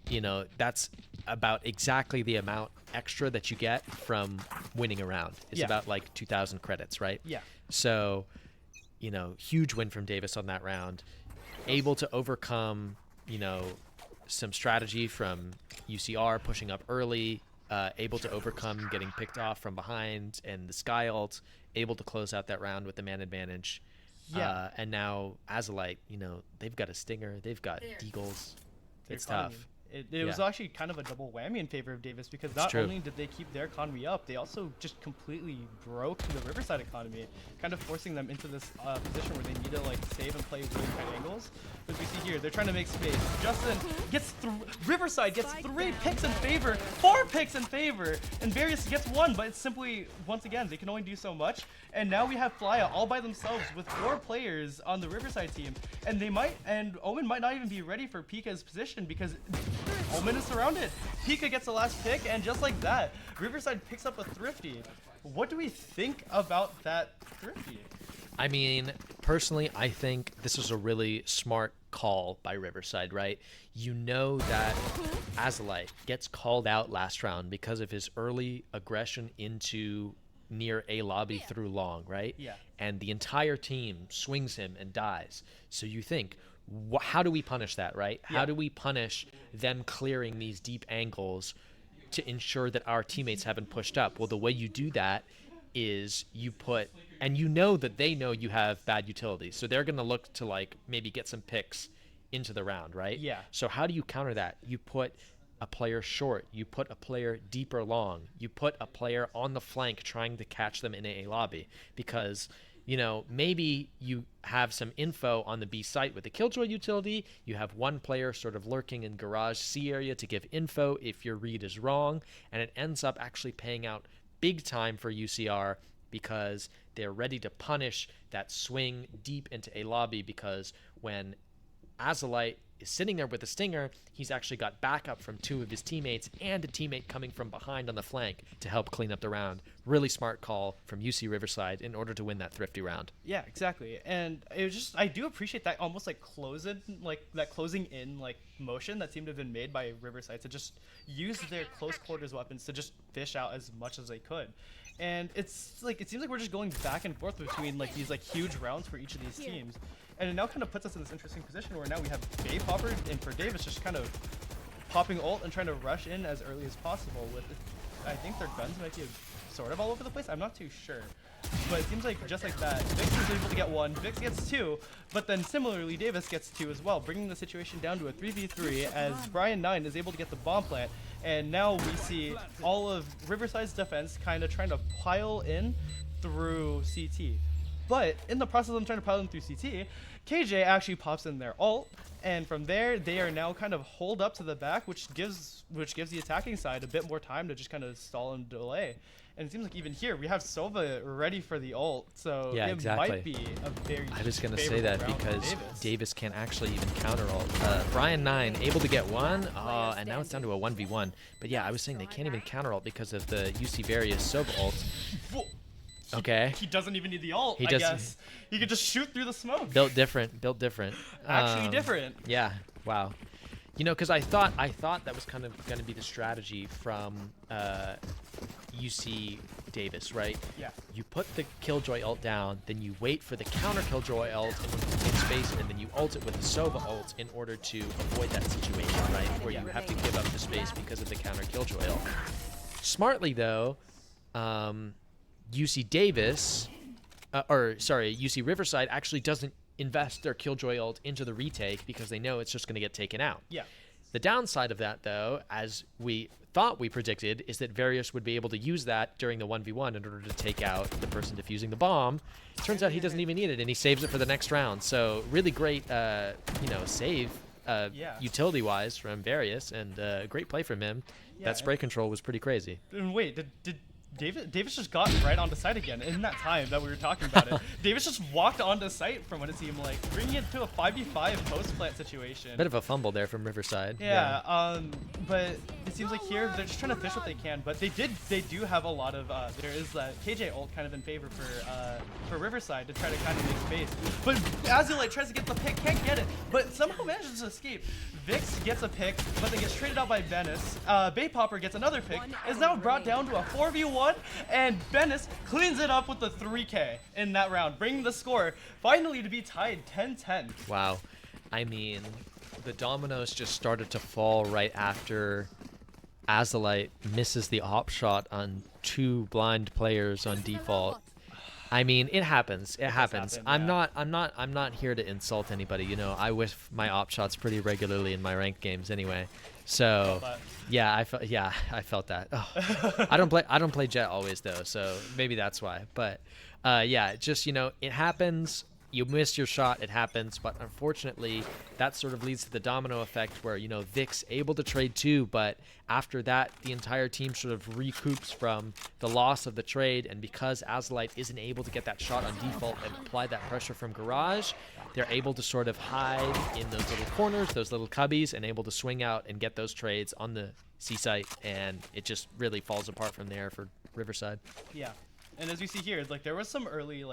[SPEAKER 1] You know, that's about exactly the amount extra that you get from winning a round. It's about like 2,000 credits, right?
[SPEAKER 2] Yeah.
[SPEAKER 1] So, you know, huge win from Davis on that round. Able to overcome, you know, some strategy from UCR pushing up early, able to overcome getting picked off from behind and the Sky ult, able to close out that round with the man advantage.
[SPEAKER 2] Yeah.
[SPEAKER 1] And now Azalite, you know, they've got a Stinger, they've got Deagles. It's tough.
[SPEAKER 2] It was actually kind of a double whammy in favor of Davis, because not only did they keep their economy up, they also just completely broke the Riverside economy, kind of forcing them into this position where they need to like save and play really tight angles. As we see here, they're trying to make space. Justin gets Riverside gets 3 picks in favor, 4 picks in favor, and Various gets 1, but it's simply, once again, they can only do so much. And now we have Flya all by themselves with 4 players on the Riverside team, and Omen might not even be ready for Pika's position, because Omen is surrounded. Pika gets the last pick, and just like that, Riverside picks up a Thrifty. What do we think about that Thrifty?
[SPEAKER 1] I mean, personally, I think this is a really smart call by Riverside, right? You know that Azalite gets called out last round because of his early aggression into near A lobby through long, right?
[SPEAKER 2] Yeah.
[SPEAKER 1] And the entire team swings him and dies. So you think, how do we punish that, right?
[SPEAKER 2] Yeah.
[SPEAKER 1] How do we punish them clearing these deep angles to ensure that our teammates haven't pushed up? Well, the way you do that is you put, and you know that they know you have bad utilities, so they're going to look to like maybe get some picks into the round, right?
[SPEAKER 2] Yeah.
[SPEAKER 1] So how do you counter that? You put a player short, you put a player deeper long, you put a player on the flank trying to catch them in a lobby, because you know, maybe you have some info on the B site with the Killjoy utility. You have one player sort of lurking in garage C area to give info if your read is wrong, and it ends up actually paying out big time for UCR because they're ready to punish that swing deep into a lobby, because when Azalite is sitting there with the stinger, he's actually got backup from 2 of his teammates and a teammate coming from behind on the flank to help clean up the round. Really smart call from UC Riverside in order to win that thrifty round.
[SPEAKER 2] Yeah, exactly. And it was just, I do appreciate that almost like closing in like motion that seemed to have been made by Riverside to just use their close quarters weapons to just fish out as much as they could. And it's like, it seems like we're just going back and forth between like these like huge rounds for each of these teams. And it now kind of puts us in this interesting position where now we have Bay Popper and for Davis just kind of popping ult and trying to rush in as early as possible with, I think their guns might be sort of all over the place. I'm not too sure. But it seems like just like that, Vix is able to get 1, Vix gets 2, but then similarly Davis gets 2 as well, bringing the situation down to a 3v3 as Brian9 is able to get the bomb plant. And now we see all of Riverside's defense kind of trying to pile in through CT. But in the process of them trying to pile in through CT, KJ actually pops in their ult, and from there they are now kind of holed up to the back, which gives the attacking side a bit more time to just kind of stall and delay. And it seems like even here we have Sova ready for the ult, so
[SPEAKER 1] Yeah,
[SPEAKER 2] it
[SPEAKER 1] exactly.
[SPEAKER 2] might be a very
[SPEAKER 1] I was going to say that
[SPEAKER 2] favorable round for
[SPEAKER 1] because Davis can't actually even counter ult. Brian9 able to get 1, and now it's down to a 1v1. But yeah, I was saying they can't even counter ult because of the UC Various Sova ult. Okay.
[SPEAKER 2] He doesn't even need the ult,
[SPEAKER 1] He
[SPEAKER 2] I
[SPEAKER 1] doesn't-
[SPEAKER 2] guess. He could just shoot through the smoke.
[SPEAKER 1] Built different.
[SPEAKER 2] Actually different.
[SPEAKER 1] Yeah. Wow. You know, because I thought that was kind of going to be the strategy from UC Davis, right?
[SPEAKER 2] Yeah.
[SPEAKER 1] You put the Killjoy ult down, then you wait for the counter Killjoy ult in order to take space, and then you ult it with the Sova ult in order to avoid that situation, right? Where you have to give up the space because of the counter Killjoy ult. Smartly, though, UC Davis, UC Riverside actually doesn't invest their Killjoy ult into the retake because they know it's just going to get taken out.
[SPEAKER 2] Yeah.
[SPEAKER 1] The downside of that, though, as we thought we predicted, is that Various would be able to use that during the 1v1 in order to take out the person defusing the bomb. Turns out he doesn't even need it, and he saves it for the next round. So really great, save utility-wise from Various, and great play from him.
[SPEAKER 2] Yeah,
[SPEAKER 1] That spray control was pretty crazy.
[SPEAKER 2] And wait, did Davis just got right onto site again in that time that we were talking about it. Davis just walked onto site from what it seemed like, bringing it to a 5v5 post-plant situation.
[SPEAKER 1] Bit of a fumble there from Riverside.
[SPEAKER 2] Yeah, but it seems like here they're just trying to fish what they can. But they do have a lot of there is that KJ ult kind of in favor for Riverside to try to kind of make space. But Azulite tries to get the pick, can't get it, but somehow manages to escape. Vix gets a pick, but then gets traded out by Venice. Bay Popper gets another pick, is now brought down to a 4v1, and Venice cleans it up with the 3K in that round, bringing the score finally to be tied 10-10.
[SPEAKER 1] Wow. I mean, the dominoes just started to fall right after Azalite misses the op shot on 2 blind players on default. I mean, it happens. It happens. I'm not here to insult anybody. You know, I whiff my op shots pretty regularly in my ranked games anyway. So, yeah, I felt that. Oh. I don't play Jet always though, so maybe that's why. But yeah, just, you know, it happens. You missed your shot, it happens, but unfortunately that sort of leads to the domino effect where, you know, Vix able to trade 2, but after that the entire team sort of recoups from the loss of the trade, and because Azalite isn't able to get that shot on default and apply that pressure from Garage, they're able to sort of hide in those little corners, those little cubbies, and able to swing out and get those trades on the C site, and it just really falls apart from there for Riverside.
[SPEAKER 2] Yeah. And as we see here, like there was some early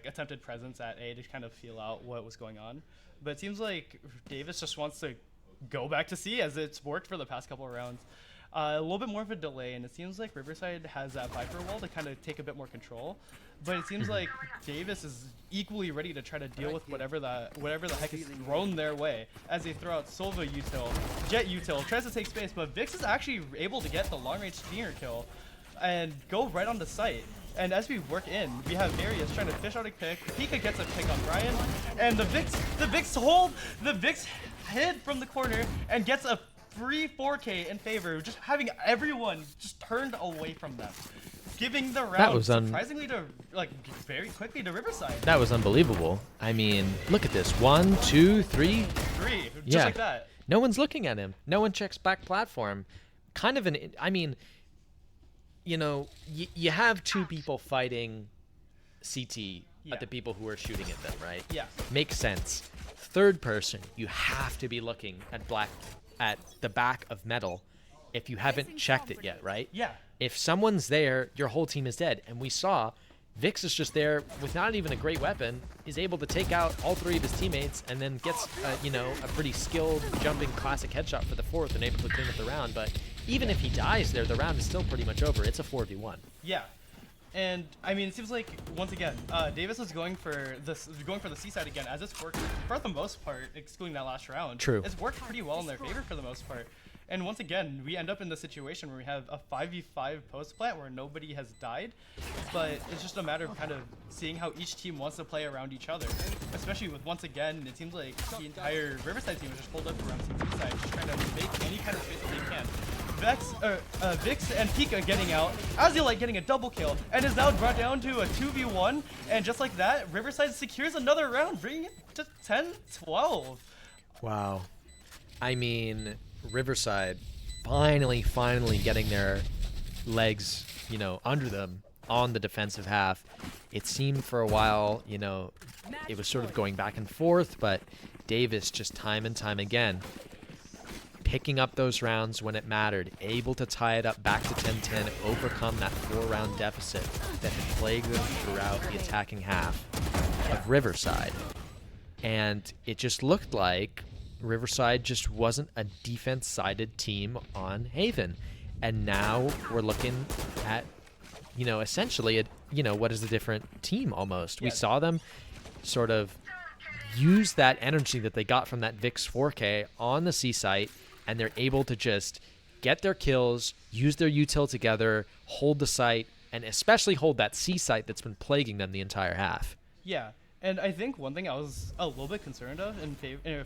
[SPEAKER 2] attempted presence at A to kind of feel out what was going on, but it seems like Davis just wants to go back to C as it's worked for the past couple of rounds. A little bit more of a delay, and it seems like Riverside has that Viper wall to kind of take a bit more control, but it seems like Davis is equally ready to try to deal with whatever the heck is thrown their way as they throw out Sova util, Jet util, tries to take space, but Vix is actually able to get the long range stinger kill and go right on the site. And as we work in, we have Various trying to fish out a pick. Pika gets a pick on Brian, and the Vix hid from the corner and gets a free 4K in favor, just having everyone just turned away from them, giving the round surprisingly to very quickly to Riverside.
[SPEAKER 1] That was unbelievable. I mean, look at this. 1, 2, 3.
[SPEAKER 2] Just like that.
[SPEAKER 1] No one's looking at him. No one checks back platform. I mean, you know, you have two people fighting CT
[SPEAKER 2] Yeah.
[SPEAKER 1] at the people who are shooting at them, right?
[SPEAKER 2] Yeah.
[SPEAKER 1] Makes sense. Third person, you have to be looking at the back of metal if you haven't checked it yet, right?
[SPEAKER 2] Yeah.
[SPEAKER 1] If someone's there, your whole team is dead. And we saw Vix is just there with not even a great weapon, is able to take out all three of his teammates, and then gets, a pretty skilled jumping classic headshot for the fourth and able to clean up the round. But even if he dies there, the round is still pretty much over. It's a 4v1.
[SPEAKER 2] Yeah. And I mean, it seems like once again, Davis is going for the C-side again, as it's worked for the most part, excluding that last round.
[SPEAKER 1] True.
[SPEAKER 2] It's worked pretty well in their favor for the most part. And once again, we end up in the situation where we have a 5v5 post plant where nobody has died, but it's just a matter of kind of seeing how each team wants to play around each other. Especially with, once again, it seems like the entire Riverside team is just pulled up around CT side, just trying to make any kind of space that they can. Vix and Pika getting out, Azulite getting a double kill, and is now brought down to a 2v1, and just like that, Riverside secures another round, bringing it to 10-12.
[SPEAKER 1] Wow. I mean, Riverside finally getting their legs, under them on the defensive half. It seemed for a while, it was sort of going back and forth, but Davis just time and time again picking up those rounds when it mattered, able to tie it up back to 10-10, overcome that 4-round deficit that had plagued them throughout the attacking half of Riverside. And it just looked like Riverside just wasn't a defense-sided team on Haven. And now we're looking at, essentially, what is a different team almost. We saw them sort of use that energy that they got from that VIX 4K on the C site, and they're able to just get their kills, use their util together, hold the site, and especially hold that C site that's been plaguing them the entire half.
[SPEAKER 2] Yeah. And I think one thing I was a little bit concerned of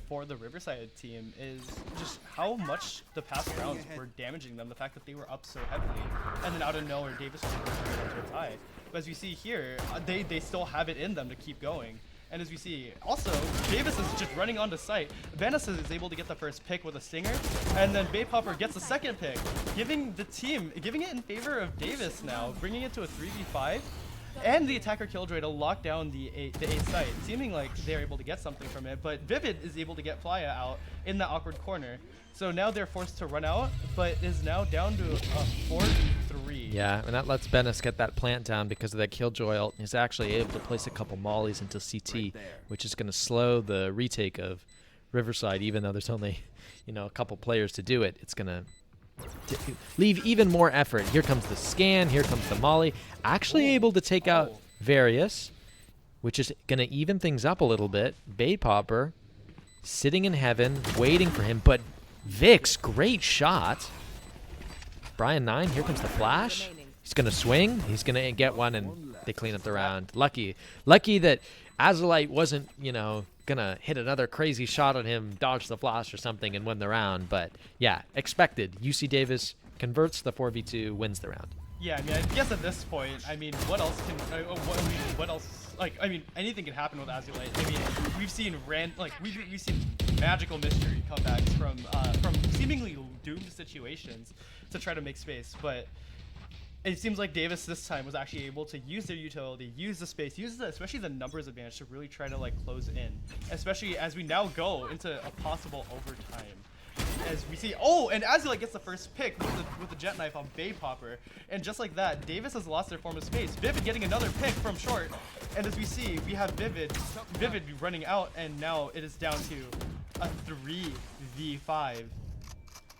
[SPEAKER 2] for the Riverside team is just how much the past rounds were damaging them, the fact that they were up so heavily, and then out of nowhere, Davis was able to turn it into a tie. But as we see here, they still have it in them to keep going. And as we see, also, Davis is just running onto site. Vanessa is able to get the first pick with a stinger, and then Baypopper gets the second pick, giving it in favor of Davis now, bringing it to a 3v5. And the attacker Killjoy to lock down the A site, seeming like they're able to get something from it, but Vivid is able to get Playa out in the awkward corner. So now they're forced to run out, but is now down to a 4v3.
[SPEAKER 1] Yeah, and that lets Benes get that plant down because of that Killjoy ult. He's actually able to place a couple mollies into CT, which is going to slow the retake of Riverside, even though there's only, a couple players to do it. It's going to leave even more effort. Here comes the scan, here comes the molly. Actually able to take out Various, which is going to even things up a little bit. Baypopper sitting in heaven, waiting for him, but Vix, great shot. Brian 9, here comes the flash. He's going to swing. He's going to get one, and they clean up the round. Lucky that Azulite wasn't, going to hit another crazy shot on him, dodge the flash or something, and win the round. But, yeah, expected. UC Davis converts the 4v2, wins the round.
[SPEAKER 2] Yeah, I mean, I guess at this point, what else can, anything can happen with Azulite. I mean, we've seen we've seen magical mystery comebacks from seemingly doomed situations to try to make space, but it seems like Davis this time was actually able to use their utility, use the space, especially the numbers advantage to really try to close in, especially as we now go into a possible overtime. As we see, and Azulite gets the first pick with the jet knife on Baypopper, and just like that, Davis has lost their form of space. Vivid getting another pick from short, and as we see, we have Vivid running out, and now it is down to a 3v5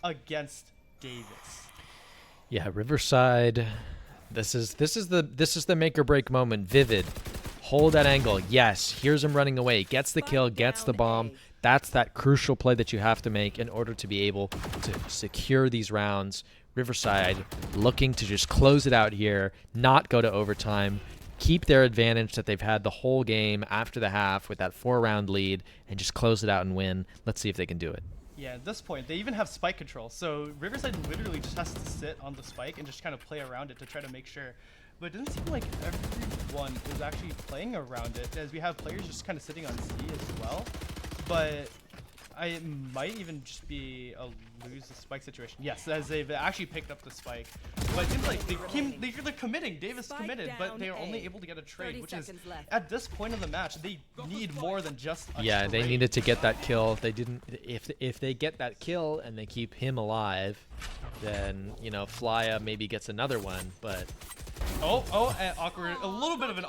[SPEAKER 2] against Davis.
[SPEAKER 1] Yeah, Riverside. This is the make or break moment. Vivid, hold that angle. Yes, here's him running away. Gets the kill, gets the bomb. That's that crucial play that you have to make in order to be able to secure these rounds. Riverside looking to just close it out here, not go to overtime, keep their advantage that they've had the whole game after the half with that 4-round lead, and just close it out and win. Let's see if they can do it.
[SPEAKER 2] Yeah, at this point, they even have spike control, so Riverside literally just has to sit on the spike and just kind of play around it to try to make sure. But it doesn't seem like everyone is actually playing around it, as we have players just kind of sitting on C as well. But it might even just be a lose the spike situation? Yes, as they've actually picked up the spike. But it seems like they're committing. Davis
[SPEAKER 3] Spike
[SPEAKER 2] committed, but
[SPEAKER 3] down
[SPEAKER 2] they're
[SPEAKER 3] A.
[SPEAKER 2] only able to get a trade,
[SPEAKER 3] 30
[SPEAKER 2] which is
[SPEAKER 3] seconds left.
[SPEAKER 2] at this point of the match they need more than just a
[SPEAKER 1] Yeah, they
[SPEAKER 2] trade.
[SPEAKER 1] needed to get that kill. They didn't. If they get that kill and they keep him alive, then Flya maybe gets another one. But
[SPEAKER 2] Awkward. A little bit of an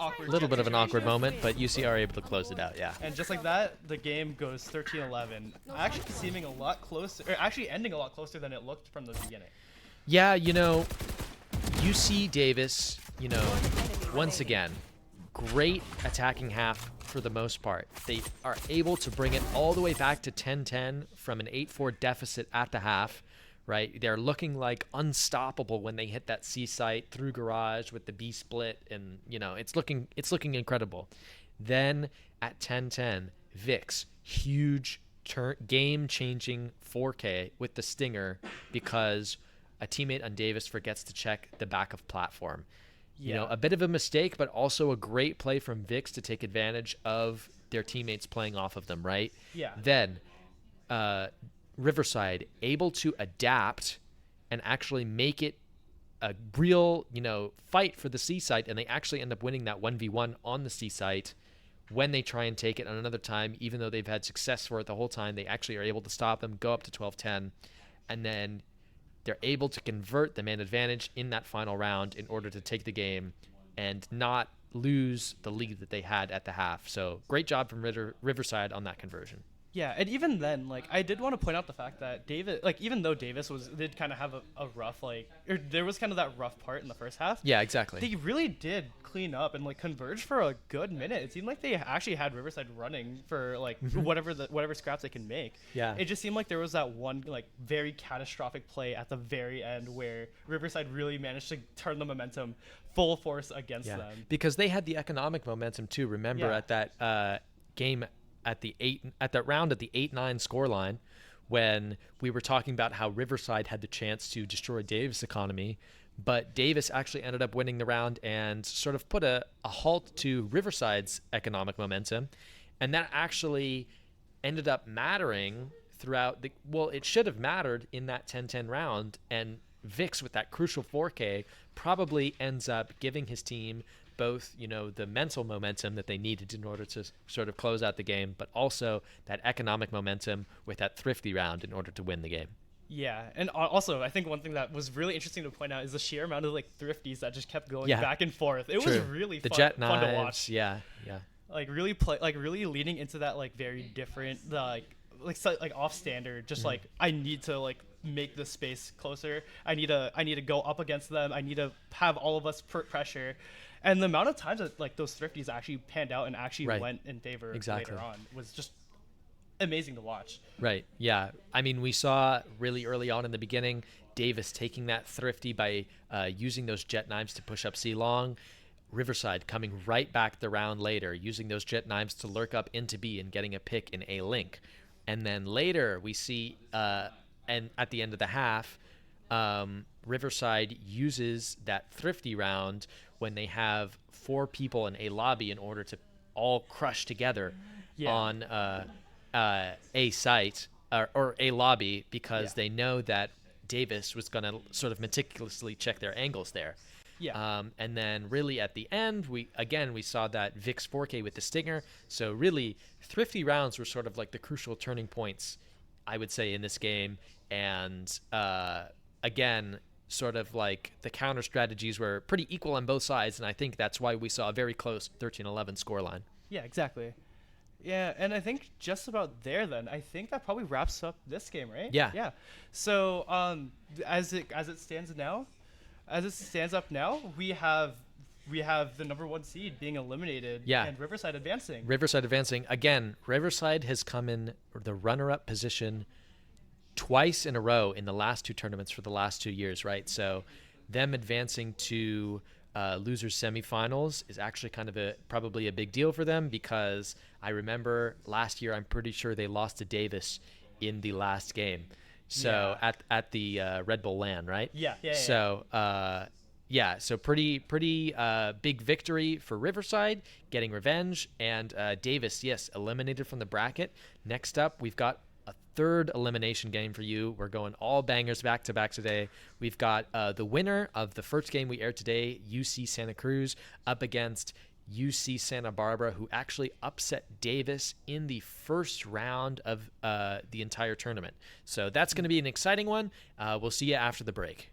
[SPEAKER 2] awkward.
[SPEAKER 1] moment. But UC are able to close it out. Yeah.
[SPEAKER 2] And just like that, the game goes 13-11. Actually seeming a lot closer, or actually ending a lot closer than it looked from the beginning.
[SPEAKER 1] Yeah, UC Davis, once again, great attacking half for the most part. They are able to bring it all the way back to 10-10 from an 8-4 deficit at the half, right? They're looking like unstoppable when they hit that C site through garage with the B split, and it's looking incredible. Then at 10-10, Vix, huge game-changing 4K with the stinger because a teammate on Davis forgets to check the back of platform.
[SPEAKER 2] Yeah.
[SPEAKER 1] A bit of a mistake, but also a great play from Vix to take advantage of their teammates playing off of them, right?
[SPEAKER 2] Yeah.
[SPEAKER 1] Then Riverside able to adapt and actually make it a real, fight for the C site, and they actually end up winning that 1v1 on the C site. When they try and take it on another time, even though they've had success for it the whole time, they actually are able to stop them, go up to 12-10, and then they're able to convert the man advantage in that final round in order to take the game and not lose the lead that they had at the half. So great job from Riverside on that conversion.
[SPEAKER 2] Yeah, and even then, I did want to point out the fact that Davis, even though Davis did kind of have a rough, or there was kind of that rough part in the first half.
[SPEAKER 1] Yeah, exactly.
[SPEAKER 2] They really did clean up and converge for a good minute. It seemed like they actually had Riverside running for whatever scraps they can make.
[SPEAKER 1] Yeah.
[SPEAKER 2] It just seemed like there was that one very catastrophic play at the very end where Riverside really managed to turn the momentum full force against them.
[SPEAKER 1] Because they had the economic momentum too. Remember at that game at that round at the 8-9 scoreline, when we were talking about how Riverside had the chance to destroy Davis' economy, but Davis actually ended up winning the round and sort of put a halt to Riverside's economic momentum, and that actually ended up mattering throughout it should have mattered in that 10-10 round, and Vix with that crucial 4K probably ends up giving his team both, the mental momentum that they needed in order to sort of close out the game, but also that economic momentum with that thrifty round in order to win the game.
[SPEAKER 2] Yeah, and also I think one thing that was really interesting to point out is the sheer amount of thrifties that just kept going back and forth. It was really
[SPEAKER 1] the
[SPEAKER 2] fun,
[SPEAKER 1] jet
[SPEAKER 2] fun
[SPEAKER 1] knives,
[SPEAKER 2] to watch.
[SPEAKER 1] Yeah.
[SPEAKER 2] Really leaning into that very different off standard. Just I need to make the space closer. I need to go up against them. I need to have all of us pressure. And the amount of times that those thrifties actually panned out and actually went in favor later on was just amazing to watch.
[SPEAKER 1] Right. Yeah. I mean, we saw really early on in the beginning Davis taking that thrifty by using those jet knives to push up C long. Riverside coming right back the round later, using those jet knives to lurk up into B and getting a pick in A link. And then later we see, and at the end of the half, Riverside uses that thrifty round when they have 4 people in a lobby in order to all crush together on a site or a lobby, because they know that Davis was going to sort of meticulously check their angles there.
[SPEAKER 2] Yeah.
[SPEAKER 1] And then really at the end, we saw that Vix 4K with the stinger. So really thrifty rounds were sort of like the crucial turning points, I would say, in this game. And again, sort of like the counter strategies were pretty equal on both sides, and I think that's why we saw a very close 13-11 scoreline.
[SPEAKER 2] Yeah, exactly. Yeah, and I think just about there then, I think that probably wraps up this game, right?
[SPEAKER 1] Yeah.
[SPEAKER 2] Yeah. So as it stands up now, we have the number 1 seed being eliminated and Riverside advancing.
[SPEAKER 1] Riverside advancing. Again, Riverside has come in the runner-up position twice in a row in the last 2 tournaments for the last 2 years, right? So them advancing to losers semifinals is actually kind of probably a big deal for them, because I remember last year, I'm pretty sure they lost to Davis in the last game. So at the Red Bull LAN, right?
[SPEAKER 2] Yeah.
[SPEAKER 1] So so pretty big victory for Riverside, getting revenge, and Davis, yes, eliminated from the bracket. Next up, we've got a third elimination game for you. We're going all bangers back to back today. We've got the winner of the first game we aired today, UC Santa Cruz, up against UC Santa Barbara, who actually upset Davis in the first round of the entire tournament. So that's going to be an exciting one. We'll see you after the break.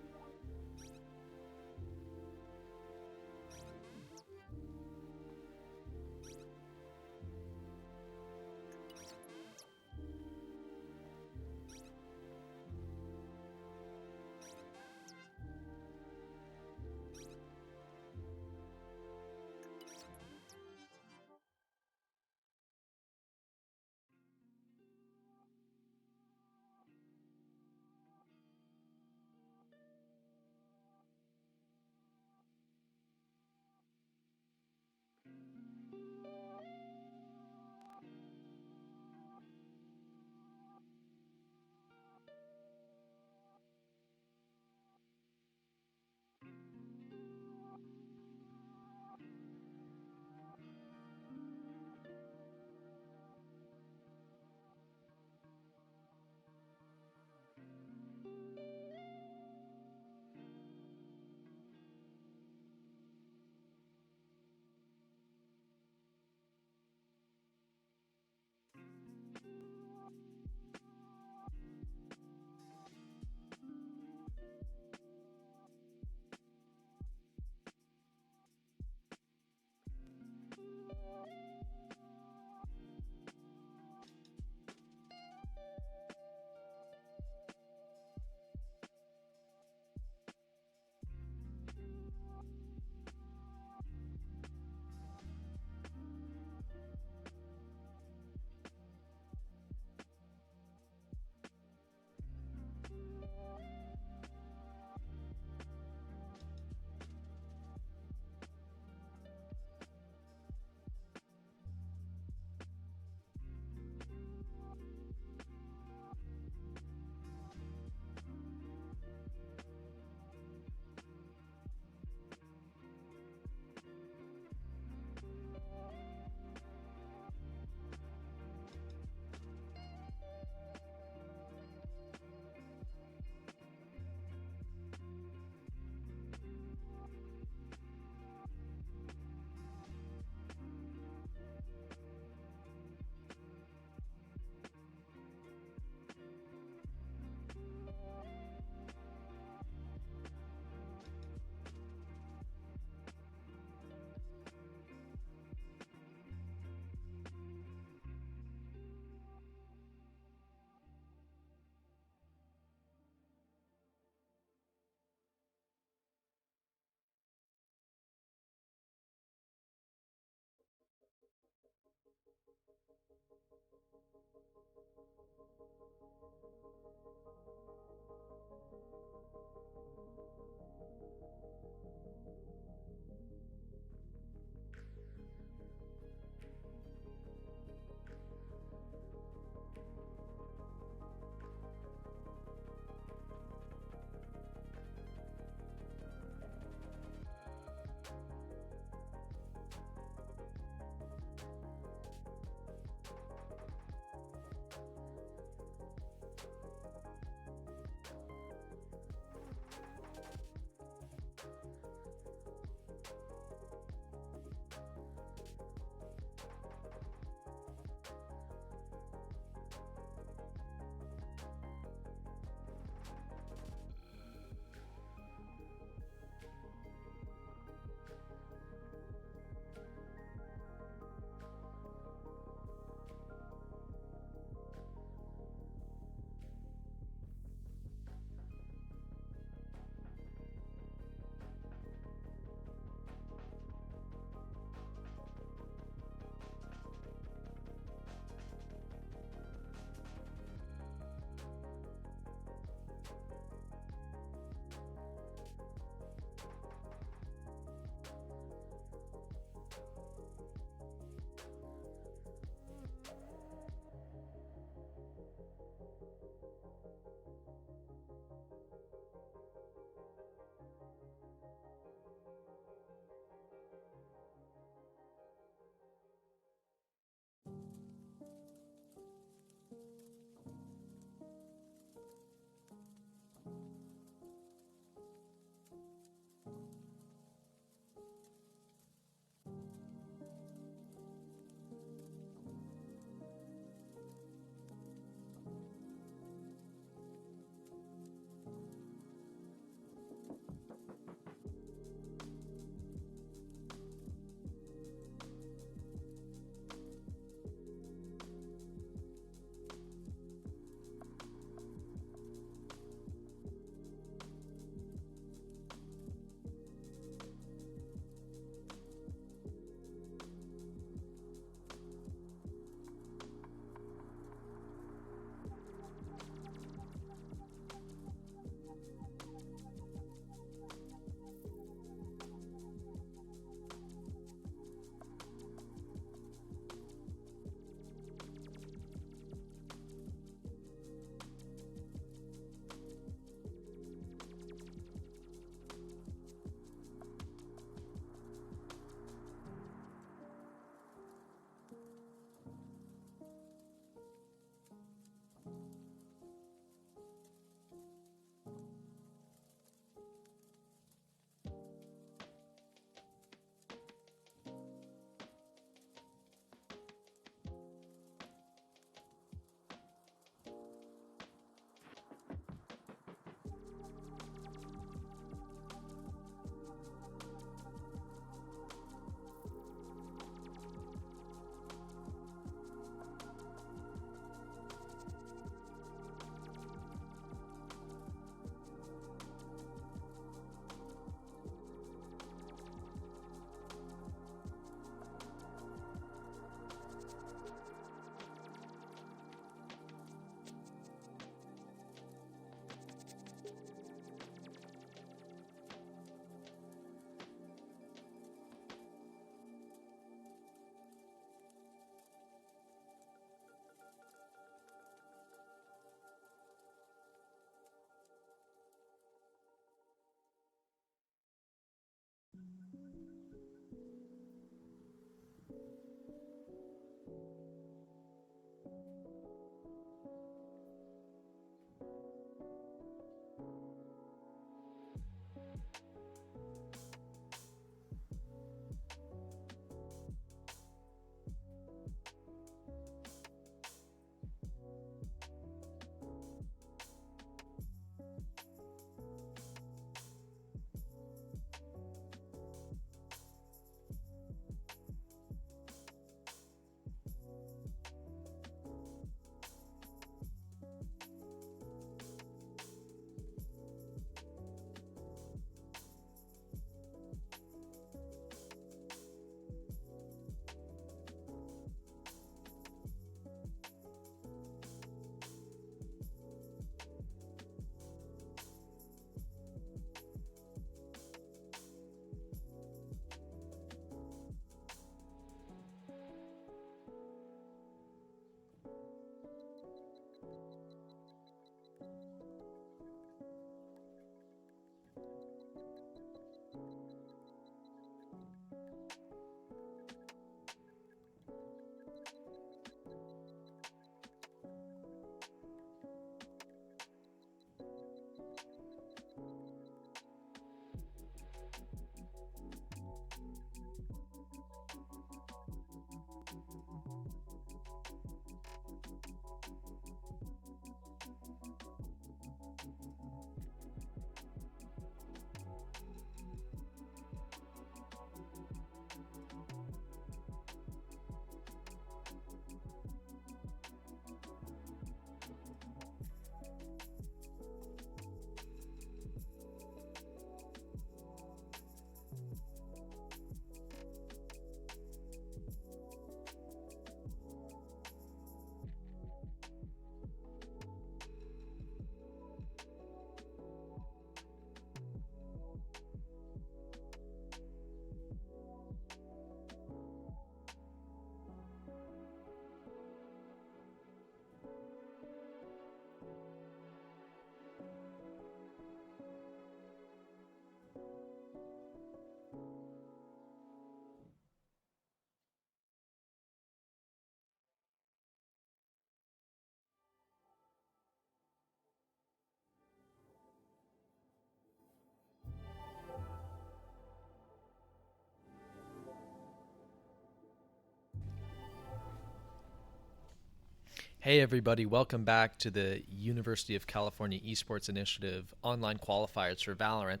[SPEAKER 1] Hey everybody, welcome back to the University of California Esports Initiative online qualifiers for Valorant.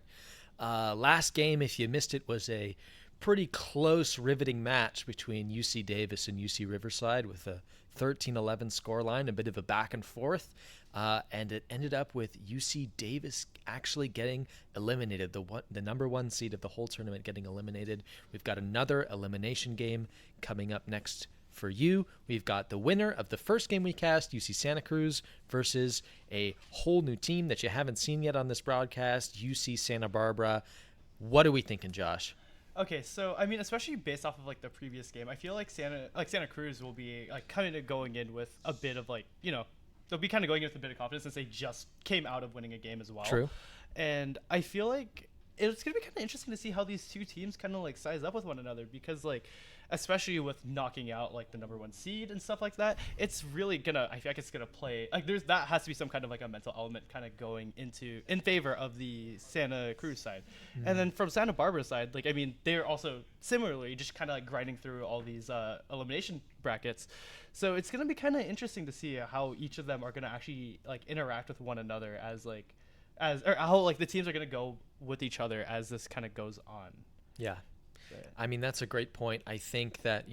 [SPEAKER 1] Last game, if you missed it, was a pretty close, riveting match between UC Davis and UC Riverside with a 13-11 scoreline, a bit of a back and forth, and it ended up with UC Davis actually getting eliminated, the number one seed of the whole tournament getting eliminated. We've got another elimination game coming up next for you. We've got the winner of the first game we cast, UC Santa Cruz, versus a whole new team that you haven't seen yet on this broadcast, UC Santa Barbara. What are we thinking, Josh?
[SPEAKER 2] Okay, so I mean, especially based off of like the previous game, I feel like Santa Cruz will be like kind of going in with a bit of like, they'll be kind of going in with a bit of confidence since they just came out of winning a game as well.
[SPEAKER 1] True.
[SPEAKER 2] And I feel like it's gonna be kind of interesting to see how these two teams kind of like size up with one another, because like, especially with knocking out like the number one seed and stuff like that, it's really gonna, I feel like it's gonna play like that has to be some kind of like a mental element kind of going in favor of the Santa Cruz side. And then from Santa Barbara side, like, I mean, they're also similarly just kind of like grinding through all these elimination brackets. So it's gonna be kind of interesting to see how each of them are gonna actually like interact with one another or how like the teams are gonna go with each other as this kind of goes on.
[SPEAKER 1] Yeah. I mean, that's a great point. I think that,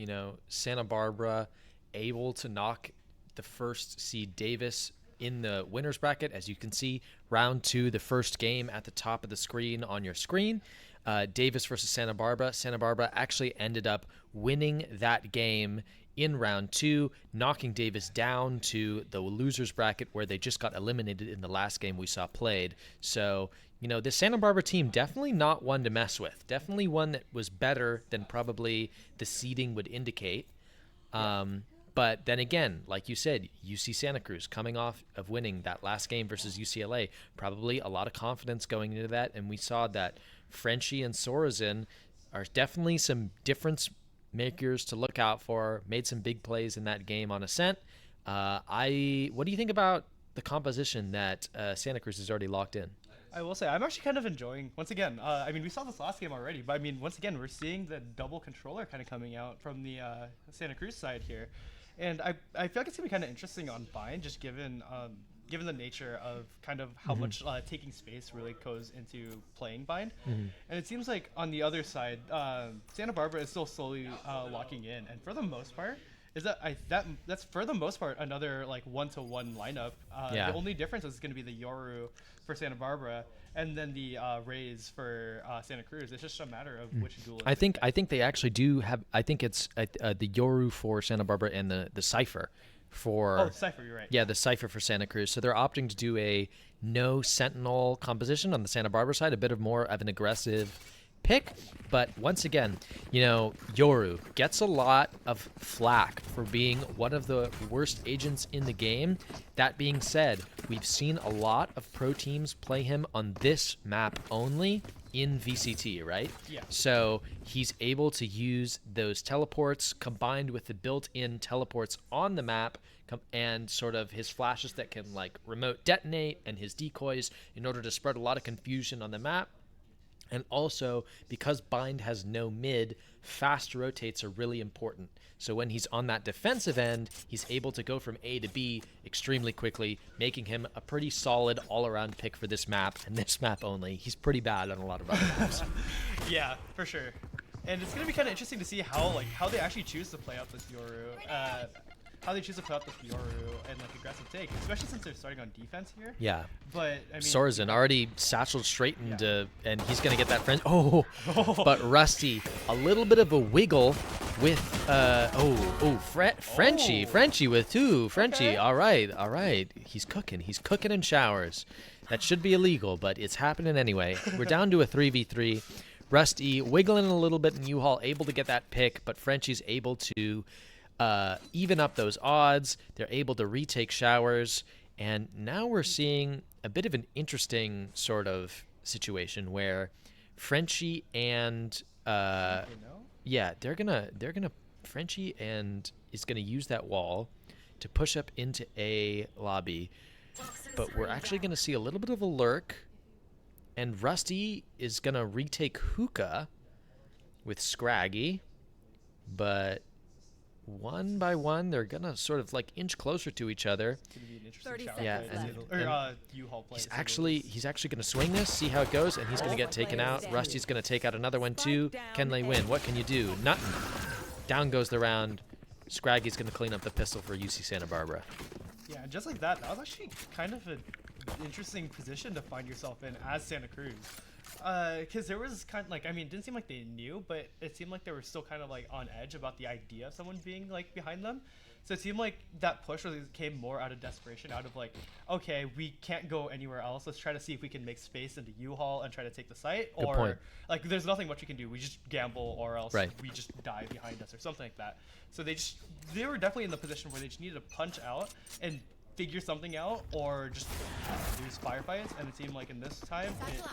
[SPEAKER 1] Santa Barbara able to knock the first seed Davis in the winner's bracket. As you can see, round 2, the first game at the top of the screen on your screen. Davis versus Santa Barbara. Santa Barbara actually ended up winning that game in round 2, knocking Davis down to the loser's bracket where they just got eliminated in the last game we saw played. So, the Santa Barbara team, definitely not one to mess with. Definitely one that was better than probably the seeding would indicate. But then again, like you said, UC Santa Cruz coming off of winning that last game versus UCLA, probably a lot of confidence going into that. And we saw that Frenchie and Sorazin are definitely some difference makers to look out for, made some big plays in that game on Ascent. What do you think about the composition that Santa Cruz has already locked in?
[SPEAKER 2] I will say I'm actually kind of enjoying, once again, I mean, we saw this last game already, but I mean, once again, we're seeing the double controller kind of coming out from the Santa Cruz side here. And I feel like it's going to be kind of interesting on Bind, just given the nature of kind of how much taking space really goes into playing Bind. And it seems like on the other side, Santa Barbara is still slowly locking in. And for the most part, that's for the most part another like 1-to-1 lineup. The only difference is going to be the Yoru for Santa Barbara and then the Rays for Santa Cruz. It's just a matter of which duelist.
[SPEAKER 1] I think they actually do have. I think it's the Yoru for Santa Barbara and the Cypher for.
[SPEAKER 2] Cypher, you're right.
[SPEAKER 1] Yeah, the Cypher for Santa Cruz. So they're opting to do a no Sentinel composition on the Santa Barbara side, a bit more of an aggressive pick. But once again, Yoru gets a lot of flack for being one of the worst agents in the game. That being said, we've seen a lot of pro teams play him on this map only in VCT, right?
[SPEAKER 2] Yeah.
[SPEAKER 1] So he's able to use those teleports combined with the built-in teleports on the map and sort of his flashes that can like remote detonate and his decoys in order to spread a lot of confusion on the map. And also, because Bind has no mid, fast rotates are really important. So when he's on that defensive end, he's able to go from A to B extremely quickly, making him a pretty solid all-around pick for this map, and this map only. He's pretty bad on a lot of other maps.
[SPEAKER 2] Yeah, for sure. And it's going to be kind of interesting to see how they actually choose to play out this Yoru. How they choose to put out the Yoru and like aggressive take, especially since they're starting on defense here.
[SPEAKER 1] Yeah.
[SPEAKER 2] But I mean,
[SPEAKER 1] Sorazin already satcheled straight into, and he's gonna get that French. Oh, but Rusty, a little bit of a wiggle with Frenchie with 2. Frenchie,
[SPEAKER 2] Okay.
[SPEAKER 1] all right. He's cooking in showers. That should be illegal, but it's happening anyway. We're down to a 3v3. Rusty wiggling a little bit, and U-Haul able to get that pick, but Frenchie's able to even up those odds. They're able to retake showers, and now we're seeing a bit of an interesting sort of situation where Frenchie and they're gonna Frenchie and is gonna use that wall to push up into a lobby, but we're actually gonna see a little bit of a lurk, and Rusty is gonna retake hookah with Scraggy, but one by one, they're gonna sort of like inch closer to each other.
[SPEAKER 2] It's gonna be an interesting
[SPEAKER 3] 30
[SPEAKER 2] shot
[SPEAKER 1] Yeah,
[SPEAKER 3] seconds
[SPEAKER 2] play,
[SPEAKER 3] left.
[SPEAKER 2] to say the- or U-Haul play.
[SPEAKER 1] He's
[SPEAKER 2] to say the
[SPEAKER 1] actually
[SPEAKER 2] least.
[SPEAKER 1] gonna swing this, see how it goes, and he's gonna get taken
[SPEAKER 3] Player
[SPEAKER 1] out.
[SPEAKER 3] standing.
[SPEAKER 1] Rusty's gonna take out another one too.
[SPEAKER 3] Spike
[SPEAKER 1] Can they
[SPEAKER 3] down
[SPEAKER 1] win?
[SPEAKER 3] A.
[SPEAKER 1] What can you do? Nothing. Down goes the round. Scraggy's gonna clean up the pistol for UC Santa Barbara.
[SPEAKER 2] Yeah, just like that. That was actually kind of an interesting position to find yourself in as Santa Cruz. Because there was kind of like, I mean, it didn't seem like they knew, but it seemed like they were still kind of like on edge about the idea of someone being like behind them. So it seemed like that push really came more out of desperation, out of like, okay, we can't go anywhere else. Let's try to see if we can make space into U-Haul and try to take the site.
[SPEAKER 1] Good
[SPEAKER 2] or
[SPEAKER 1] point.
[SPEAKER 2] like, there's nothing much we can do. We just gamble, or else
[SPEAKER 1] Right.
[SPEAKER 2] we just die behind us or something like that. So they were definitely in the position where they just needed to punch out and figure something out, or just lose firefights. And it seemed like in this time, it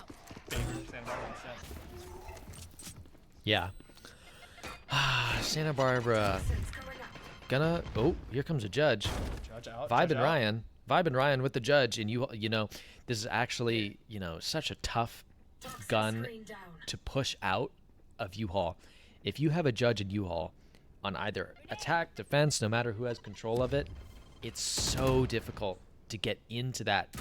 [SPEAKER 2] favored Santa Barbara instead.
[SPEAKER 1] Yeah. Santa Barbara gonna. Oh, here comes a judge.
[SPEAKER 2] Judge out.
[SPEAKER 1] Vibe
[SPEAKER 2] judge
[SPEAKER 1] and
[SPEAKER 2] out.
[SPEAKER 1] Ryan. Vibe and Ryan with the judge, and you know, this is actually such a tough gun to push out of U-Haul. If you have a judge in U-Haul on either attack, defense, no matter who has control of it, it's so difficult to get into that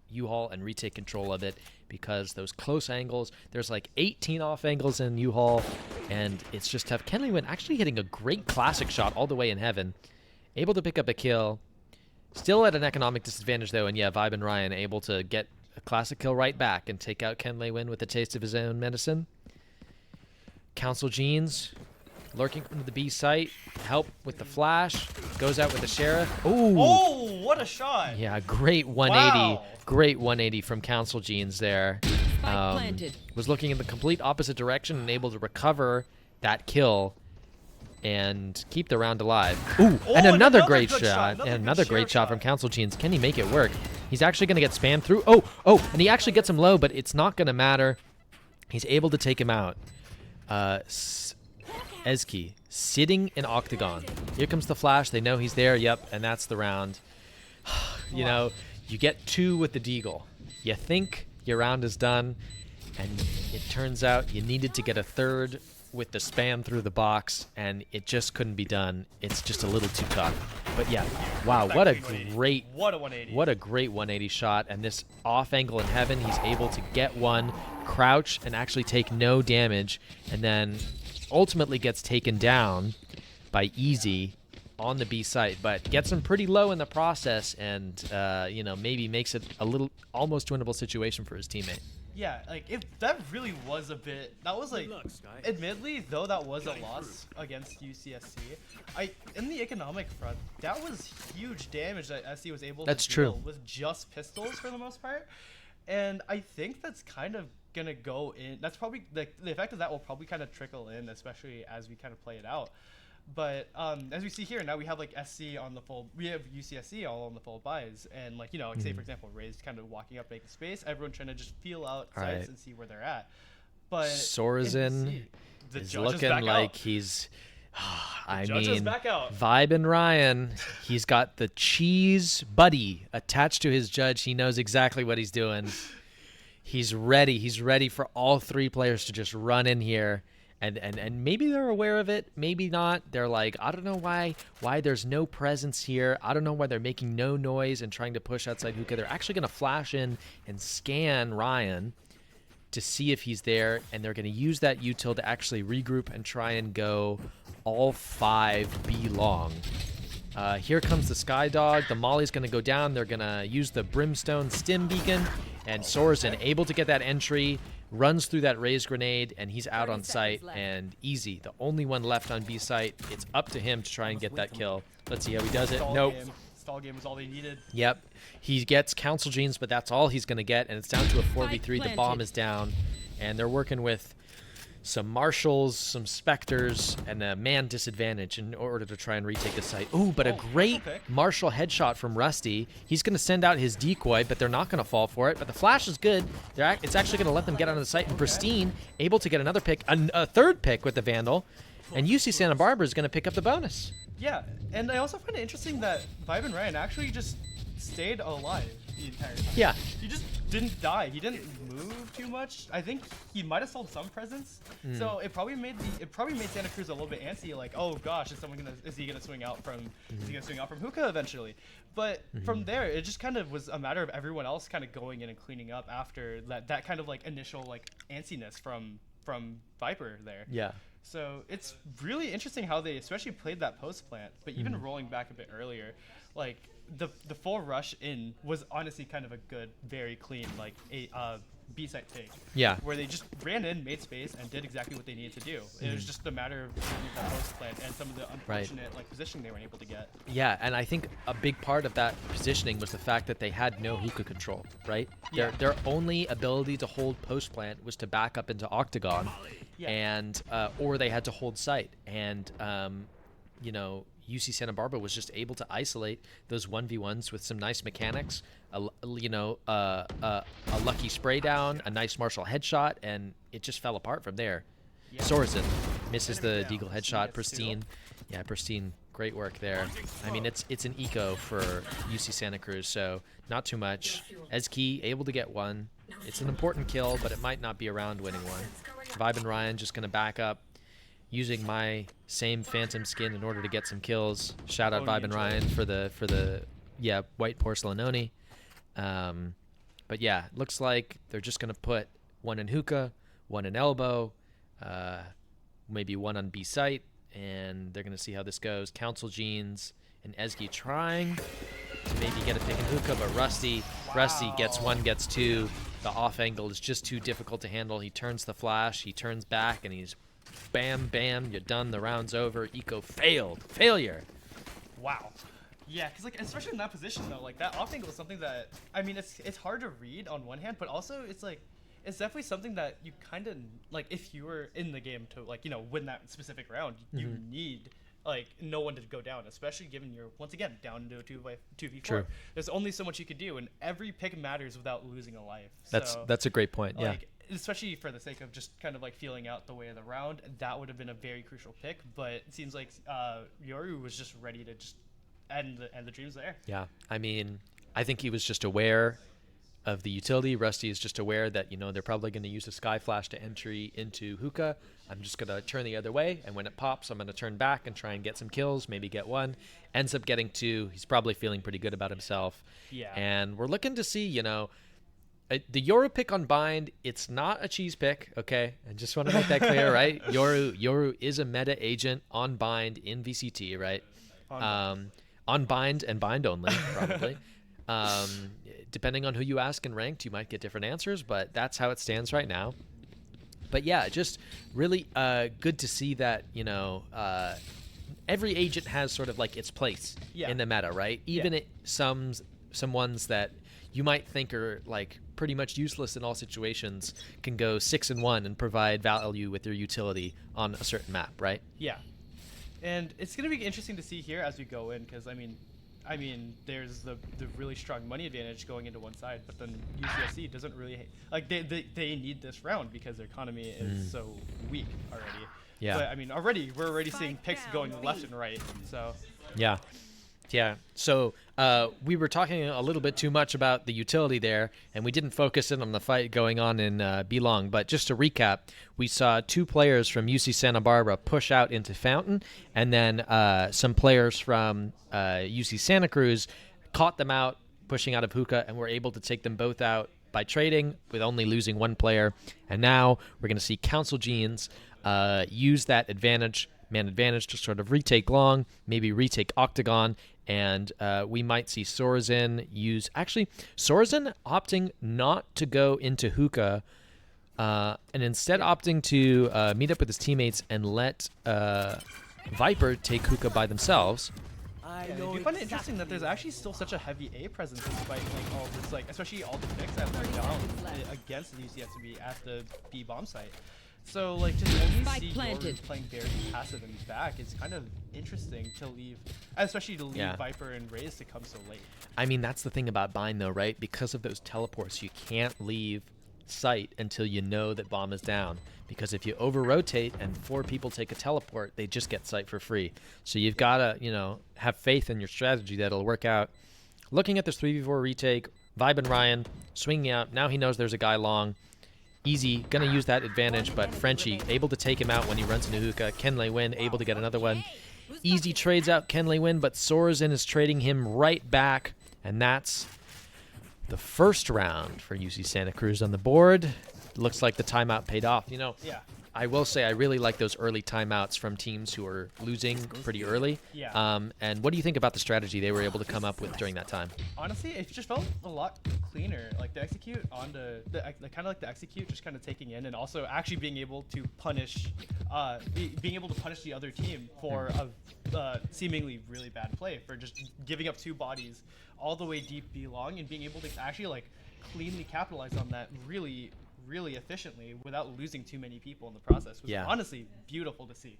[SPEAKER 1] U-Haul and retake control of it because those close angles, there's like 18 off angles in U-Haul, and it's just tough. Kenley Wynn actually hitting a great classic shot all the way in heaven, able to pick up a kill, still at an economic disadvantage though, and yeah, Vibe and Ryan able to get a classic kill right back and take out Kenley Wynn with a taste of his own medicine. Council Jeans lurking from the B site, help with the flash, goes out with the sheriff. Ooh.
[SPEAKER 2] Oh, what a shot!
[SPEAKER 1] Yeah, great 180.
[SPEAKER 2] Wow.
[SPEAKER 1] Great 180 from Council Jeans there.
[SPEAKER 3] Planted.
[SPEAKER 1] Was looking in the complete opposite direction and able to recover that kill and keep the round alive. Ooh,
[SPEAKER 2] Oh,
[SPEAKER 1] and another
[SPEAKER 2] another
[SPEAKER 1] great
[SPEAKER 2] good
[SPEAKER 1] shot.
[SPEAKER 2] shot, another
[SPEAKER 1] And
[SPEAKER 2] good
[SPEAKER 1] another great
[SPEAKER 2] sheriff
[SPEAKER 1] shot from
[SPEAKER 2] shot.
[SPEAKER 1] Council Jeans. Can he make it work? He's actually going to get spammed through. Oh, and he actually gets him low, but it's not going to matter. He's able to take him out. Ezki sitting in Octagon. Here comes the flash. They know he's there. Yep, and that's the round. You know, you get 2 with the Deagle. You think your round is done, and it turns out you needed to get a 3rd with the spam through the box, and it just couldn't be done. It's just a little too tough. But yeah, wow, what a great,
[SPEAKER 2] What a 180.
[SPEAKER 1] what a great 180 shot. And this off angle in heaven, he's able to get one, crouch, and actually take no damage, and then ultimately gets taken down by Easy on the B site, but gets him pretty low in the process, and maybe makes it a little almost winnable situation for his teammate.
[SPEAKER 2] Yeah, like if that really was a bit, that was like, admittedly though that was a loss against UCSC, in the economic front, that was huge damage that SC was able
[SPEAKER 1] That's
[SPEAKER 2] to
[SPEAKER 1] true.
[SPEAKER 2] deal with just pistols for the most part, and I think that's kind of gonna go in. That's probably the effect of that will probably kind of trickle in, especially as we kind of play it out. But as we see here now, we have like SC on the full, we have UCSC all on the full buys, and like say for example, Ray's kind of walking up, making space, everyone trying to just feel out sites
[SPEAKER 1] Right.
[SPEAKER 2] and see where they're at. But
[SPEAKER 1] Sorzin
[SPEAKER 2] the
[SPEAKER 1] is
[SPEAKER 2] judge is
[SPEAKER 1] looking
[SPEAKER 2] back
[SPEAKER 1] like
[SPEAKER 2] out.
[SPEAKER 1] he's. I
[SPEAKER 2] Judge is
[SPEAKER 1] mean,
[SPEAKER 2] back out.
[SPEAKER 1] Vibe and Ryan, he's got the cheese buddy attached to his judge. He knows exactly what he's doing. He's ready. He's ready for all 3 players to just run in here. And maybe they're aware of it, maybe not. They're like, I don't know why there's no presence here. I don't know why they're making no noise and trying to push outside hookah. They're actually going to flash in and scan Ryan to see if he's there, and they're going to use that util to actually regroup and try and go all 5 B long. Here comes the Sky Dog. The Molly's going to go down. They're going to use the Brimstone Stim Beacon, and Sorzin able to get that entry, runs through that raised grenade, and he's out
[SPEAKER 3] 30
[SPEAKER 1] on site.
[SPEAKER 3] seconds left.
[SPEAKER 1] And Easy, the only one left on B site. It's up to him to try and get that kill. Let's see how he does it. Nope.
[SPEAKER 2] Stall game was all they needed.
[SPEAKER 1] Yep. He gets Council Jeans, but that's all he's going to get, and it's down to a 4v3. The bomb
[SPEAKER 3] planted.
[SPEAKER 1] is down, and they're working with some Marshals, some Spectres, and a man disadvantage in order to try and retake the site. Ooh, but a great
[SPEAKER 2] Marshal pick.
[SPEAKER 1] Marshal headshot from Rusty. He's going to send out his decoy, but they're not going to fall for it. But the flash is good. It's actually going to let them get onto the site, and Pristine able to get another pick, a 3rd pick with the Vandal, and UC Santa Barbara is going to pick up the bonus.
[SPEAKER 2] Yeah, and I also find it interesting that Vibe and Ryan actually just stayed alive the entire time.
[SPEAKER 1] Yeah,
[SPEAKER 2] he just didn't die. He didn't move too much. I think he might have sold some presents. So it probably made Santa Cruz a little bit antsy. Like, oh gosh, is he gonna swing out from hookah eventually? But from there, it just kind of was a matter of everyone else kind of going in and cleaning up after that kind of like initial like antsiness from Viper there.
[SPEAKER 1] Yeah.
[SPEAKER 2] So it's really interesting how they especially played that post plant, but even rolling back a bit earlier, like the full rush in was honestly kind of a good, very clean like B site take.
[SPEAKER 1] Yeah.
[SPEAKER 2] Where they just ran in, made space, and did exactly what they needed to do. It was just a matter of that post plant and some of the unfortunate like positioning they weren't able to get.
[SPEAKER 1] Yeah, and I think a big part of that positioning was the fact that they had no hookah control, right?
[SPEAKER 2] Yeah.
[SPEAKER 1] Their only ability to hold post plant was to back up into octagon,
[SPEAKER 2] Yeah.
[SPEAKER 1] and or they had to hold site, and UC Santa Barbara was just able to isolate those 1v1s with some nice mechanics, a lucky spray down, a nice Marshall headshot, and it just fell apart from there.
[SPEAKER 2] Yeah.
[SPEAKER 1] Sorensen misses the
[SPEAKER 2] down.
[SPEAKER 1] deagle
[SPEAKER 2] He
[SPEAKER 1] headshot,
[SPEAKER 2] gets
[SPEAKER 1] pristine. Yeah, pristine. Great work there. I mean, it's an eco for UC Santa Cruz, so not too much. Ezkey able to get one. It's an important kill, but it might not be around winning one. Vibe and Ryan just going to back up, using my same Phantom skin in order to get some kills. Shout out Vibe and Ryan for the white porcelain Oni. But yeah, looks like they're just going to put one in hookah, one in elbow, maybe one on B site, and they're going to see how this goes. Council Jeans and Ezgi trying to maybe get a pick in hookah, but Rusty gets one, gets two. The off angle is just too difficult to handle. He turns the flash, he turns back, and he's bam, bam, you're done. The round's over. Eco failed. Failure.
[SPEAKER 2] Wow. Yeah, because like especially in that position though, like that off angle is something that I mean it's hard to read on one hand, but also it's like it's definitely something that you kind of like if you were in the game to like win that specific round, you need like no one to go down, especially given you're once again down into a 2v4.
[SPEAKER 1] True.
[SPEAKER 2] There's only so much you could do, and every pick matters without losing a life.
[SPEAKER 1] That's a great point. Yeah.
[SPEAKER 2] Like, especially for the sake of just kind of like feeling out the way of the round, that would have been a very crucial pick. But it seems like Yoru was just ready to just end the dreams there.
[SPEAKER 1] Yeah. I mean, I think he was just aware of the utility. Rusty is just aware that they're probably going to use a sky flash to entry into hookah. I'm just going to turn the other way, and when it pops, I'm going to turn back and try and get some kills, maybe get one. Ends up getting two. He's probably feeling pretty good about himself.
[SPEAKER 2] Yeah.
[SPEAKER 1] And we're looking to see, the Yoru pick on Bind, it's not a cheese pick, okay? I just want to make that clear, right? Yoru is a meta agent on Bind in VCT, right? On Bind and Bind only, probably. Depending on who you ask in ranked, you might get different answers, but that's how it stands right now. But yeah, just really good to see that, every agent has sort of like its place in the meta, right? Even some ones that you might think are like pretty much useless in all situations can go 6-1 and provide value with their utility on a certain map, right?
[SPEAKER 2] Yeah. And it's going to be interesting to see here as we go in, because I mean, there's the really strong money advantage going into one side, but then UCSC doesn't really like they need this round because their economy is so weak already.
[SPEAKER 1] Yeah.
[SPEAKER 2] But I mean, we're already seeing picks going left and right. So.
[SPEAKER 1] Yeah. Yeah. So we were talking a little bit too much about the utility there, and we didn't focus in on the fight going on in Belong. But just to recap, we saw two players from UC Santa Barbara push out into Fountain, and then some players from UC Santa Cruz caught them out, pushing out of Hookah, and were able to take them both out by trading with only losing one player. And now we're going to see Council Jeans use that man advantage to sort of retake Long, maybe retake Octagon, and we might see Sorzin opting not to go into Hookah and instead opting to meet up with his teammates and let Viper take Hookah by themselves.
[SPEAKER 2] I do find it interesting that there's actually still such a heavy A presence despite like all this, like especially all the picks that were down against the UCSB at the B bomb site. So like to only see Yoru playing very passive and back, it's kind of interesting to leave, especially to leave Viper and Raze to come so late.
[SPEAKER 1] I mean, that's the thing about Bind though, right? Because of those teleports, you can't leave site until you know that bomb is down. Because if you over-rotate and 4 people take a teleport, they just get site for free. So you've got to, have faith in your strategy that it'll work out. Looking at this 3v4 retake, Vibe and Ryan swinging out. Now he knows there's a guy long. Easy, gonna use that advantage, but Frenchie able to take him out when he runs into Hookah. Kenley Win able to get another one. Easy trades out Kenley Win, but Sorensen is trading him right back, and that's the first round for UC Santa Cruz on the board. Looks like the timeout paid off. You know,
[SPEAKER 2] Yeah.
[SPEAKER 1] I will say I really like those early timeouts from teams who are losing pretty early.
[SPEAKER 2] Yeah.
[SPEAKER 1] And what do you think about the strategy they were able to come up with during that time?
[SPEAKER 2] Honestly, it just felt a lot cleaner. Like the execute on the kind of like the execute, just kind of taking in, and also actually being able to punish, being able to punish the other team for a seemingly really bad play for just giving up 2 bodies all the way deep B long, and being able to actually like cleanly capitalize on that really efficiently without losing too many people in the process. Was honestly beautiful to see.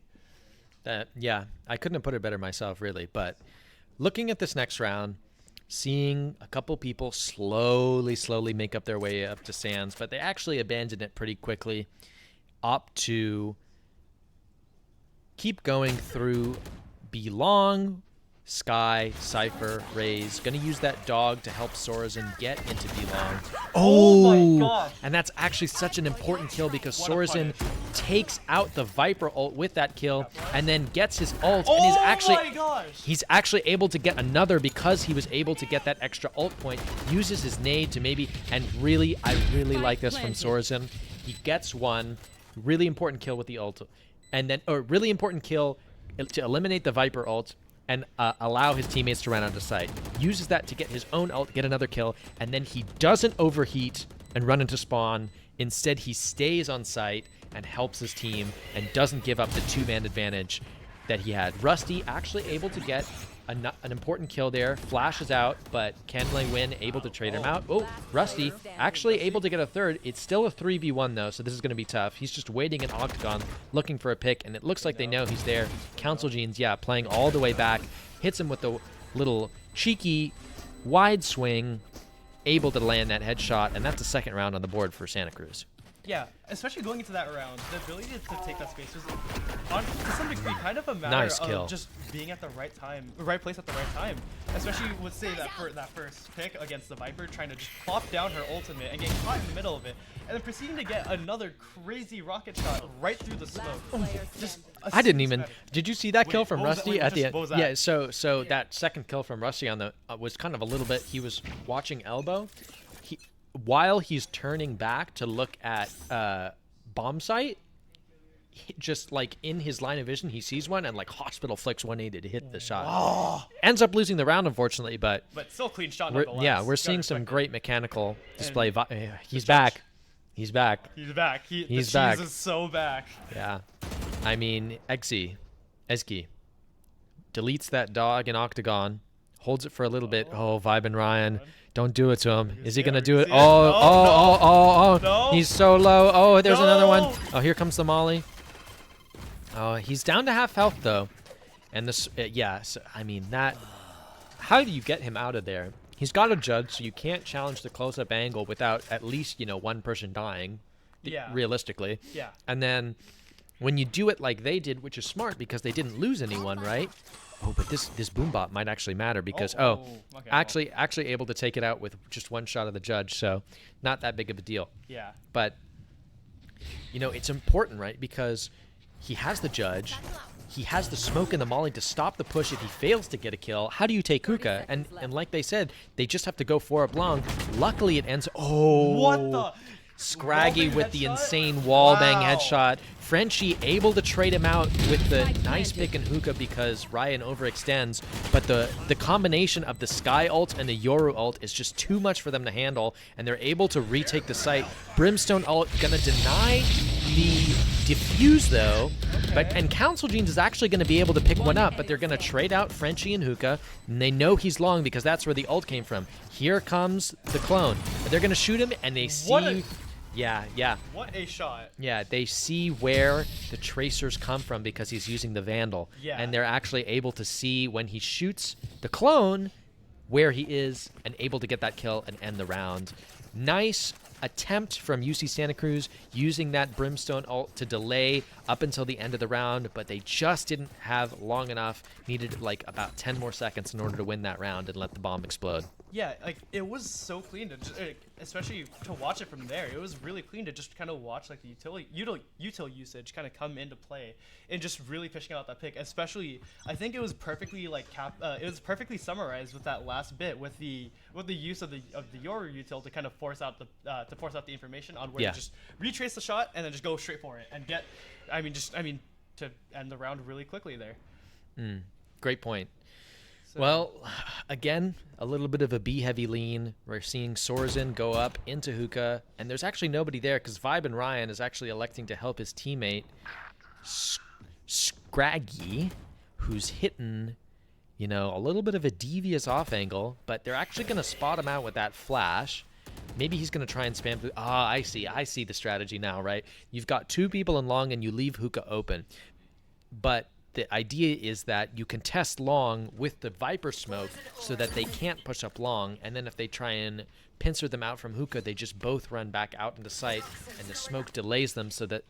[SPEAKER 1] Yeah, I couldn't have put it better myself, really. But looking at this next round, seeing a couple people slowly make up their way up to Sands, but they actually abandoned it pretty quickly, opt to keep going through Belong, Sky, Cypher, Raze. Gonna use that dog to help Sorensen get into Belong.
[SPEAKER 2] Oh my gosh.
[SPEAKER 1] And that's actually such an important kill because
[SPEAKER 2] What a
[SPEAKER 1] Sorensen
[SPEAKER 2] punish.
[SPEAKER 1] takes out the Viper ult with that kill and then gets his ult,
[SPEAKER 2] Oh
[SPEAKER 1] and
[SPEAKER 2] my gosh.
[SPEAKER 1] he's actually able to get another because he was able to get that extra ult point, uses his nade to maybe, and really, I really like this from Sorensen. He gets one really important kill with the ult, and then, or really important kill to eliminate the Viper ult, and allow his teammates to run out of sight. Uses that to get his own ult, get another kill, and then he doesn't overheat and run into spawn. Instead, he stays on site and helps his team and doesn't give up the 2-man advantage that he had. Rusty actually able to get an important kill there. Flashes out, but Kenley Win able to trade him out. Oh, Rusty actually able to get a third. It's still a 3v1 though, so this is going to be tough. He's just waiting in Octagon, looking for a pick, and it looks like they know he's there. Council Genes, yeah, playing all the way back. Hits him with the little cheeky wide swing, able to land that headshot, and that's the second round on the board for Santa Cruz.
[SPEAKER 2] Yeah, especially going into that round, the ability to take that space was, to some degree, kind of a matter
[SPEAKER 1] Nice
[SPEAKER 2] of
[SPEAKER 1] kill.
[SPEAKER 2] just being at the right time, the right place at the right time. Especially, would say that for that first pick against the Viper, trying to just plop down her ultimate and get caught in the middle of it, and then proceeding to get another crazy rocket shot right through the smoke. Just
[SPEAKER 1] I didn't even.
[SPEAKER 2] systematic.
[SPEAKER 1] Did you see that kill
[SPEAKER 2] Wait,
[SPEAKER 1] from
[SPEAKER 2] what was that-
[SPEAKER 1] Rusty
[SPEAKER 2] wait,
[SPEAKER 1] at the
[SPEAKER 2] just-
[SPEAKER 1] end?
[SPEAKER 2] what was that?
[SPEAKER 1] Yeah. So that second kill from Rusty on the was kind of a little bit. He was watching elbow. While he's turning back to look at bomb site, just like in his line of vision, he sees one and like hospital flicks 180 to hit the shot. Ends up losing the round, unfortunately, but
[SPEAKER 2] But still clean shot
[SPEAKER 1] we're,
[SPEAKER 2] nonetheless.
[SPEAKER 1] yeah, we're
[SPEAKER 2] Gotta
[SPEAKER 1] seeing some
[SPEAKER 2] respect it.
[SPEAKER 1] great mechanical display. He's
[SPEAKER 2] judge.
[SPEAKER 1] back. He's back.
[SPEAKER 2] He's back.
[SPEAKER 1] He's
[SPEAKER 2] the cheese
[SPEAKER 1] back.
[SPEAKER 2] is so back.
[SPEAKER 1] Yeah. I mean, Ezgi deletes that dog in Octagon, holds it for a little bit. Oh, Vibe and Ryan. Don't do it to him. Is he going to do it?
[SPEAKER 2] see it?
[SPEAKER 1] Oh.
[SPEAKER 2] No.
[SPEAKER 1] He's so low. Oh, there's another one.
[SPEAKER 2] No.
[SPEAKER 1] Oh, here comes the Molly. Oh, he's down to half health, though. And this, yeah, so, I mean, that, how do you get him out of there? He's got a judge, so you can't challenge the close-up angle without at least, one person dying,
[SPEAKER 2] Yeah.
[SPEAKER 1] realistically.
[SPEAKER 2] Yeah.
[SPEAKER 1] And then when you do it like they did, which is smart because they didn't lose anyone, right? Oh, but this boombot might actually matter because
[SPEAKER 2] okay,
[SPEAKER 1] actually able to take it out with just one shot of the judge, so not that big of a deal.
[SPEAKER 2] Yeah.
[SPEAKER 1] But it's important, right? Because he has the judge, he has the smoke and the molly to stop the push if he fails to get a kill. How do you take Hookah? And like they said, they just have to go for a long. Luckily, it ends. Oh,
[SPEAKER 2] What the?
[SPEAKER 1] Scraggy
[SPEAKER 2] Wallbang
[SPEAKER 1] with the
[SPEAKER 2] headshot?
[SPEAKER 1] insane wallbang
[SPEAKER 2] Wow.
[SPEAKER 1] headshot. Frenchie able to trade him out with the nice pick and Hookah because Ryan overextends. But the combination of the Sky ult and the Yoru ult is just too much for them to handle, and they're able to retake the site. Brimstone ult gonna deny the defuse though, and Council Genes is actually gonna be able to pick one up, but they're gonna trade out Frenchie and Hookah, and they know he's long because that's where the ult came from. Here comes the clone. They're gonna shoot him, and they see. Yeah.
[SPEAKER 2] What a shot.
[SPEAKER 1] Yeah, they see where the tracers come from because he's using the Vandal.
[SPEAKER 2] Yeah.
[SPEAKER 1] And they're actually able to see when he shoots the clone where he is and able to get that kill and end the round. Nice attempt from UC Santa Cruz using that Brimstone ult to delay up until the end of the round, but they just didn't have long enough. Needed like about 10 more seconds in order to win that round and let the bomb explode.
[SPEAKER 2] Yeah, like it was so clean to just, especially to watch it from there. It was really clean to just kind of watch like the util usage kind of come into play and just really fishing out that pick. Especially, I think it was perfectly like it was perfectly summarized with that last bit with the use of the Yoru util to kind of force out the information on where
[SPEAKER 1] Yeah.
[SPEAKER 2] to just retrace the shot and then just go straight for it and get, to end the round really quickly there.
[SPEAKER 1] Great point.
[SPEAKER 2] So,
[SPEAKER 1] Well, again, a little bit of a B-heavy lean. We're seeing Sorzin go up into Hookah, and there's actually nobody there because Vibe and Ryan is actually electing to help his teammate, Scraggy, who's hitting, a little bit of a devious off angle, but they're actually going to spot him out with that flash. Maybe he's going to try and spam. I see the strategy now, right? You've got two people in long, and you leave Hookah open. But the idea is that you can test long with the Viper smoke so that they can't push up long, and then if they try and pincer them out from Hookah, they just both run back out into sight, and the smoke delays them so that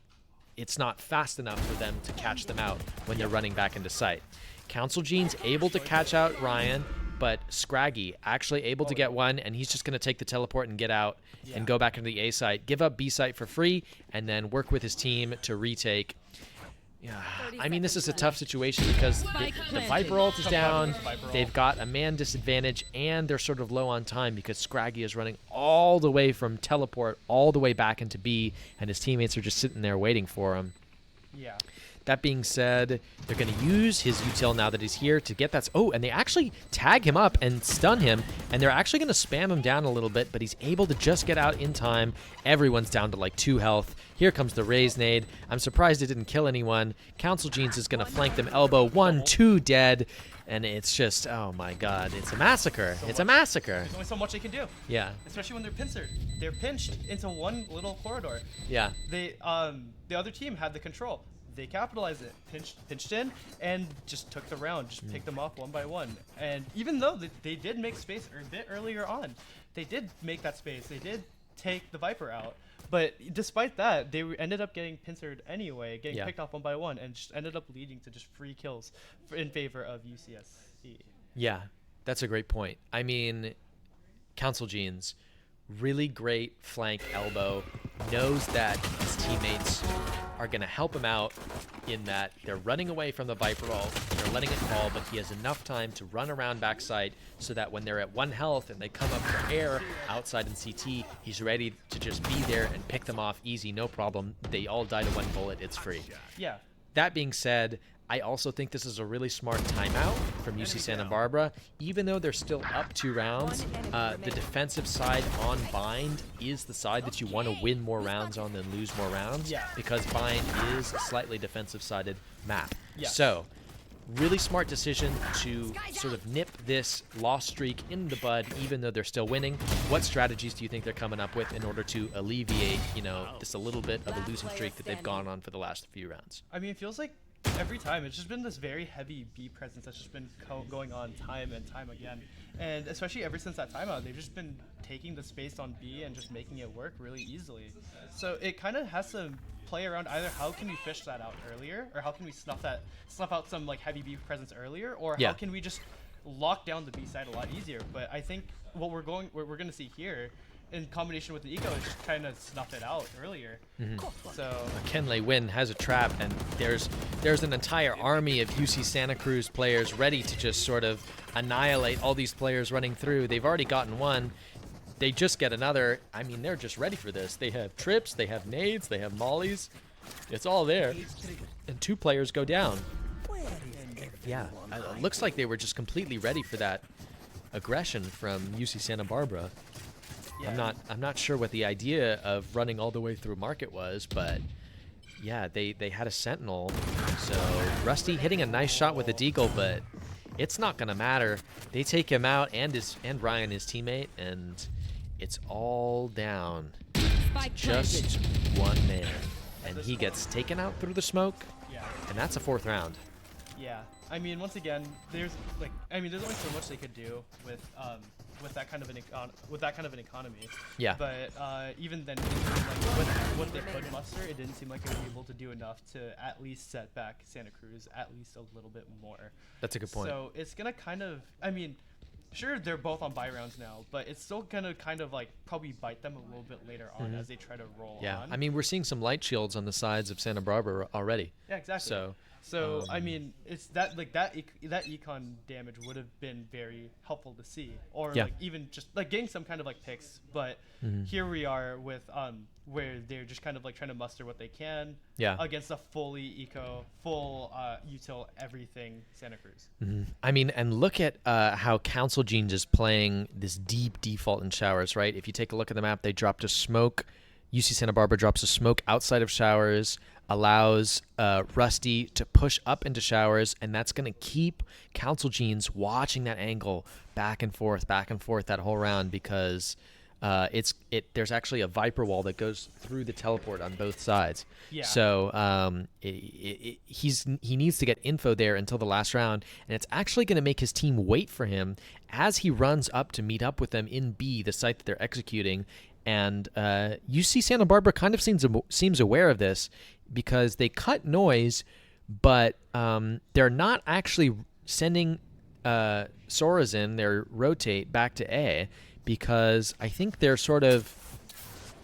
[SPEAKER 1] it's not fast enough for them to catch them out when they're running back into sight. Council Gene's able to catch out Ryan, but Scraggy actually able to get one, and he's just going to take the teleport and get out and go back into the A site, give up B site for free, and then work with his team to retake. Yeah, I mean, this is a tough situation because the Viper ult is down, they've got a man disadvantage, and they're sort of low on time because Scraggy is running all the way from teleport all the way back into B, and his teammates are just sitting there waiting for him.
[SPEAKER 2] yeah.
[SPEAKER 1] That being said, they're going to use his util now that he's here to get that. Oh, and they actually tag him up and stun him, and they're actually going to spam him down a little bit, but he's able to just get out in time. Everyone's down to like 2 health. Here comes the Raze nade. I'm surprised it didn't kill anyone. Council Genes is going to flank them elbow. 1, 2 dead, and it's just, oh my god, it's a massacre. It's a massacre.
[SPEAKER 2] There's only so much they can do.
[SPEAKER 1] Yeah.
[SPEAKER 2] Especially when they're pincered. They're pinched into one little corridor.
[SPEAKER 1] Yeah.
[SPEAKER 2] The other team had the control. They capitalized it, pinched in, and just took the round, just picked them off one by one. And even though they did make space a bit earlier on, they did make that space. They did take the Viper out. But despite that, they ended up getting pincered anyway, getting picked off one by one, and just ended up leading to just free kills in favor of UCSE.
[SPEAKER 1] Yeah, that's a great point. I mean, Council Genes, really great flank elbow, knows that his teammates are going to help him out in that they're running away from the Viper ult, they're letting it fall, but he has enough time to run around backside so that when they're at 1 health and they come up for air outside in CT, he's ready to just be there and pick them off easy, no problem. They all die to 1 bullet, it's free.
[SPEAKER 2] Yeah.
[SPEAKER 1] That being said, I also think this is a really smart timeout from UC Santa Barbara. Even though they're still up 2 rounds, the defensive side on Bind is the side that you want to win more rounds on than lose more rounds.
[SPEAKER 2] Yeah.
[SPEAKER 1] Because Bind is a slightly defensive-sided map.
[SPEAKER 2] Yeah.
[SPEAKER 1] So, really smart decision to sort of nip this loss streak in the bud, even though they're still winning. What strategies do you think they're coming up with in order to alleviate, this a little bit of a losing streak that they've gone on for the last few rounds?
[SPEAKER 2] I mean, it feels like every time it's just been this very heavy B presence that's just been going on time and time again, and especially ever since that timeout, they've just been taking the space on B and just making it work really easily. So it kind of has to play around either how can we fish that out earlier, or how can we snuff out some like heavy B presence earlier, or how can we just lock down the B side a lot easier. But I think what we're going to see here, in combination with the eco, is just kind of snuff it out earlier. So
[SPEAKER 1] Kenley Wynn has a trap, and there's an entire army of UC Santa Cruz players ready to just sort of annihilate all these players running through. They've already gotten one. They just get another. I mean, they're just ready for this. They have trips, they have nades, they have mollies. It's all there. And 2 players go down. Yeah, it looks like they were just completely ready for that aggression from UC Santa Barbara.
[SPEAKER 2] yeah.
[SPEAKER 1] I'm not sure what the idea of running all the way through market was, but yeah, they had a sentinel. So Rusty hitting a nice shot with a deagle, but it's not gonna matter. They take him out and Ryan, his teammate, and it's all down to just 1 man. And he gets taken out through the smoke,
[SPEAKER 2] Yeah.
[SPEAKER 1] and that's a 4th round.
[SPEAKER 2] Yeah, I mean, once again, there's only so much they could do with that kind of an economy.
[SPEAKER 1] Yeah.
[SPEAKER 2] But even then, like, with what they could muster, it didn't seem like they were able to do enough to at least set back Santa Cruz at least a little bit more.
[SPEAKER 1] That's a good point.
[SPEAKER 2] So it's gonna kind of, I mean, sure, they're both on buy rounds now, but it's still gonna kind of like probably bite them a little bit later on as they try to roll
[SPEAKER 1] Yeah,
[SPEAKER 2] on.
[SPEAKER 1] I mean, we're seeing some light shields on the sides of Santa Barbara already.
[SPEAKER 2] Yeah, exactly.
[SPEAKER 1] So,
[SPEAKER 2] I mean, it's that like that econ damage would have been very helpful to see, or
[SPEAKER 1] Yeah.
[SPEAKER 2] like even just like getting some kind of like picks. But here we are with where they're just kind of like trying to muster what they can
[SPEAKER 1] Yeah.
[SPEAKER 2] against a fully eco, full util everything Santa Cruz.
[SPEAKER 1] I mean, and look at how Council Genes is playing this deep default in showers, right? If you take a look at the map, they dropped a smoke. UC Santa Barbara drops a smoke outside of showers, allows Rusty to push up into showers, and that's going to keep Council Genes watching that angle back and forth that whole round because there's actually a Viper wall that goes through the teleport on both sides.
[SPEAKER 2] Yeah.
[SPEAKER 1] So he needs to get info there until the last round, and it's actually going to make his team wait for him as he runs up to meet up with them in B, the site that they're executing. And UC Santa Barbara kind of seems aware of this because they cut noise, but they're not actually sending Sorazin, their rotate, back to A because I think they're sort of,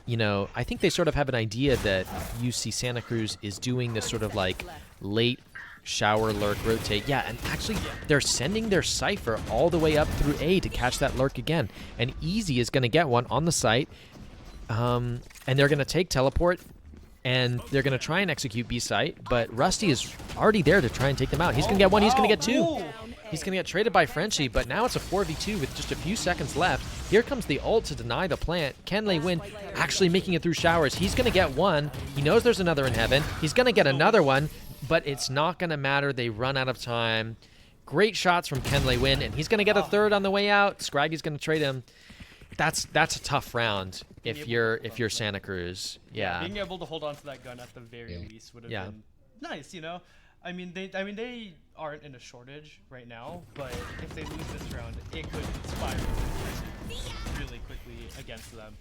[SPEAKER 1] I think they sort of have an idea that UC Santa Cruz is doing this sort of like late shower lurk rotate. Yeah, and actually they're sending their Cypher all the way up through A to catch that lurk again. And Easy is going to get one on the site. And they're going to take teleport, and they're going to try and execute B site, but Rusty is already there to try and take them out. He's going to get one, he's going to get two. He's going to get traded by Frenchie, but now it's a 4v2 with just a few seconds left. Here comes the ult to deny the plant. Kenley Win actually making it through showers. He's going to get one. He knows there's another in heaven. He's going to get another one, but it's not going to matter. They run out of time. Great shots from Kenley Win, and he's going to get a third on the way out. Scraggy's going to trade him. That's a tough round if you're Santa Cruz. Yeah.
[SPEAKER 2] Being able to hold on to that gun at the very least would have been nice, I mean they aren't in a shortage right now, but if they lose this round, it could spiral really quickly against them.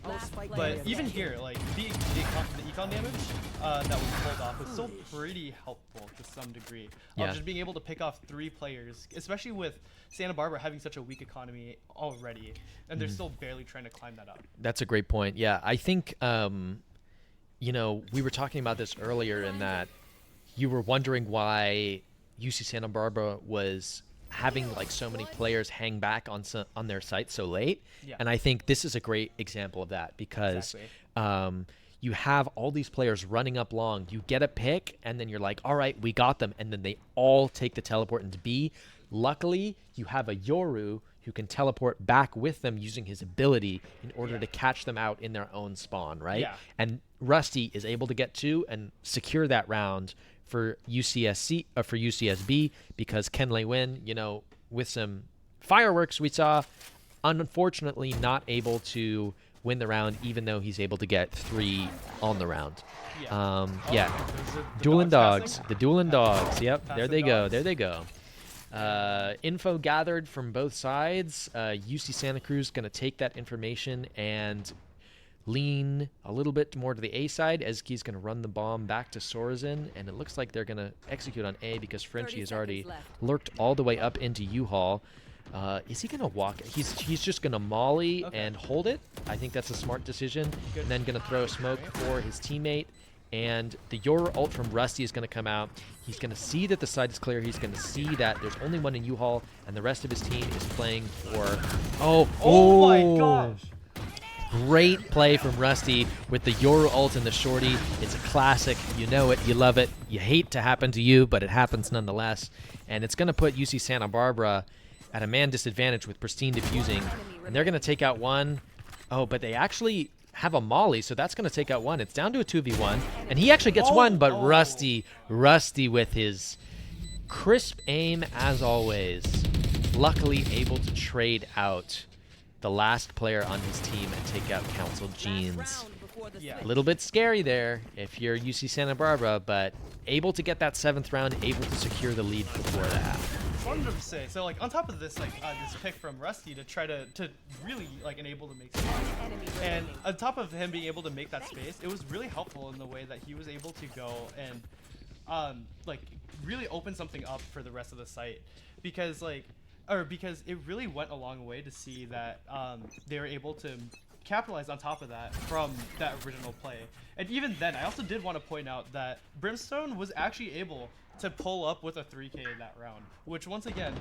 [SPEAKER 2] But even here, like the econ damage that was pulled off was still pretty helpful to some degree. Just being able to pick off 3 players, especially with Santa Barbara having such a weak economy already, and they're still barely trying to climb that up.
[SPEAKER 1] That's a great point. Yeah, I think we were talking about this earlier in that you were wondering why UC Santa Barbara was having like so many players hang back on their site so late. Yeah. And I think this is a great example of that because you have all these players running up long. You get a pick, and then you're like, all right, we got them. And then they all take the teleport into B. Luckily, you have a Yoru who can teleport back with them using his ability in order to catch them out in their own spawn, right?
[SPEAKER 2] Yeah.
[SPEAKER 1] And Rusty is able to get 2 and secure that round for UCSB because Kenley Win, with some fireworks we saw, unfortunately not able to win the round, even though he's able to get 3 on the round. Dueling dogs. The dueling dogs. Yep, there they go. There they go. Info gathered from both sides. UC Santa Cruz going to take that information and lean a little bit more to the A side. Ezki's going to run the bomb back to Sorazin, and it looks like they're going to execute on A because Frenchie has already lurked all the way up into U-Haul. Is he going to walk? He's just going to molly and hold it. I think that's a smart decision. And then going to throw a smoke for his teammate. And the Yoru ult from Rusty is going to come out. He's going to see that the side is clear. He's going to see that there's only one in U-Haul, and the rest of his team is playing for... Oh
[SPEAKER 2] my gosh!
[SPEAKER 1] Great play from Rusty with the Yoru ult and the shorty. It's a classic. You know it. You love it. You hate to happen to you, but it happens nonetheless. And it's going to put UC Santa Barbara at a man disadvantage with pristine defusing. And they're going to take out one. Oh, but they actually have a molly, so that's going to take out one. It's down to a 2v1. And he actually gets one, but Rusty with his crisp aim as always, luckily able to trade out the last player on his team and take out Council Genes. A little bit scary there if you're UC Santa Barbara, but able to get that 7th round, able to secure the lead before the half.
[SPEAKER 2] I wanted to say, so like on top of this, this pick from Rusty to try to really like enable to make space, and on top of him being able to make that space, it was really helpful in the way that he was able to go and really open something up for the rest of the site, because like because it really went a long way to see that they were able to capitalize on top of that from that original play. And even then, I also did want to point out that Brimstone was actually able to pull up with a 3K in that round, which once again,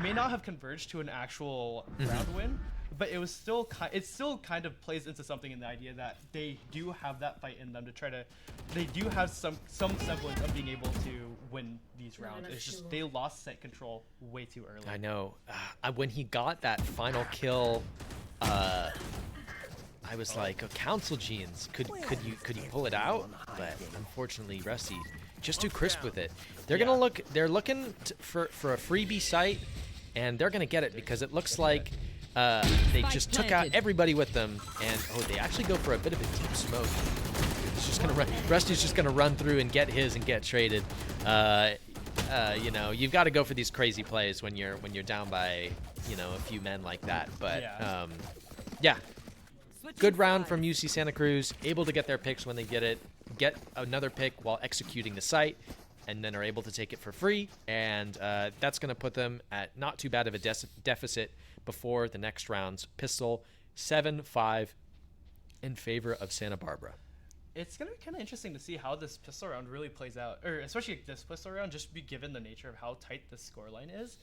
[SPEAKER 2] may not have converged to an actual round win, but it was still it still kind of plays into something in the idea that they do have that fight in them to try to, they do have some semblance of being able to win these rounds. It's just they lost set control way too early.
[SPEAKER 1] I know. When he got that final kill, I was like, oh, Council Genes, could you pull it out? But unfortunately, Rusty just too crisp with it. They're looking for a freebie site, and they're gonna get it because it looks like they just took out everybody with them, and they actually go for a bit of a deep smoke. It's just gonna run. Rusty's just gonna run through and get his and get traded. You know, you've got to go for these crazy plays when you're down by a few men like that. But yeah. Good round from UC Santa Cruz, able to get their picks when they get another pick while executing the site, and then are able to take it for free. And that's going to put them at not too bad of a deficit before the next round's pistol, 7-5 in favor of Santa Barbara.
[SPEAKER 2] It's going to be kind of interesting to see how this pistol round really plays out, or especially this pistol round, just be given the nature of how tight the scoreline is.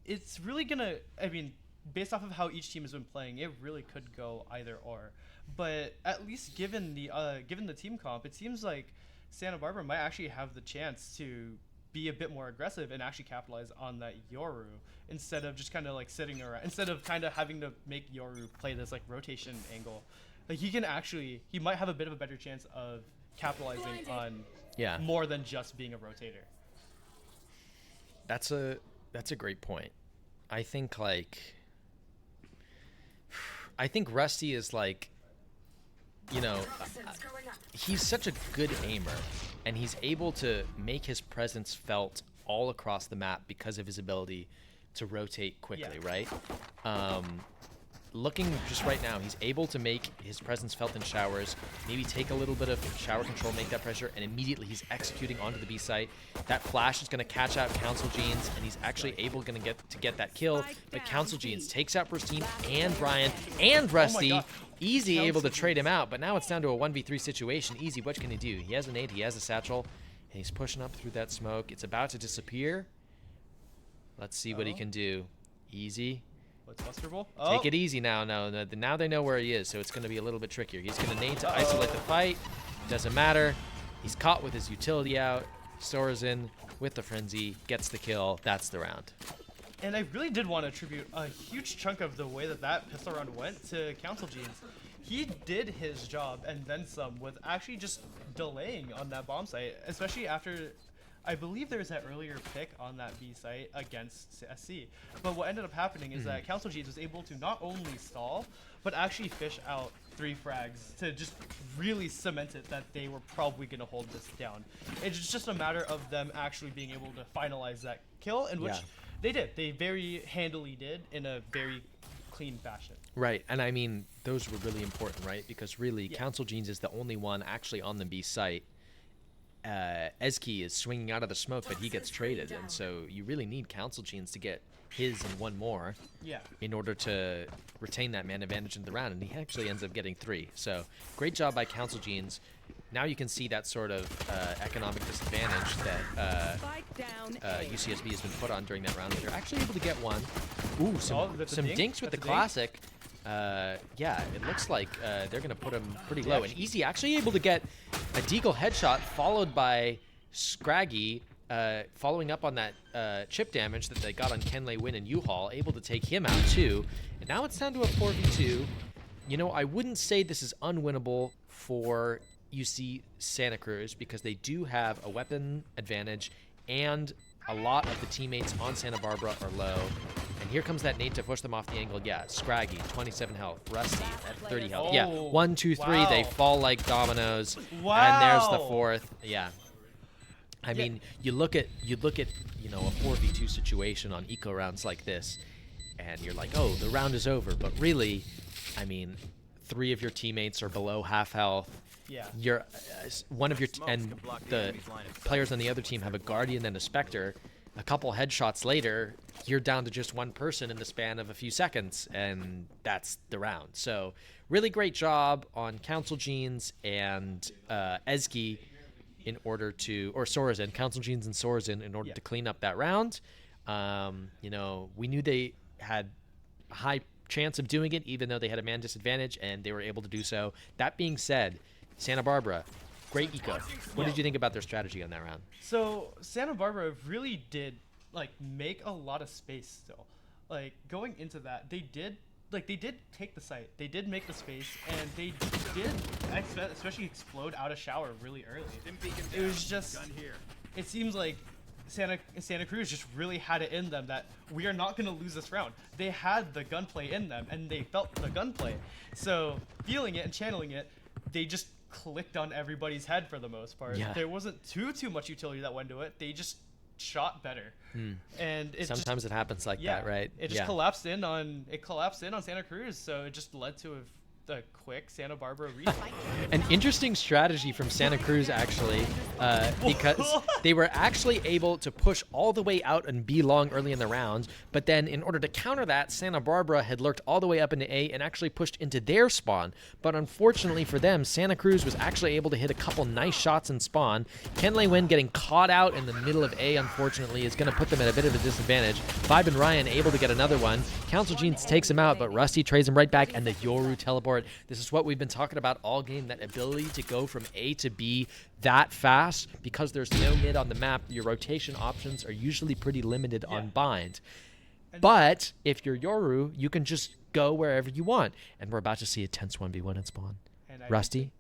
[SPEAKER 2] It's really going to, I mean, based off of how each team has been playing, it really could go either or. But at least given the team comp, it seems like Santa Barbara might actually have the chance to be a bit more aggressive and actually capitalize on that Yoru instead of just kind of like sitting around, instead of kind of having to make Yoru play this like rotation angle. Like he might have a bit of a better chance of capitalizing on more than just being a rotator.
[SPEAKER 1] That's a great point. I think Rusty is like, he's such a good aimer, and he's able to make his presence felt all across the map because of his ability to rotate quickly, right? Looking just right now, he's able to make his presence felt in showers, maybe take a little bit of shower control, make that pressure, and immediately he's executing onto the B site. That flash is going to catch out Council Genes, and he's actually able to get that kill. But Council Genes takes out Pristine and Brian and Rusty. Easy able to trade him out, but now it's down to a 1v3 situation. Easy, what can he do? He has an 8, he has a satchel, and he's pushing up through that smoke. It's about to disappear. Let's see what he can do. Easy.
[SPEAKER 2] What's Busterable?
[SPEAKER 1] Take it easy now. Now they know where he is, so it's going to be a little bit trickier. He's going to nade to isolate the fight. Doesn't matter. He's caught with his utility out. Sorazin with the frenzy gets the kill. That's the round.
[SPEAKER 2] And I really did want to attribute a huge chunk of the way that pistol round went to Council Genes. He did his job and then some with actually just delaying on that bomb site, especially after I believe there was that earlier pick on that B site against SC. But what ended up happening is that Council Genes was able to not only stall, but actually fish out 3 frags to just really cement it that they were probably going to hold this down. It's just a matter of them actually being able to finalize that kill, in which they did. They very handily did in a very clean fashion.
[SPEAKER 1] Right, and I mean, those were really important, right? Because really, Council Genes is the only one actually on the B site. Ezki is swinging out of the smoke, but he gets traded, and so you really need Council Genes to get his and one more in order to retain that man advantage in the round, and he actually ends up getting 3. So great job by Council Genes. Now you can see that sort of economic disadvantage that UCSB has been put on during that round. They're actually able to get one. Ooh, some dinks with the classic. Yeah, it looks like they're going to put him pretty low. And Easy actually able to get a deagle headshot followed by Scraggy following up on that chip damage that they got on Kenley Win and U-Haul, able to take him out too. And now it's down to a 4v2. You know, I wouldn't say this is unwinnable for UC Santa Cruz because they do have a weapon advantage and a lot of the teammates on Santa Barbara are low. And here comes that nade to push them off the angle. Yeah, Scraggy, 27 health. Rusty at 30 health. Yeah, 1, 2, 3. They fall like dominoes.
[SPEAKER 2] Wow.
[SPEAKER 1] And there's the 4th. Yeah. I mean, you look at a 4v2 situation on eco rounds like this, and you're like, oh, the round is over. But really, I mean, 3 of your teammates are below half health.
[SPEAKER 2] Yeah.
[SPEAKER 1] You're one of your and the players on the other team have a Guardian and a Spectre. a couple headshots later, you're down to just one person in the span of a few seconds, and that's the round. So really great job on Council Genes and Ezgi in order to, or Sorazin, Council Genes and Sorazin in order to clean up that round. You know, we knew they had a high chance of doing it, even though they had a man disadvantage, and they were able to do so. That being said, Santa Barbara, great eco. What did you think about their strategy on that round?
[SPEAKER 2] So Santa Barbara really did like make a lot of space still. Like going into that, they did take the site. They did make the space, and they did especially explode out of shower really early. It was just, it seems like Santa Cruz just really had it in them that we are not going to lose this round. They had the gunplay in them, and they felt the gunplay. So feeling it and channeling it, they just clicked on everybody's head for the most part.
[SPEAKER 1] Yeah.
[SPEAKER 2] There wasn't too much utility that went to it. They just shot better. And it
[SPEAKER 1] Sometimes it happens like that, right?
[SPEAKER 2] It just collapsed in on Santa Cruz, so it just led to the quick Santa Barbara refight.
[SPEAKER 1] An interesting strategy from Santa Cruz, actually, because they were actually able to push all the way out and B long early in the round, but then in order to counter that, Santa Barbara had lurked all the way up into A and actually pushed into their spawn. But unfortunately for them, Santa Cruz was actually able to hit a couple nice shots in spawn. Kenley Win getting caught out in the middle of A, unfortunately, is going to put them at a bit of a disadvantage. Vibe and Ryan able to get another one. Council Genes takes him out, but Rusty trades him right back, and the Yoru teleport. This is what we've been talking about all game, that ability to go from A to B that fast. Because there's no mid on the map, your rotation options are usually pretty limited on bind. But if you're Yoru, you can just go wherever you want. And we're about to see a tense 1v1 in spawn. Rusty,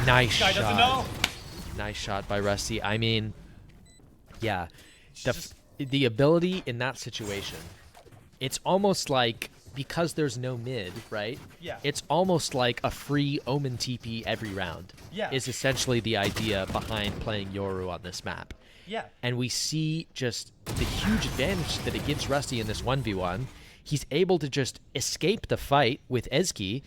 [SPEAKER 1] nice shot.
[SPEAKER 2] Doesn't know.
[SPEAKER 1] Nice shot by Rusty. I mean, yeah, the ability in that situation, it's almost like, because there's no mid, right?
[SPEAKER 2] Yeah.
[SPEAKER 1] It's almost like a free Omen TP every round.
[SPEAKER 2] Yeah.
[SPEAKER 1] Is essentially the idea behind playing Yoru on this map.
[SPEAKER 2] Yeah.
[SPEAKER 1] And we see just the huge advantage that it gives Rusty in this 1v1. He's able to just escape the fight with Ezgi,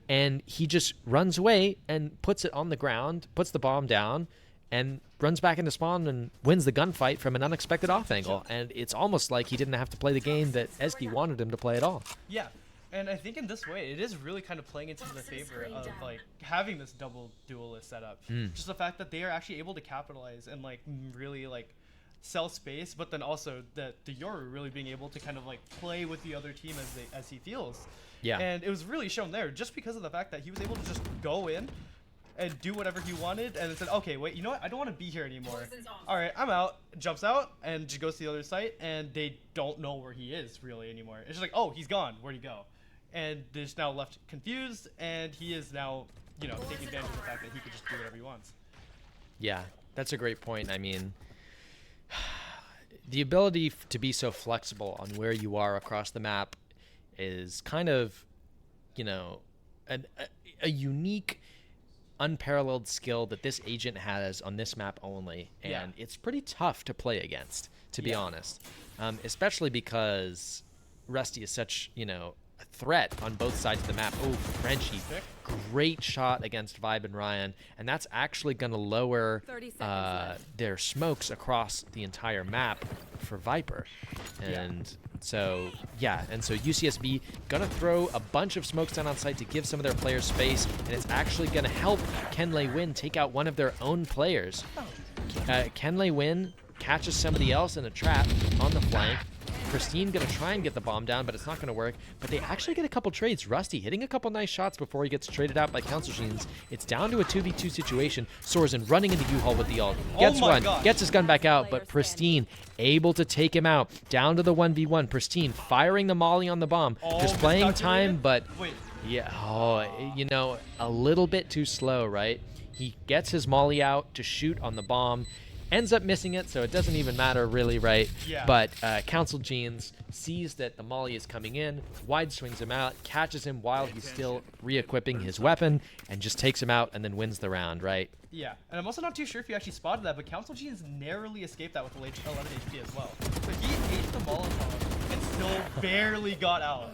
[SPEAKER 1] and he just runs away and puts it on the ground, puts the bomb down, and runs back into spawn and wins the gunfight from an unexpected off angle. And it's almost like he didn't have to play the game that Ezgi wanted him to play at all.
[SPEAKER 2] Yeah, and I think in this way, it is really kind of playing into the favor of like having this double duelist setup. Just the fact that they are actually able to capitalize and like really like sell space, but then also the Yoru really being able to kind of like play with the other team as he feels.
[SPEAKER 1] Yeah.
[SPEAKER 2] And it was really shown there just because of the fact that he was able to just go in and do whatever he wanted, and then said, okay, wait, you know what? I don't want to be here anymore. All right, I'm out. Jumps out and just goes to the other site, and they don't know where he is really anymore. It's just like, oh, he's gone. Where'd he go? And they're just now left confused, and he is now, you know, taking advantage of the fact that he could just do whatever he wants.
[SPEAKER 1] Yeah, that's a great point. I mean, the ability to be so flexible on where you are across the map is kind of, you know, a unique, unparalleled skill that this agent has on this map only, and it's pretty tough to play against, to be honest, especially because Rusty is such, you know, a threat on both sides of the map. Oh, Frenchie, great shot against Vibe and Ryan, and that's actually going to lower their smokes across the entire map for Viper. And so, and so UCSB gonna throw a bunch of smokes down on site to give some of their players space, and it's actually gonna help Kenley Win take out one of their own players. Kenley Win catches somebody else in a trap on the flank. Christine gonna try and get the bomb down, but it's not gonna work. But they actually get a couple trades. Rusty hitting a couple nice shots before he gets traded out by Council Genes. It's down to a 2v2 situation. Sorzan running into U-Haul with the ult. Gets one, gets his gun back out, but Pristine able to take him out. Down to the 1v1. Pristine firing the molly on the bomb. Just playing time, but you know, a little bit too slow, right? He gets his molly out to shoot on the bomb. Ends up missing it, so it doesn't even matter really, right?
[SPEAKER 2] Yeah.
[SPEAKER 1] But Council Genes sees that the molly is coming in, wide swings him out, catches him while he's still re-equipping his weapon, and just takes him out and then wins the round, right?
[SPEAKER 2] Yeah, and I'm also not too sure if you actually spotted that, but Council Genes narrowly escaped that with 11 HP as well. So he ate the Molotov and still barely got out.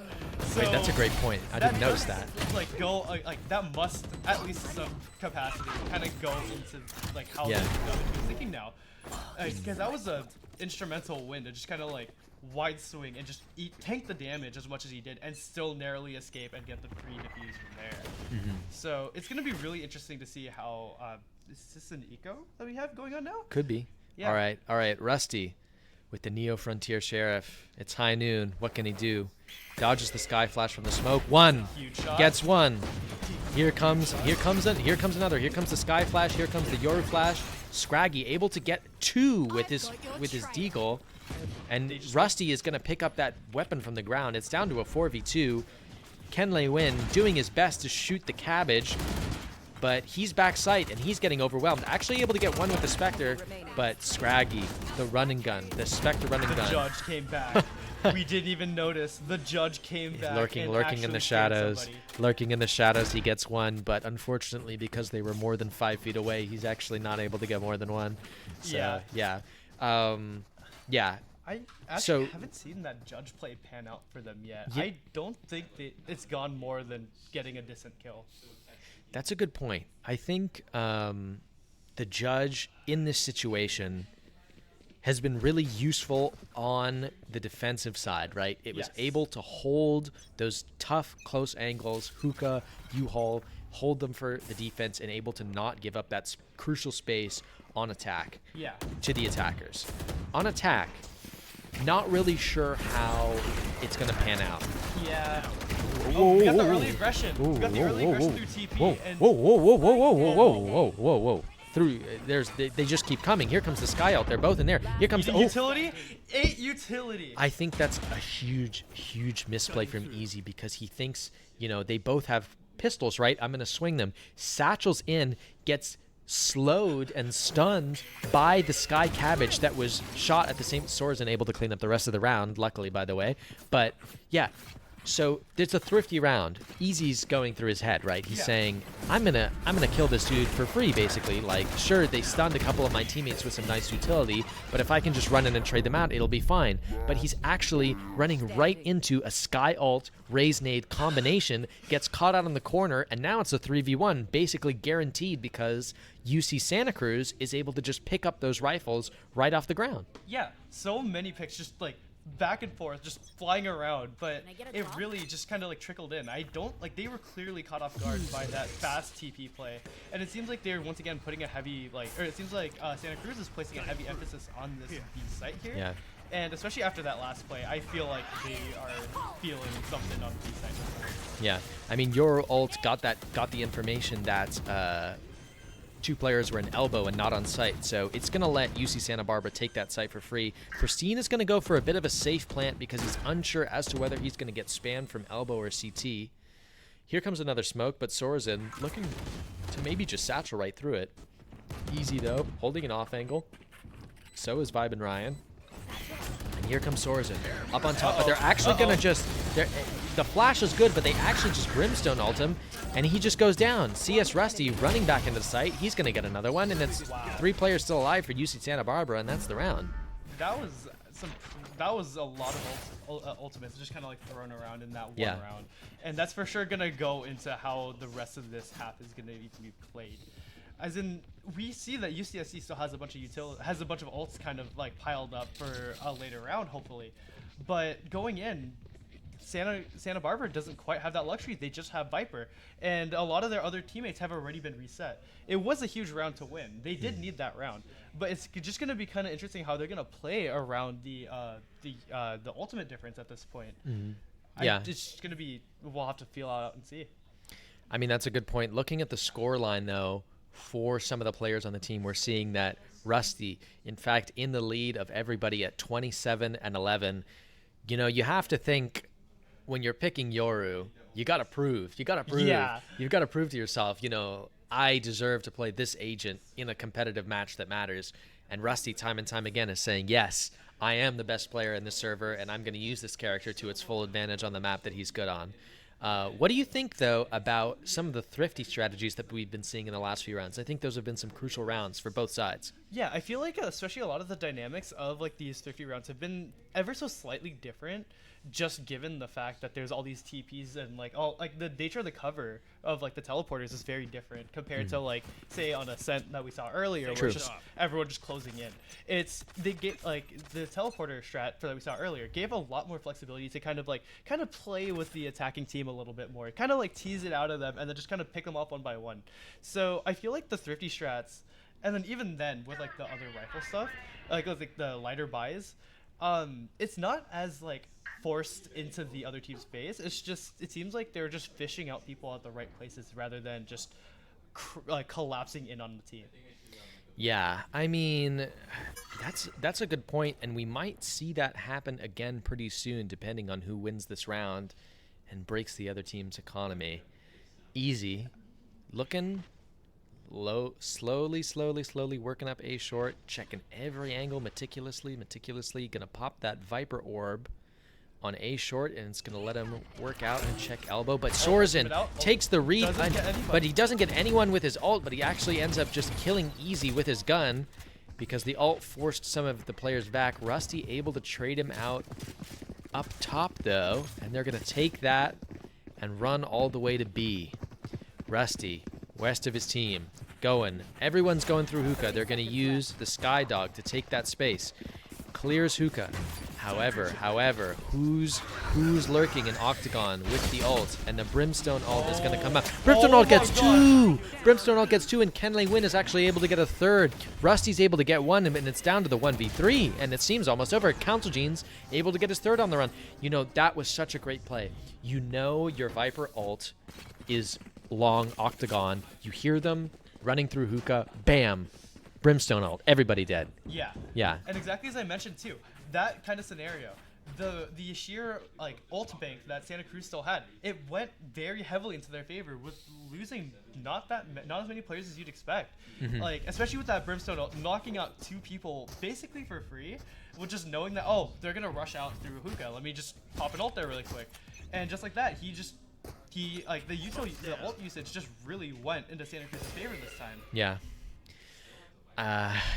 [SPEAKER 2] So
[SPEAKER 1] Wait, that's a great point. I didn't notice
[SPEAKER 2] does,
[SPEAKER 1] that.
[SPEAKER 2] Like go like that must at least some capacity kind of go into like how
[SPEAKER 1] Yeah.
[SPEAKER 2] they're thinking now, because that was a instrumental win to just kind of like wide swing and just tank the damage as much as he did and still narrowly escape and get the free defuse from there. So it's gonna be really interesting to see how is this an eco that we have going on now?
[SPEAKER 1] Could be.
[SPEAKER 2] Yeah.
[SPEAKER 1] All right. Rusty with the Neo Frontier Sheriff. It's high noon. What can he do? Dodges the Sky Flash from the smoke. One.
[SPEAKER 2] Huge shot.
[SPEAKER 1] Gets one. Here comes another. Here comes the Sky Flash. Here comes the Yoru Flash. Scraggy able to get two with his Deagle. And Rusty is going to pick up that weapon from the ground. It's down to a 4v2. Kenley Win doing his best to shoot the cabbage, but he's back sight and he's getting overwhelmed. Actually able to get one with the Spectre, but Scraggy, the run and gun, the Spectre run and
[SPEAKER 2] The
[SPEAKER 1] gun.
[SPEAKER 2] judge came back. We didn't even notice. The judge came back.
[SPEAKER 1] Lurking in the
[SPEAKER 2] actually
[SPEAKER 1] shadows.
[SPEAKER 2] killed somebody.
[SPEAKER 1] Lurking in the shadows, he gets one, but unfortunately, because they were more than 5 feet away, he's actually not able to get more than one. So, yeah.
[SPEAKER 2] I actually haven't seen that judge play pan out for them yet.
[SPEAKER 1] Yeah.
[SPEAKER 2] I don't think it's gone more than getting a decent kill.
[SPEAKER 1] That's a good point. I think the judge in this situation has been really useful on the defensive side, right? It was
[SPEAKER 2] Yes.
[SPEAKER 1] able to hold those tough, close angles, hookah, U-Haul, hold them for the defense, and able to not give up that crucial space on attack
[SPEAKER 2] Yeah.
[SPEAKER 1] to the attackers. On attack, not really sure how it's going to pan out.
[SPEAKER 2] Yeah.
[SPEAKER 1] Whoa,
[SPEAKER 2] We got the
[SPEAKER 1] whoa,
[SPEAKER 2] early
[SPEAKER 1] whoa.
[SPEAKER 2] aggression.
[SPEAKER 1] Whoa,
[SPEAKER 2] We got the
[SPEAKER 1] whoa,
[SPEAKER 2] early
[SPEAKER 1] whoa,
[SPEAKER 2] aggression
[SPEAKER 1] whoa.
[SPEAKER 2] through TP.
[SPEAKER 1] Whoa,
[SPEAKER 2] And
[SPEAKER 1] whoa, whoa, whoa, whoa, whoa, whoa, whoa, whoa, whoa. Through they just keep coming. Here comes the Sky Ult. They're both in there. Here comes the
[SPEAKER 2] utility. 8 utility.
[SPEAKER 1] I think that's a huge misplay from Easy because he thinks, they both have pistols, right? I'm going to swing them. Satchel's in, gets slowed and stunned by the Sky Cabbage that was shot at the same source and able to clean up the rest of the round, luckily, by the way. But, yeah. So it's a thrifty round. Easy's going through his head, right? He's saying, I'm gonna kill this dude for free, basically. Like, sure, they stunned a couple of my teammates with some nice utility, but if I can just run in and trade them out, it'll be fine. But he's actually running right into a Sky Ult Raise Nade combination, gets caught out in the corner, and now it's a 3v1, basically guaranteed because UC Santa Cruz is able to just pick up those rifles right off the ground.
[SPEAKER 2] Yeah. So many picks just like back and forth, just flying around, but it really just kind of like trickled in. They were clearly caught off guard by that fast TP play, and it seems like they're once again putting a heavy it seems like Santa Cruz is placing a heavy emphasis on this B site here.
[SPEAKER 1] Yeah.
[SPEAKER 2] And especially after that last play, I feel like they are feeling something on B site.
[SPEAKER 1] Yeah. I mean, your ult got the information that two players were in elbow and not on site, so it's going to let UC Santa Barbara take that site for free. Pristine is going to go for a bit of a safe plant because he's unsure as to whether he's going to get spammed from elbow or CT. Here comes another smoke, but Sorazin looking to maybe just satchel right through it. Easy, though, holding an off angle. So is Vibe and Ryan. And here comes Sorazin up on top, but they're actually going to just... The flash is good, but they actually just Brimstone ult him, and he just goes down. CS Rusty running back into the site. He's going to get another one, and it's 3 players still alive for UC Santa Barbara, and that's the round.
[SPEAKER 2] That was a lot of ultimates just kind of like thrown around in that one round, and that's for sure gonna go into how the rest of this half is gonna need to be played. As in, we see that UCSC still has a bunch of ults kind of like piled up for a later round, hopefully, but going in, Santa Barbara doesn't quite have that luxury. They just have Viper, and a lot of their other teammates have already been reset. It was a huge round to win. They did need that round, but it's just going to be kind of interesting how they're going to play around the ultimate difference at this point.
[SPEAKER 1] Yeah,
[SPEAKER 2] it's going to be. We'll have to feel out and see.
[SPEAKER 1] I mean, that's a good point. Looking at the score line, though, for some of the players on the team, we're seeing that Rusty, in fact, in the lead of everybody at 27 and 11. You have to think, when you're picking Yoru, you got to prove.
[SPEAKER 2] Yeah.
[SPEAKER 1] You've got to prove to yourself, I deserve to play this agent in a competitive match that matters. And Rusty, time and time again, is saying, yes, I am the best player in this server, and I'm going to use this character to its full advantage on the map that he's good on. What do you think, though, about some of the thrifty strategies that we've been seeing in the last few rounds? I think those have been some crucial rounds for both sides.
[SPEAKER 2] Yeah, I feel like especially a lot of the dynamics of like these 50 rounds have been ever so slightly different, just given the fact that there's all these TPs and like all like the nature of the cover of like the teleporters is very different compared to like say on Ascent that we saw earlier, where
[SPEAKER 1] True.
[SPEAKER 2] it's just everyone just closing in. It's they get like the teleporter strat that we saw earlier gave a lot more flexibility to kind of play with the attacking team a little bit more, kind of like tease it out of them and then just kind of pick them off one by one. So I feel like the thrifty strats. And then even then, with like the other rifle stuff, like with like the lighter buys, it's not as like forced into the other team's base. It's just it seems like they're just fishing out people at the right places rather than just like collapsing in on the team.
[SPEAKER 1] Yeah, I mean, that's a good point, and we might see that happen again pretty soon, depending on who wins this round and breaks the other team's economy. Easy, looking. Low, slowly working up A short, checking every angle meticulously, gonna pop that Viper orb on A short, and it's gonna let him work out and check elbow. But Sorzin takes the read, but he doesn't get anyone with his ult, but he actually ends up just killing easy with his gun because the ult forced some of the players back. Rusty able to trade him out up top though, and they're gonna take that and run all the way to B. Rusty, west of his team, going. Everyone's going through hookah. They're going to use the Sky Dog to take that space. Clears hookah. However, who's lurking in Octagon with the ult? And the Brimstone ult is going to come out. Brimstone ult gets two! Brimstone ult gets two, and Kenley Win is actually able to get a third. Rusty's able to get one, and it's down to the 1v3, and it seems almost over. Council Gene's able to get his third on the run. You know, that was such a great play. You know your Viper ult is long Octagon. You hear them running through hookah, bam, Brimstone ult, everybody dead.
[SPEAKER 2] Yeah. And exactly as I mentioned too, that kind of scenario, the sheer like ult bank that Santa Cruz still had, it went very heavily into their favor with losing not as many players as you'd expect. Like especially with that Brimstone ult, knocking out two people basically for free, with just knowing that they're gonna rush out through hookah. Let me just pop an ult there really quick, and just like that, he like the ult usage just really went into Santa Cruz's favor this time.
[SPEAKER 1] Yeah.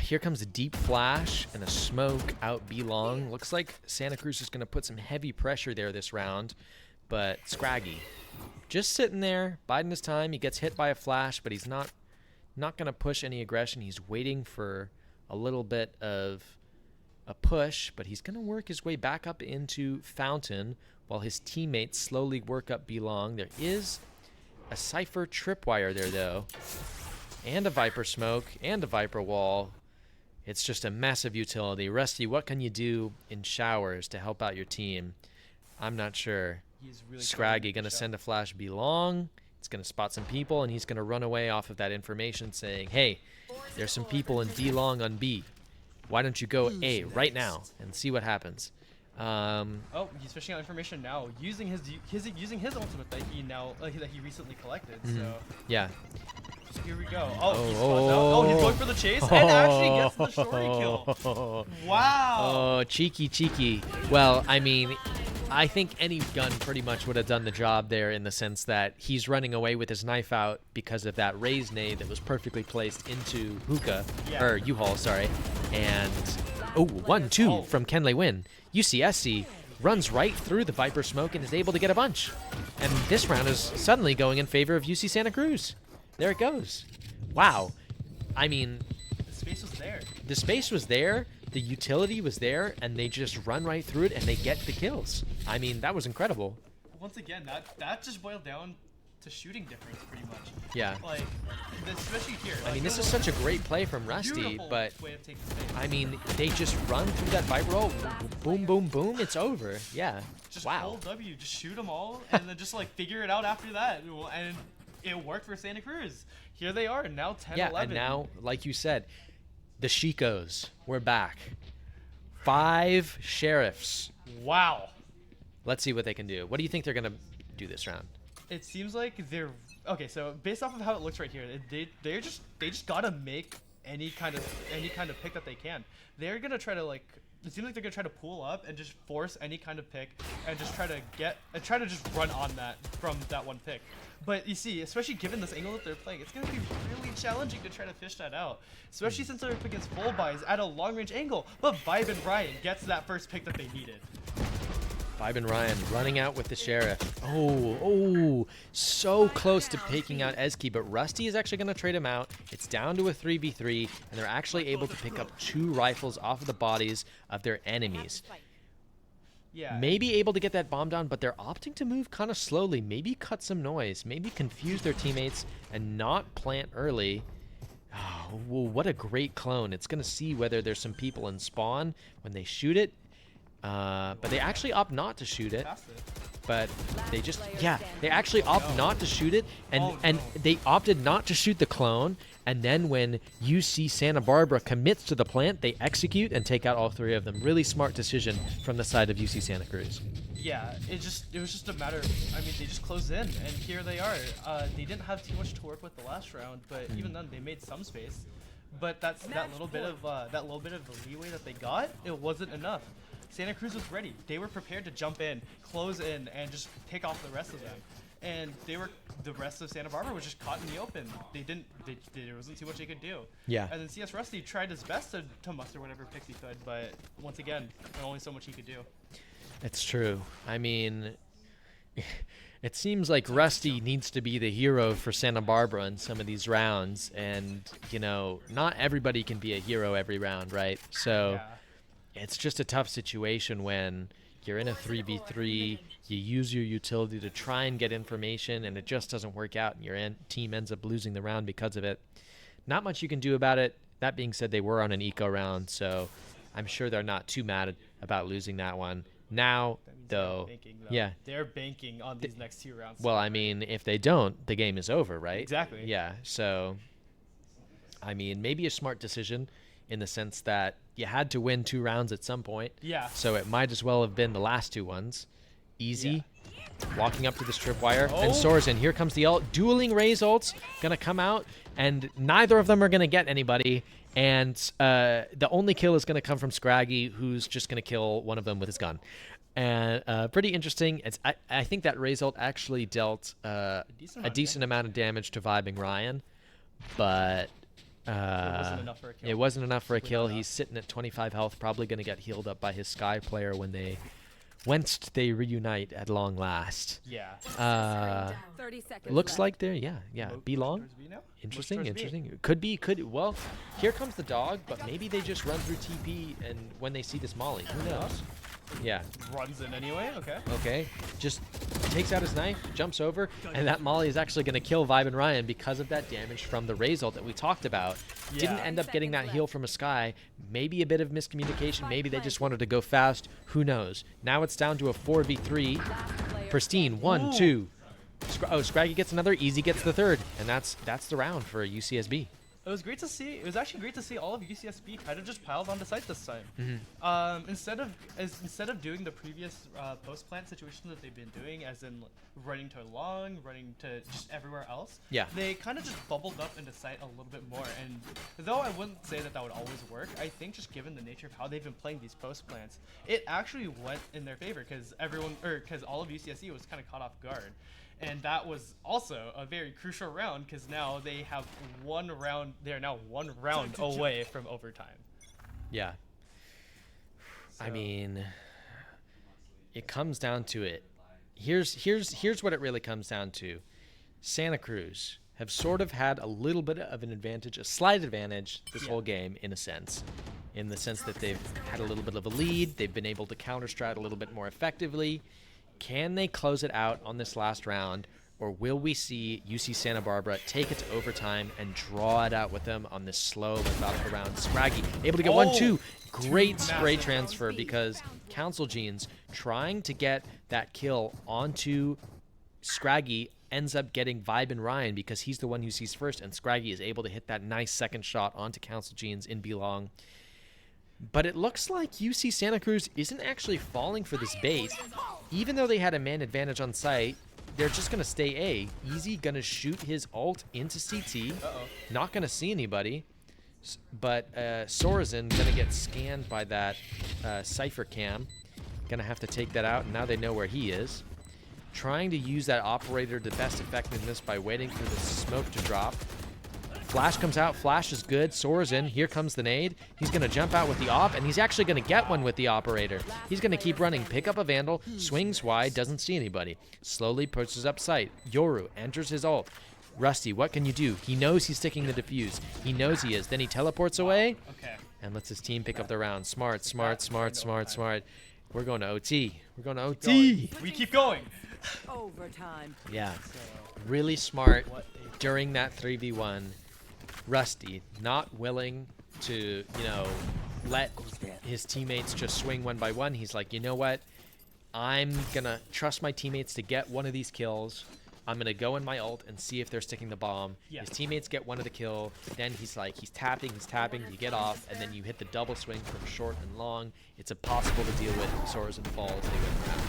[SPEAKER 1] Here comes a deep flash and a smoke out B long. Looks like Santa Cruz is going to put some heavy pressure there this round, but Scraggy just sitting there, biding his time. He gets hit by a flash, but he's not going to push any aggression. He's waiting for a little bit of a push, but he's going to work his way back up into Fountain while his teammates slowly work up B long. There is a Cypher tripwire there, though, and a Viper smoke, and a Viper wall. It's just a massive utility. Rusty, what can you do in showers to help out your team? I'm not sure.
[SPEAKER 2] He's really
[SPEAKER 1] Scraggy going to send a flash B long. It's going to spot some people, and he's going to run away off of that information saying, hey, there's some people in D long on B. Why don't you go A right now and see what happens?
[SPEAKER 2] He's fishing out information now, using his ultimate that he recently collected. So
[SPEAKER 1] yeah.
[SPEAKER 2] Here we go. He's going for the chase and actually gets the shorty kill. Wow.
[SPEAKER 1] Oh, cheeky. Well, I mean, I think any gun pretty much would have done the job there in the sense that he's running away with his knife out because of that raise nade that was perfectly placed into hookah, or U-Haul, sorry. And, 1-2 from Kenley Win. UCSC runs right through the Viper smoke and is able to get a bunch. And this round is suddenly going in favor of UC Santa Cruz. There it goes. Wow. I mean,
[SPEAKER 2] the space was there.
[SPEAKER 1] The space was there, the utility was there, and they just run right through it and they get the kills. I mean, that was incredible.
[SPEAKER 2] Once again, that just boiled down to shooting difference pretty much.
[SPEAKER 1] Yeah.
[SPEAKER 2] Like, especially here.
[SPEAKER 1] I mean, this is such a great play from Rusty, but I mean, they just run through that Viper roll, boom, boom, boom, it's over. Yeah.
[SPEAKER 2] Just
[SPEAKER 1] wow.
[SPEAKER 2] hold W, just shoot them all, and then just like figure it out after that. And it worked for Santa Cruz. Here they are, now 10-11.
[SPEAKER 1] Yeah, and now, like you said, the Chicos, we're back. 5 sheriffs.
[SPEAKER 2] Wow.
[SPEAKER 1] Let's see what they can do. What do you think they're going to do this round?
[SPEAKER 2] It seems like they're okay. So based off of how it looks right here, they just gotta make any kind of pick that they can. They're gonna try to like it seems like they're gonna try to pull up and just force any kind of pick and just try to just run on that from that one pick. But you see, especially given this angle that they're playing, it's gonna be really challenging to try to fish that out. Especially since they're up against full buys at a long range angle. But Vibe and Ryan gets that first pick that they needed.
[SPEAKER 1] Vibe and Ryan running out with the Sheriff. Oh, so close to taking out Ezki, but Rusty is actually going to trade him out. It's down to a 3v3, and they're actually able to pick up 2 rifles off of the bodies of their enemies.
[SPEAKER 2] Yeah.
[SPEAKER 1] Maybe able to get that bomb down, but they're opting to move kind of slowly. Maybe cut some noise. Maybe confuse their teammates and not plant early. Oh, well, what a great clone. It's going to see whether there's some people in spawn when they shoot it. But they actually opt not to shoot it. But they just, they actually opt not to shoot it, and they opted not to shoot the clone. And then when UC Santa Barbara commits to the plant, they execute and take out all 3 of them. Really smart decision from the side of UC Santa Cruz.
[SPEAKER 2] Yeah, it was just a matter of, I mean, they just closed in, and here they are. They didn't have too much to work with the last round, but even then they made some space. But that little bit of the leeway that they got, it wasn't enough. Santa Cruz was ready. They were prepared to jump in, close in, and just pick off the rest of them. And the rest of Santa Barbara was just caught in the open. There wasn't too much they could do.
[SPEAKER 1] Yeah.
[SPEAKER 2] And then CS Rusty tried his best to muster whatever picks he could, but once again, only so much he could do.
[SPEAKER 1] It's true. I mean, it seems like Rusty needs to be the hero for Santa Barbara in some of these rounds. And, you know, not everybody can be a hero every round, right? So it's just a tough situation when you're in a 3v3, you use your utility to try and get information, and it just doesn't work out, and your team ends up losing the round because of it. Not much you can do about it. That being said, they were on an eco round, so I'm sure they're not too mad about losing that one. Now, though,
[SPEAKER 2] they're banking on these next 2 rounds.
[SPEAKER 1] Well, I mean, if they don't, the game is over, right?
[SPEAKER 2] Exactly.
[SPEAKER 1] Yeah, so, I mean, maybe a smart decision in the sense that you had to win 2 rounds at some point.
[SPEAKER 2] Yeah.
[SPEAKER 1] So it might as well have been the last 2 ones. Easy. Walking up to this tripwire. And Sorensen, here comes the ult. Dueling Raze ults. Gonna come out. And neither of them are gonna get anybody. And the only kill is gonna come from Scraggy, who's just gonna kill one of them with his gun. And pretty interesting. I think that Raze ult actually dealt a decent amount of damage to Vibing Ryan. But it wasn't enough for a kill. He's sitting at 25 health, probably going to get healed up by his Sky player when they reunite at long last.
[SPEAKER 2] Yeah.
[SPEAKER 3] 30 seconds
[SPEAKER 1] Looks
[SPEAKER 3] left.
[SPEAKER 1] like they're, B long. Interesting. Could be. Well, here comes the dog, but maybe they just run through TP and when they see this Molly. Who knows? Yeah.
[SPEAKER 2] Runs in anyway, okay.
[SPEAKER 1] Okay. Just takes out his knife, jumps over, and that Molly is actually going to kill Vibe and Ryan because of that damage from the Raze ult that we talked about.
[SPEAKER 2] Yeah.
[SPEAKER 1] Didn't end up getting that heal from a Sky. Maybe a bit of miscommunication. Maybe they just wanted to go fast. Who knows? Now it's down to a 4v3. Pristine. 1, 2. Scraggy gets another. Easy gets the third. And that's the round for UCSB.
[SPEAKER 2] It was great to see. It was actually great to see all of UCSB kind of just piled onto site this time. Instead of doing the previous post plant situation that they've been doing, as in running to long, running to just everywhere else.
[SPEAKER 1] Yeah.
[SPEAKER 2] They kind of just bubbled up into site a little bit more. And though I wouldn't say that would always work, I think just given the nature of how they've been playing these post plants, it actually went in their favor because all of UCSB was kind of caught off guard. And that was also a very crucial round because now they have 1 round. They are now 1 round away from overtime.
[SPEAKER 1] Yeah.
[SPEAKER 2] So.
[SPEAKER 1] I mean, it comes down to it. Here's what it really comes down to. Santa Cruz have sort of had a little bit of an advantage, a slight advantage this whole game in a sense. In the sense that they've had a little bit of a lead. They've been able to counter-strat a little bit more effectively. Can they close it out on this last round, or will we see UC Santa Barbara take it to overtime and draw it out with them on this slow methodical round? Scraggy able to get 1-2. Great spray transfer because Council Genes trying to get that kill onto Scraggy ends up getting Vibe and Ryan because he's the one who sees first, and Scraggy is able to hit that nice second shot onto Council Genes in Belong. But it looks like UC Santa Cruz isn't actually falling for this bait. Even though they had a man advantage on site, they're just going to stay A. Easy going to shoot his ult into CT. Not going to see anybody. But Sorensen going to get scanned by that Cypher cam. Going to have to take that out, and now they know where he is. Trying to use that operator to best effectiveness by waiting for the smoke to drop. Flash comes out. Flash is good. Sorensen, here comes the nade. He's going to jump out with the op, and he's actually going to get one with the operator. He's going to keep running. Pick up a Vandal. Swings wide. Doesn't see anybody. Slowly pushes up sight. Yoru enters his ult. Rusty, what can you do? He knows he's sticking the defuse. He knows he is. Then he teleports away and lets his team pick up the round. Smart, smart, smart, smart, smart. We're going to OT. We're going to OT.
[SPEAKER 2] We keep going.
[SPEAKER 3] Overtime.
[SPEAKER 1] Yeah. Really smart during that 3v1. Rusty, not willing to, let his teammates just swing one by one. He's like, you know what? I'm going to trust my teammates to get one of these kills. I'm going to go in my ult and see if they're sticking the bomb.
[SPEAKER 2] Yeah.
[SPEAKER 1] His teammates get one of the kill. Then he's tapping, you get off, and then you hit the double swing from short and long. It's impossible to deal with. Sorensen falls, they win the round.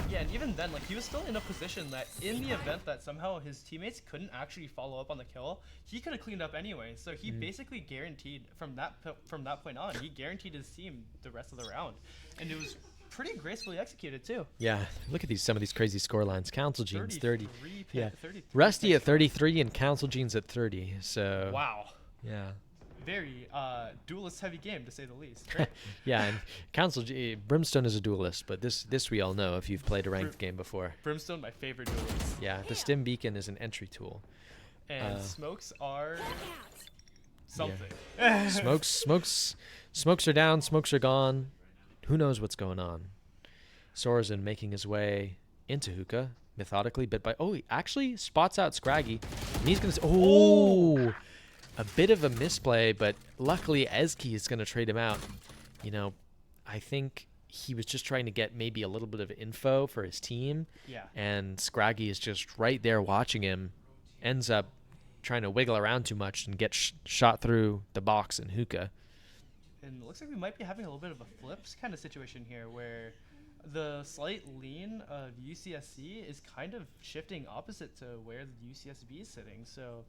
[SPEAKER 2] Yeah, and even then, he was still in a position that in the event that somehow his teammates couldn't actually follow up on the kill, he could have cleaned up anyway. So he basically guaranteed from that point on, he guaranteed his team the rest of the round, and it was pretty gracefully executed too.
[SPEAKER 1] Yeah, look at some of these crazy score lines. Council Gene's 30.
[SPEAKER 2] 33
[SPEAKER 1] Yeah,
[SPEAKER 2] 33
[SPEAKER 1] Rusty at 33 and Council Gene's at 30. So
[SPEAKER 2] wow,
[SPEAKER 1] yeah.
[SPEAKER 2] very duelist heavy game to say the least. Right?
[SPEAKER 1] Yeah, and Brimstone is a duelist, but this we all know if you've played a ranked game before.
[SPEAKER 2] Brimstone, my favorite duelist.
[SPEAKER 1] Yeah, the stim beacon is an entry tool.
[SPEAKER 2] And smokes are something.
[SPEAKER 1] Yeah. Smokes are down, smokes are gone. Who knows what's going on? Sorensen making his way into hookah, methodically, bit by... Oh, he actually spots out Scraggy. And he's going to... Oh! A bit of a misplay, but luckily Ezki is going to trade him out. I think he was just trying to get maybe a little bit of info for his team.
[SPEAKER 2] Yeah.
[SPEAKER 1] And Scraggy is just right there watching him. Ends up trying to wiggle around too much and get shot through the box in hookah.
[SPEAKER 2] And it looks like we might be having a little bit of a flips kind of situation here where the slight lean of UCSC is kind of shifting opposite to where the UCSB is sitting. So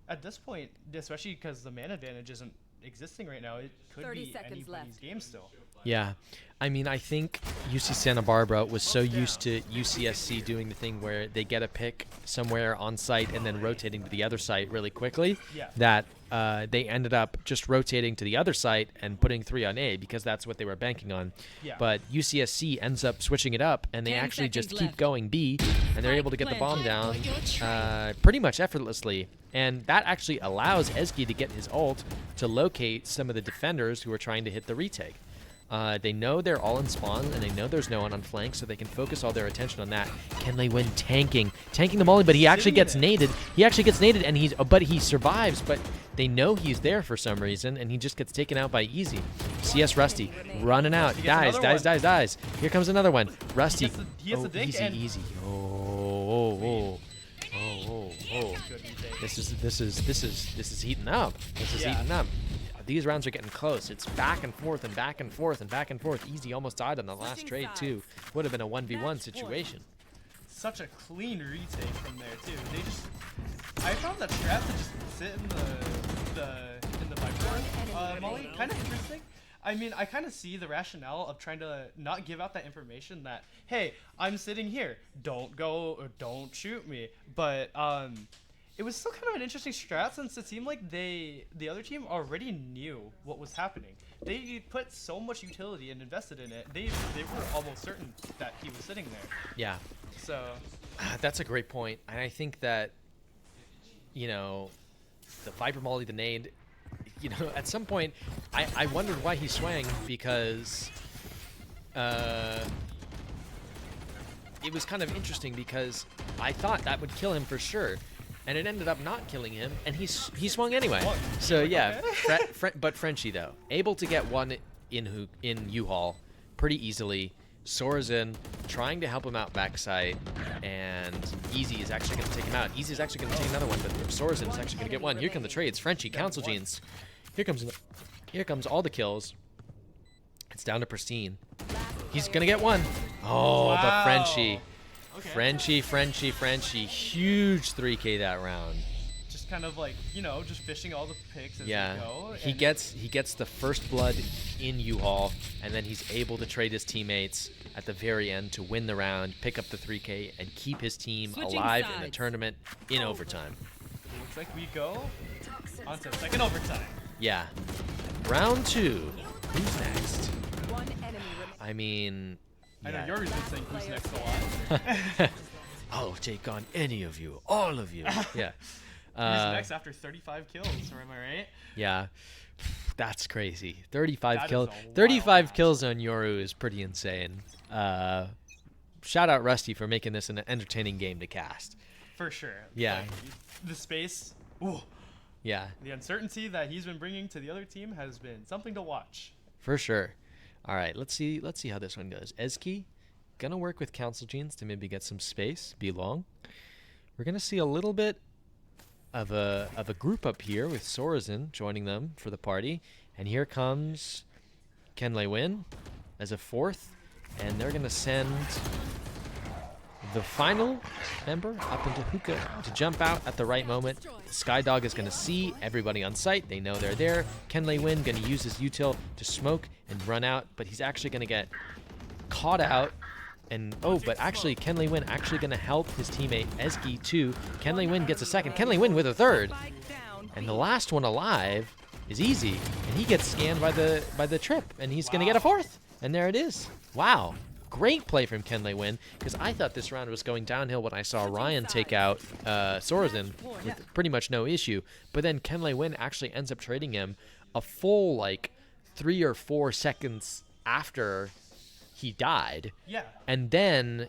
[SPEAKER 2] at this point, especially because the man advantage isn't existing right now, it could
[SPEAKER 3] 30
[SPEAKER 2] be
[SPEAKER 3] seconds
[SPEAKER 2] anybody's
[SPEAKER 3] left.
[SPEAKER 2] game still.
[SPEAKER 1] Yeah. I mean, I think UC Santa Barbara was so used to UCSC doing the thing where they get a pick somewhere on site and then rotating to the other site really quickly that they ended up just rotating to the other site and putting 3 on A because that's what they were banking on.
[SPEAKER 2] Yeah.
[SPEAKER 1] But UCSC ends up switching it up and they
[SPEAKER 3] 10
[SPEAKER 1] actually just
[SPEAKER 3] seconds
[SPEAKER 1] keep
[SPEAKER 3] left.
[SPEAKER 1] going B and they're able to get the bomb down pretty much effortlessly. And that actually allows Ezgi to get his ult to locate some of the defenders who are trying to hit the retake. They know they're all in spawn, and they know there's no one on flank, so they can focus all their attention on that. Can they win tanking the molly? But he actually gets naded. And but he survives. But they know he's there for some reason, and he just gets taken out by Easy. CS Rusty running out, dies. Here comes another one. Rusty.
[SPEAKER 2] He gets the dink
[SPEAKER 1] easy,
[SPEAKER 2] and
[SPEAKER 1] easy. Oh. This is heating up. Heating up. These rounds are getting close. It's back and forth and back and forth and back and forth. Easy almost died on the last trade too. Would have been a 1v1 situation.
[SPEAKER 2] such a clean retake from there too. I found that strat to just sit in the Viper molly kind of interesting. I mean, I kind of see the rationale of trying to not give out that information that, hey, I'm sitting here, don't go or don't shoot me. But it was still kind of an interesting strat since it seemed like the other team already knew what was happening. They put so much utility and invested in it. They were almost certain that he was sitting there.
[SPEAKER 1] Yeah.
[SPEAKER 2] So
[SPEAKER 1] that's a great point. And I think that, you know, the Viper molly, the nade, you know, at some point, I wondered why he swang, because it was kind of interesting because I thought that would kill him for sure, and it ended up not killing him, and he swung anyway. So yeah, but Frenchie though, able to get one in U-Haul pretty easily. Sorensen trying to help him out backside, and Easy is actually going to take him out. Easy is actually going to take another one, but Sorensen is actually going to get one. Here come the trades. Frenchie, Council Genes. Here comes all the kills. It's down to Pristine. He's going to get one. Oh,
[SPEAKER 2] wow.
[SPEAKER 1] But Frenchie.
[SPEAKER 2] Okay.
[SPEAKER 1] Frenchie. Huge 3K that round.
[SPEAKER 2] Just just kind of like, you know, just fishing all the picks as
[SPEAKER 1] Yeah,
[SPEAKER 2] they go.
[SPEAKER 1] he
[SPEAKER 2] and-
[SPEAKER 1] gets the first blood in U-Haul, and then he's able to trade his teammates at the very end to win the round, pick up the 3K, and keep his team
[SPEAKER 3] Switching
[SPEAKER 1] alive in the
[SPEAKER 3] sides.
[SPEAKER 1] tournament in overtime.
[SPEAKER 2] Looks like we go on to second overtime.
[SPEAKER 1] Yeah. Round 2. Who's next?
[SPEAKER 3] One enemy
[SPEAKER 1] I mean,
[SPEAKER 2] I know
[SPEAKER 1] yeah.
[SPEAKER 2] Yuri's been saying who's next a lot.
[SPEAKER 1] I'll take on any of you, all of you. Yeah.
[SPEAKER 2] Who's next after 35 kills, or am I right?
[SPEAKER 1] Yeah. That's crazy. 35
[SPEAKER 2] That is
[SPEAKER 1] kills.
[SPEAKER 2] a wild
[SPEAKER 1] 35
[SPEAKER 2] match.
[SPEAKER 1] kills on Yoru is pretty insane. Shout out Rusty for making this an entertaining game to cast.
[SPEAKER 2] For sure.
[SPEAKER 1] Yeah.
[SPEAKER 2] Like, the space, ooh,
[SPEAKER 1] Yeah,
[SPEAKER 2] the uncertainty that he's been bringing to the other team has been something to watch.
[SPEAKER 1] for sure. All right, let's see how this one goes. Ezki gonna work with Council Genes to maybe get some space, be long. We're gonna see a little bit of a group up here with Sorazin joining them for the party, and here comes Kenley Win as a fourth, and they're gonna send the final member up into Hookah to jump out at the right moment. Skydog is going to see everybody on site. They know they're there. Kenley Win going to use his util to smoke and run out, but he's actually going to get caught out. And but actually Kenley Win actually going to help his teammate Ezki too. Kenley Win gets a second. Kenley Win with a third. And the last one alive is easy, and he gets scanned by the trip, and he's going to get a fourth. And there it is. Wow. Great play from Kenley Win, because I thought this round was going downhill when I saw Ryan take out Sorazin with pretty much no issue. But then Kenley Win actually ends up trading him a full, like, 3 or 4 seconds after he died.
[SPEAKER 2] Yeah.
[SPEAKER 1] And then,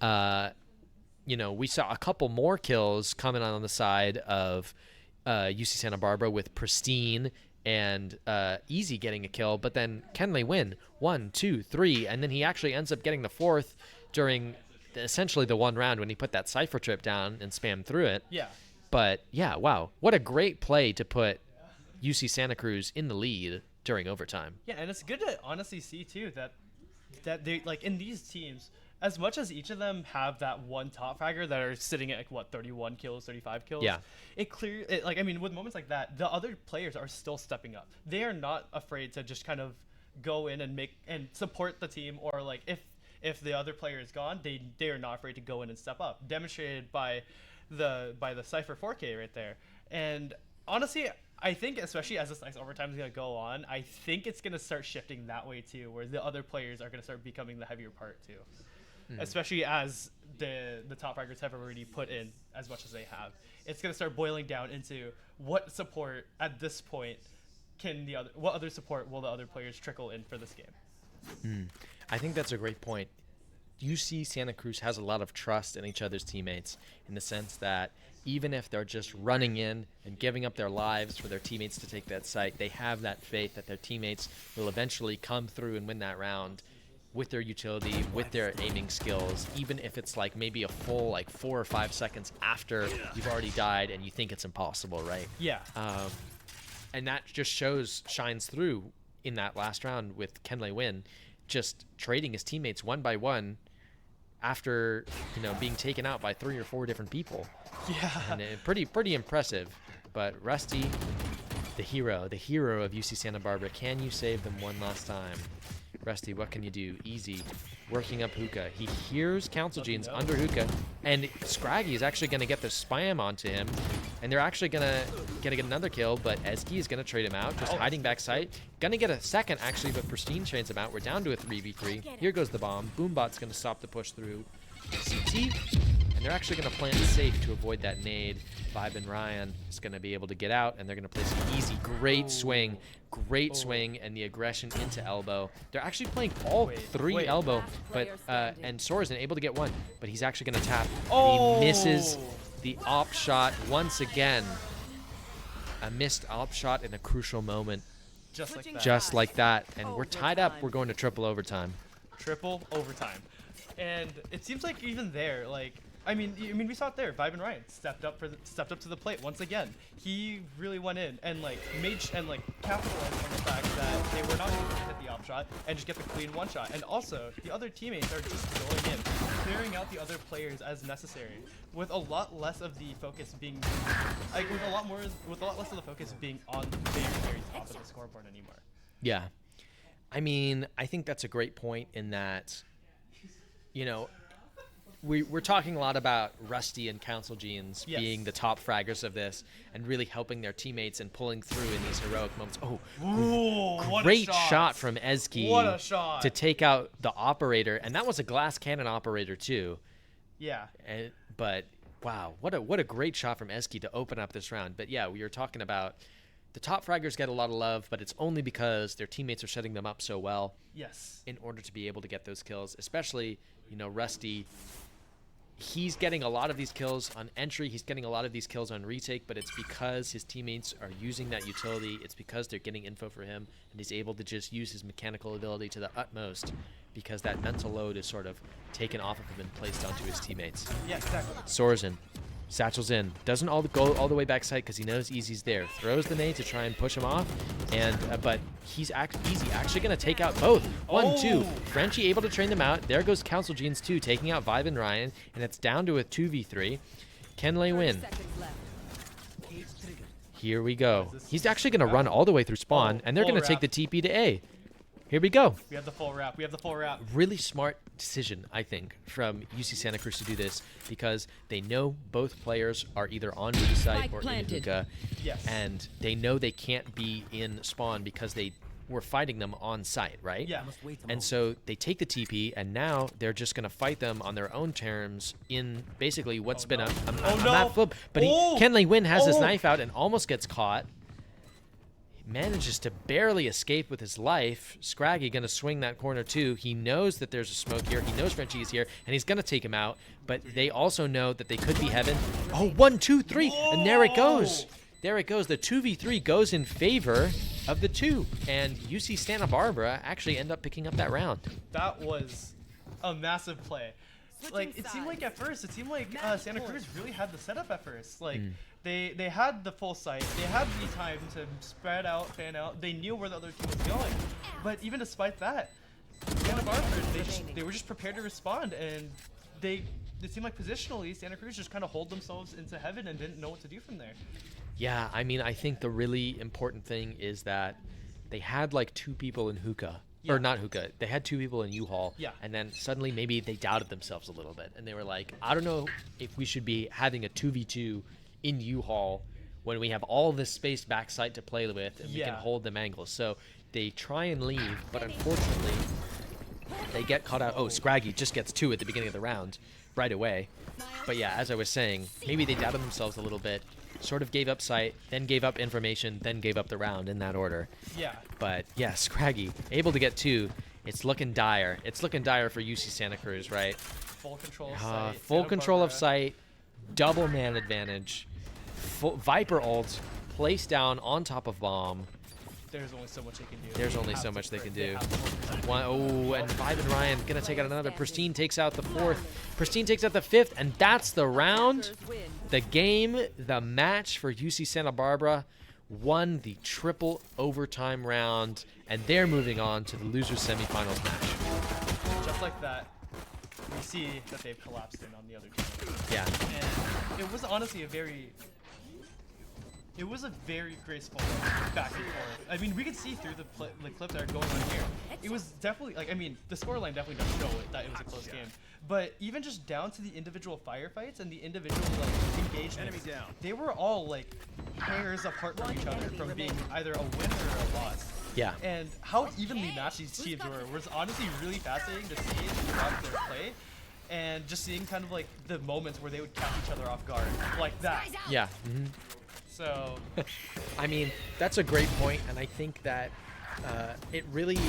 [SPEAKER 1] we saw a couple more kills coming on the side of UC Santa Barbara with Pristine and Easy getting a kill, but then Kenley Win 1, 2, 3, and then he actually ends up getting the fourth during essentially the one round when he put that Cypher trip down and spammed through it.
[SPEAKER 2] Yeah.
[SPEAKER 1] But yeah, wow, what a great play to put UC Santa Cruz in the lead during overtime.
[SPEAKER 2] Yeah, and it's good to honestly see too that they, like, in these teams, as much as each of them have that one top fragger that are sitting at, like, what, 31 kills, 35 kills.
[SPEAKER 1] Yeah.
[SPEAKER 2] With moments like that, the other players are still stepping up. They are not afraid to just kind of go in and make and support the team, or like if the other player is gone, they are not afraid to go in and step up. Demonstrated by the Cypher 4K right there. And honestly, I think especially as this next overtime is gonna go on, I think it's gonna start shifting that way too, where the other players are gonna start becoming the heavier part too. Especially as the top fraggers have already put in as much as they have. It's gonna start boiling down into what support at this point what other support will the other players trickle in for this game.
[SPEAKER 1] I think that's a great point. UC Santa Cruz has a lot of trust in each other's teammates, in the sense that even if they're just running in and giving up their lives for their teammates to take that site, they have that faith that their teammates will eventually come through and win that round with their utility, with their aiming skills, even if it's like maybe a full, like, 4 or 5 seconds after you've already died and you think it's impossible, right?
[SPEAKER 2] Yeah.
[SPEAKER 1] And that just shines through in that last round with Kenley Win just trading his teammates one by one after being taken out by 3 or 4 different people.
[SPEAKER 2] Yeah.
[SPEAKER 1] And pretty impressive. But Rusty, the hero of UC Santa Barbara, can you save them one last time? Rusty, what can you do? Easy. Working up Hookah. He hears Council Genes under Hookah, and Scraggy is actually going to get the spam onto him, and they're actually going to get another kill, but Ezki is going to trade him out, just hiding back sight. Going to get a second, actually, but Pristine trades him out. We're down to a 3v3. Here goes the bomb. Boombot's going to stop the push through CT, and they're actually going to plant safe to avoid that nade. Vibe and Ryan is going to be able to get out, and they're going to place an easy, great swing, and the aggression into elbow. They're actually playing all 3 elbow, but and Sorazin able to get one, but he's actually going to tap. And he misses the op shot once again. A missed op shot in a crucial moment,
[SPEAKER 2] Just like that.
[SPEAKER 1] and we're tied up. We're going to triple overtime.
[SPEAKER 2] Triple overtime. And it seems like even there, like, I mean, we saw it there. Vibe and Ryan stepped up to the plate once again. He really went in and capitalized on the fact that they were not able to hit the op shot and just get the clean one shot. And also, the other teammates are just going in, clearing out out the other players as necessary, with a lot less of the focus being, like, with a lot less of the focus being on the very top of the scoreboard anymore.
[SPEAKER 1] Yeah. I mean, I think that's a great point in that, you know, we're talking a lot about Rusty and Council Genes being the top fraggers of this and really helping their teammates and pulling through in these heroic moments. Oh,
[SPEAKER 2] ooh, what
[SPEAKER 1] great
[SPEAKER 2] a
[SPEAKER 1] shot from Ezki
[SPEAKER 2] What a shot.
[SPEAKER 1] to take out the operator. And that was a glass cannon operator, too.
[SPEAKER 2] Yeah.
[SPEAKER 1] But, wow, what a great shot from Ezki to open up this round. But, yeah, we were talking about the top fraggers get a lot of love, but it's only because their teammates are setting them up so well.
[SPEAKER 2] Yes.
[SPEAKER 1] In order to be able to get those kills, especially, you know, Rusty. He's getting a lot of these kills on entry. He's getting a lot of these kills on retake, but it's because his teammates are using that utility. It's because they're getting info for him, and he's able to just use his mechanical ability to the utmost because that mental load is sort of taken off of him and placed onto his teammates.
[SPEAKER 2] Yeah, exactly.
[SPEAKER 1] Sorensen. Satchel's in. Doesn't go all the way backside because he knows Easy's there. Throws the nade to try and push him off, and but Easy actually going to take out both. 1, 2. Frenchie able to train them out. There goes Council Genes 2 taking out Vibe and Ryan, and it's down to a 2v3. Can Lei win? Here we go. He's actually going to run all the way through spawn, and they're going to take the TP to A. Here we go.
[SPEAKER 2] We have the full wrap.
[SPEAKER 1] Really smart decision, I think, from UC Santa Cruz to do this because they know both players are either on B site or in hookah.
[SPEAKER 2] Yes.
[SPEAKER 1] And they know they can't be in spawn because they were fighting them on site, right?
[SPEAKER 2] Yeah.
[SPEAKER 1] And so they take the TP, and now they're just going to fight them on their own terms in basically what's been a map flip. But Ken Lei Win has his knife out and almost gets caught. Manages to barely escape with his life. Scraggy going to swing that corner too. He knows that there's a smoke here. He knows Frenchie is here, and he's going to take him out. But they also know that they could be heaven. Oh, 1, 2, 3, and there it goes. There it goes. The 2v3 goes in favor of the 2, and UC Santa Barbara actually end up picking up that round.
[SPEAKER 2] That was a massive play. Like, it seemed like at first, Santa Cruz really had the setup at first. Like, they had the full site. They had the time to spread out, fan out. They knew where the other team was going. But even despite that, Santa Barbara, they were just prepared to respond. And it seemed like positionally, Santa Cruz just kind of hold themselves into heaven and didn't know what to do from there.
[SPEAKER 1] Yeah, I mean, I think the really important thing is that they had like 2 people in hookah.
[SPEAKER 2] Yeah.
[SPEAKER 1] Or not hookah. They had 2 people in U-Haul.
[SPEAKER 2] Yeah.
[SPEAKER 1] And then suddenly maybe they doubted themselves a little bit. And they were like, I don't know if we should be having a 2v2 in U-Haul when we have all this space backside to play with and we can hold them angles. So they try and leave, but unfortunately they get caught out. Oh, Scraggy just gets 2 at the beginning of the round right away. But yeah, as I was saying, maybe they doubted themselves a little bit. Sort of gave up sight, then gave up information, then gave up the round in that order.
[SPEAKER 2] Yeah.
[SPEAKER 1] But yeah, Scraggy able to get 2. It's looking dire. It's looking dire for UC Santa Cruz, right?
[SPEAKER 2] Full control of sight.
[SPEAKER 1] Full control of sight, double man advantage, Viper ult, placed down on top of bomb.
[SPEAKER 2] There's only so much they can do.
[SPEAKER 1] There's only so much they can do. And Vibe and Ryan gonna take out another. Pristine takes out the 4th. Pristine takes out the 5th, and that's the round. The game, the match for UC Santa Barbara won the triple overtime round, and they're moving on to the losers semifinals match.
[SPEAKER 2] Just like that, we see that they've collapsed in on the other team.
[SPEAKER 1] Yeah.
[SPEAKER 2] And it was honestly a very graceful back and forth. I mean, we could see through the clips that are going on here. It was definitely, like, I mean, the scoreline definitely does show that it was a close game. But even just down to the individual firefights and the individual, like, engagements, they were all, like, pairs apart from each other from being either a win or a loss.
[SPEAKER 1] Yeah.
[SPEAKER 2] And how evenly matched these teams were was honestly really fascinating to see throughout their play. And just seeing kind of, like, the moments where they would catch each other off guard. Like that.
[SPEAKER 1] Yeah.
[SPEAKER 2] So,
[SPEAKER 1] I mean, that's a great point, and I think that it really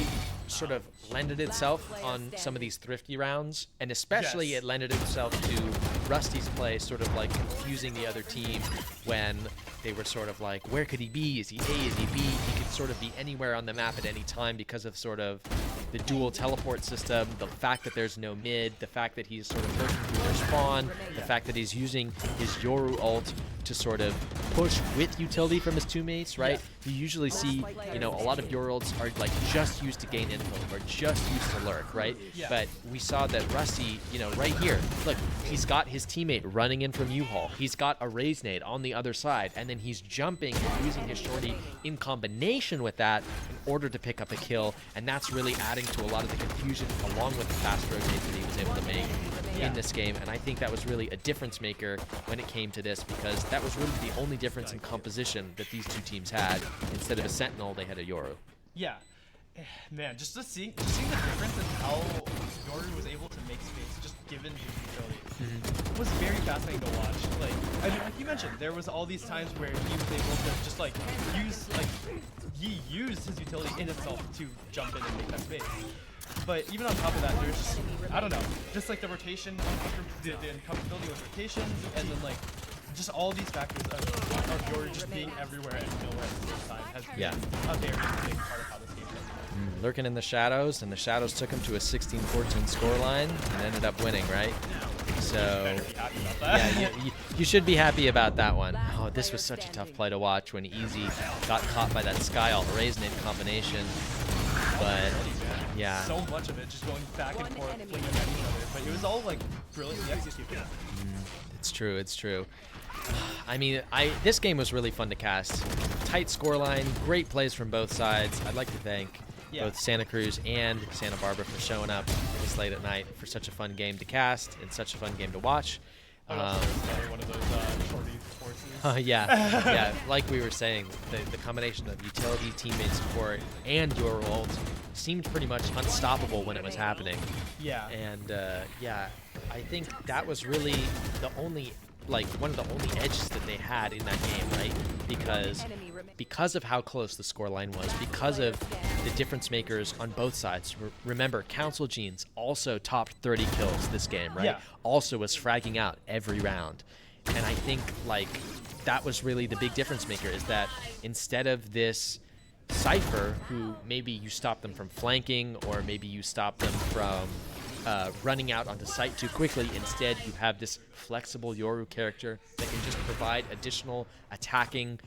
[SPEAKER 1] sort of lended itself on some of these thrifty rounds, and especially it lended itself to Rusty's play, sort of like confusing the other team when they were sort of like, where could he be? Is he A? Is he B? He could sort of be anywhere on the map at any time because of sort of the dual teleport system, the fact that there's no mid, the fact that he's sort of pushing through their spawn, the fact that he's using his Yoru ult to sort of push with utility from his teammates, right? You usually see, you know, a lot of Yoru ults are like just used to gain info or just used to lurk, right?
[SPEAKER 2] Yeah.
[SPEAKER 1] But we saw that Rusty, right here, look, he's got his teammate running in from U-Haul. He's got a raise nade on the other side, and then he's jumping and using his shorty in combination with that in order to pick up a kill, and that's really adding to a lot of the confusion along with the fast rotates that he was able to make in this game. And I think that was really a difference maker when it came to this, because that was really the only difference in composition that these two teams had. Instead of a Sentinel, they had a Yoru.
[SPEAKER 2] Yeah. Man, just seeing the difference in how Yoru was able to make space, just given his utility, was very fascinating to watch. Like you mentioned, there was all these times where he was able to just he used his utility in itself to jump in and make that space. But even on top of that, there's just, I don't know, just like the rotation, the incompatibility with rotations, and then like just all these factors of Yoru just being everywhere and nowhere at the same time has been a very big part of how this game is.
[SPEAKER 1] Lurking in the shadows, and the shadows took him to a 16-14 scoreline and ended up winning, right? So, yeah, you should be happy about that one. Oh, this was such a tough play to watch when Easy got caught by that Sky Alt Raise-Nade combination. But, yeah.
[SPEAKER 2] So much of it just going back and forth, flinging at each other. But it was all, like, brilliantly executed.
[SPEAKER 1] It's true, it's true. I mean, this game was really fun to cast. Tight scoreline, great plays from both sides. I'd like to thank both Santa Cruz and Santa Barbara for showing up this late at night for such a fun game to cast and such a fun game to watch.
[SPEAKER 2] One of those shorty forces.
[SPEAKER 1] Yeah, like we were saying, the combination of utility, teammate support, and your ult seemed pretty much unstoppable when it was happening.
[SPEAKER 2] Yeah.
[SPEAKER 1] And I think that was really the only, one of the only edges that they had in that game, right? Because of how close the scoreline was, because of the difference makers on both sides. Remember, Council Genes also topped 30 kills this game, right?
[SPEAKER 2] Yeah.
[SPEAKER 1] Also was fragging out every round. And I think, that was really the big difference maker, is that instead of this Cypher, who maybe you stop them from flanking, or maybe you stop them from running out onto site too quickly, instead you have this flexible Yoru character that can just provide additional attacking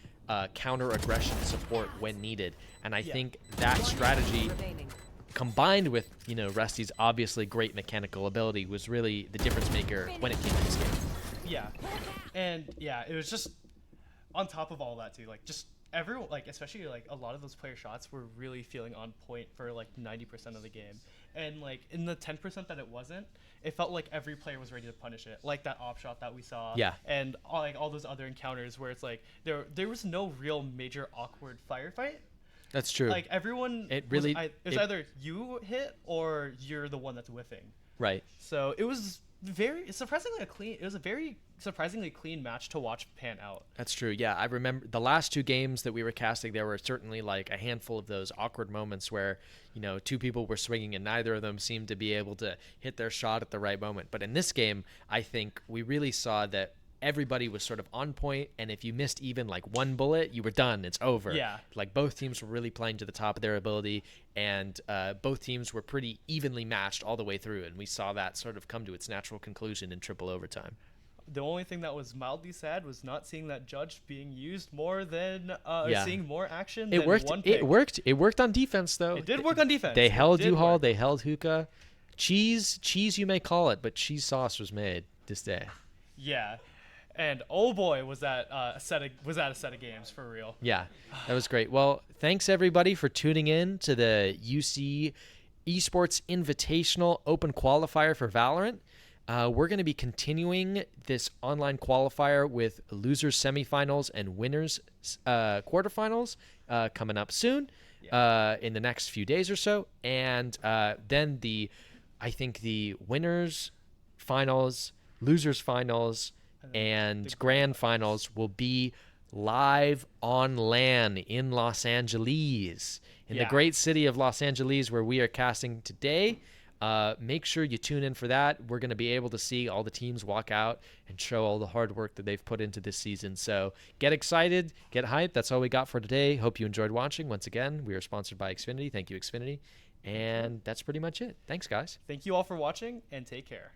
[SPEAKER 1] counter-aggression support when needed. And I think that strategy, combined with, Rusty's obviously great mechanical ability, was really the difference maker when it came to this game.
[SPEAKER 2] Yeah. And it was just on top of all that too, just everyone, especially a lot of those player shots were really feeling on point for 90% of the game. And in the 10% that it wasn't, it felt like every player was ready to punish it. Like that op shot that we saw.
[SPEAKER 1] Yeah.
[SPEAKER 2] And all those other encounters where it's there was no real major awkward firefight.
[SPEAKER 1] That's true.
[SPEAKER 2] Everyone,
[SPEAKER 1] it really
[SPEAKER 2] was either you hit or you're the one that's whiffing.
[SPEAKER 1] Right.
[SPEAKER 2] So it was it was a very surprisingly clean match to watch pan out.
[SPEAKER 1] That's true. Yeah, I remember the last two games that we were casting, there were certainly a handful of those awkward moments where, two people were swinging and neither of them seemed to be able to hit their shot at the right moment. But in this game, I think we really saw that everybody was sort of on point, and if you missed even one bullet, you were done. It's over.
[SPEAKER 2] Yeah.
[SPEAKER 1] Both teams were really playing to the top of their ability, and both teams were pretty evenly matched all the way through, and we saw that sort of come to its natural conclusion in triple overtime.
[SPEAKER 2] The only thing that was mildly sad was not seeing that judge being used more than seeing more action.
[SPEAKER 1] It worked.
[SPEAKER 2] One pick.
[SPEAKER 1] It worked on defense, though.
[SPEAKER 2] It did work on defense.
[SPEAKER 1] They held U-Haul. They held Hookah. Cheese, you may call it, but cheese sauce was made this day.
[SPEAKER 2] Yeah. And oh boy, was that a set of games for real.
[SPEAKER 1] Yeah, that was great. Well, thanks everybody for tuning in to the UC Esports Invitational Open Qualifier for Valorant. We're going to be continuing this online qualifier with losers semifinals and winners quarterfinals coming up soon in the next few days or so. And then I think the winners finals, losers finals, and grand finals will be live on LAN in Los Angeles, in the great city of Los Angeles where we are casting today. Make sure you tune in for that. We're going to be able to see all the teams walk out and show all the hard work that they've put into this season. So get excited, get hyped. That's all we got for today. Hope you enjoyed watching. Once again, we are sponsored by Xfinity. Thank you, Xfinity. And that's pretty much it. Thanks, guys.
[SPEAKER 2] Thank you all for watching, and take care.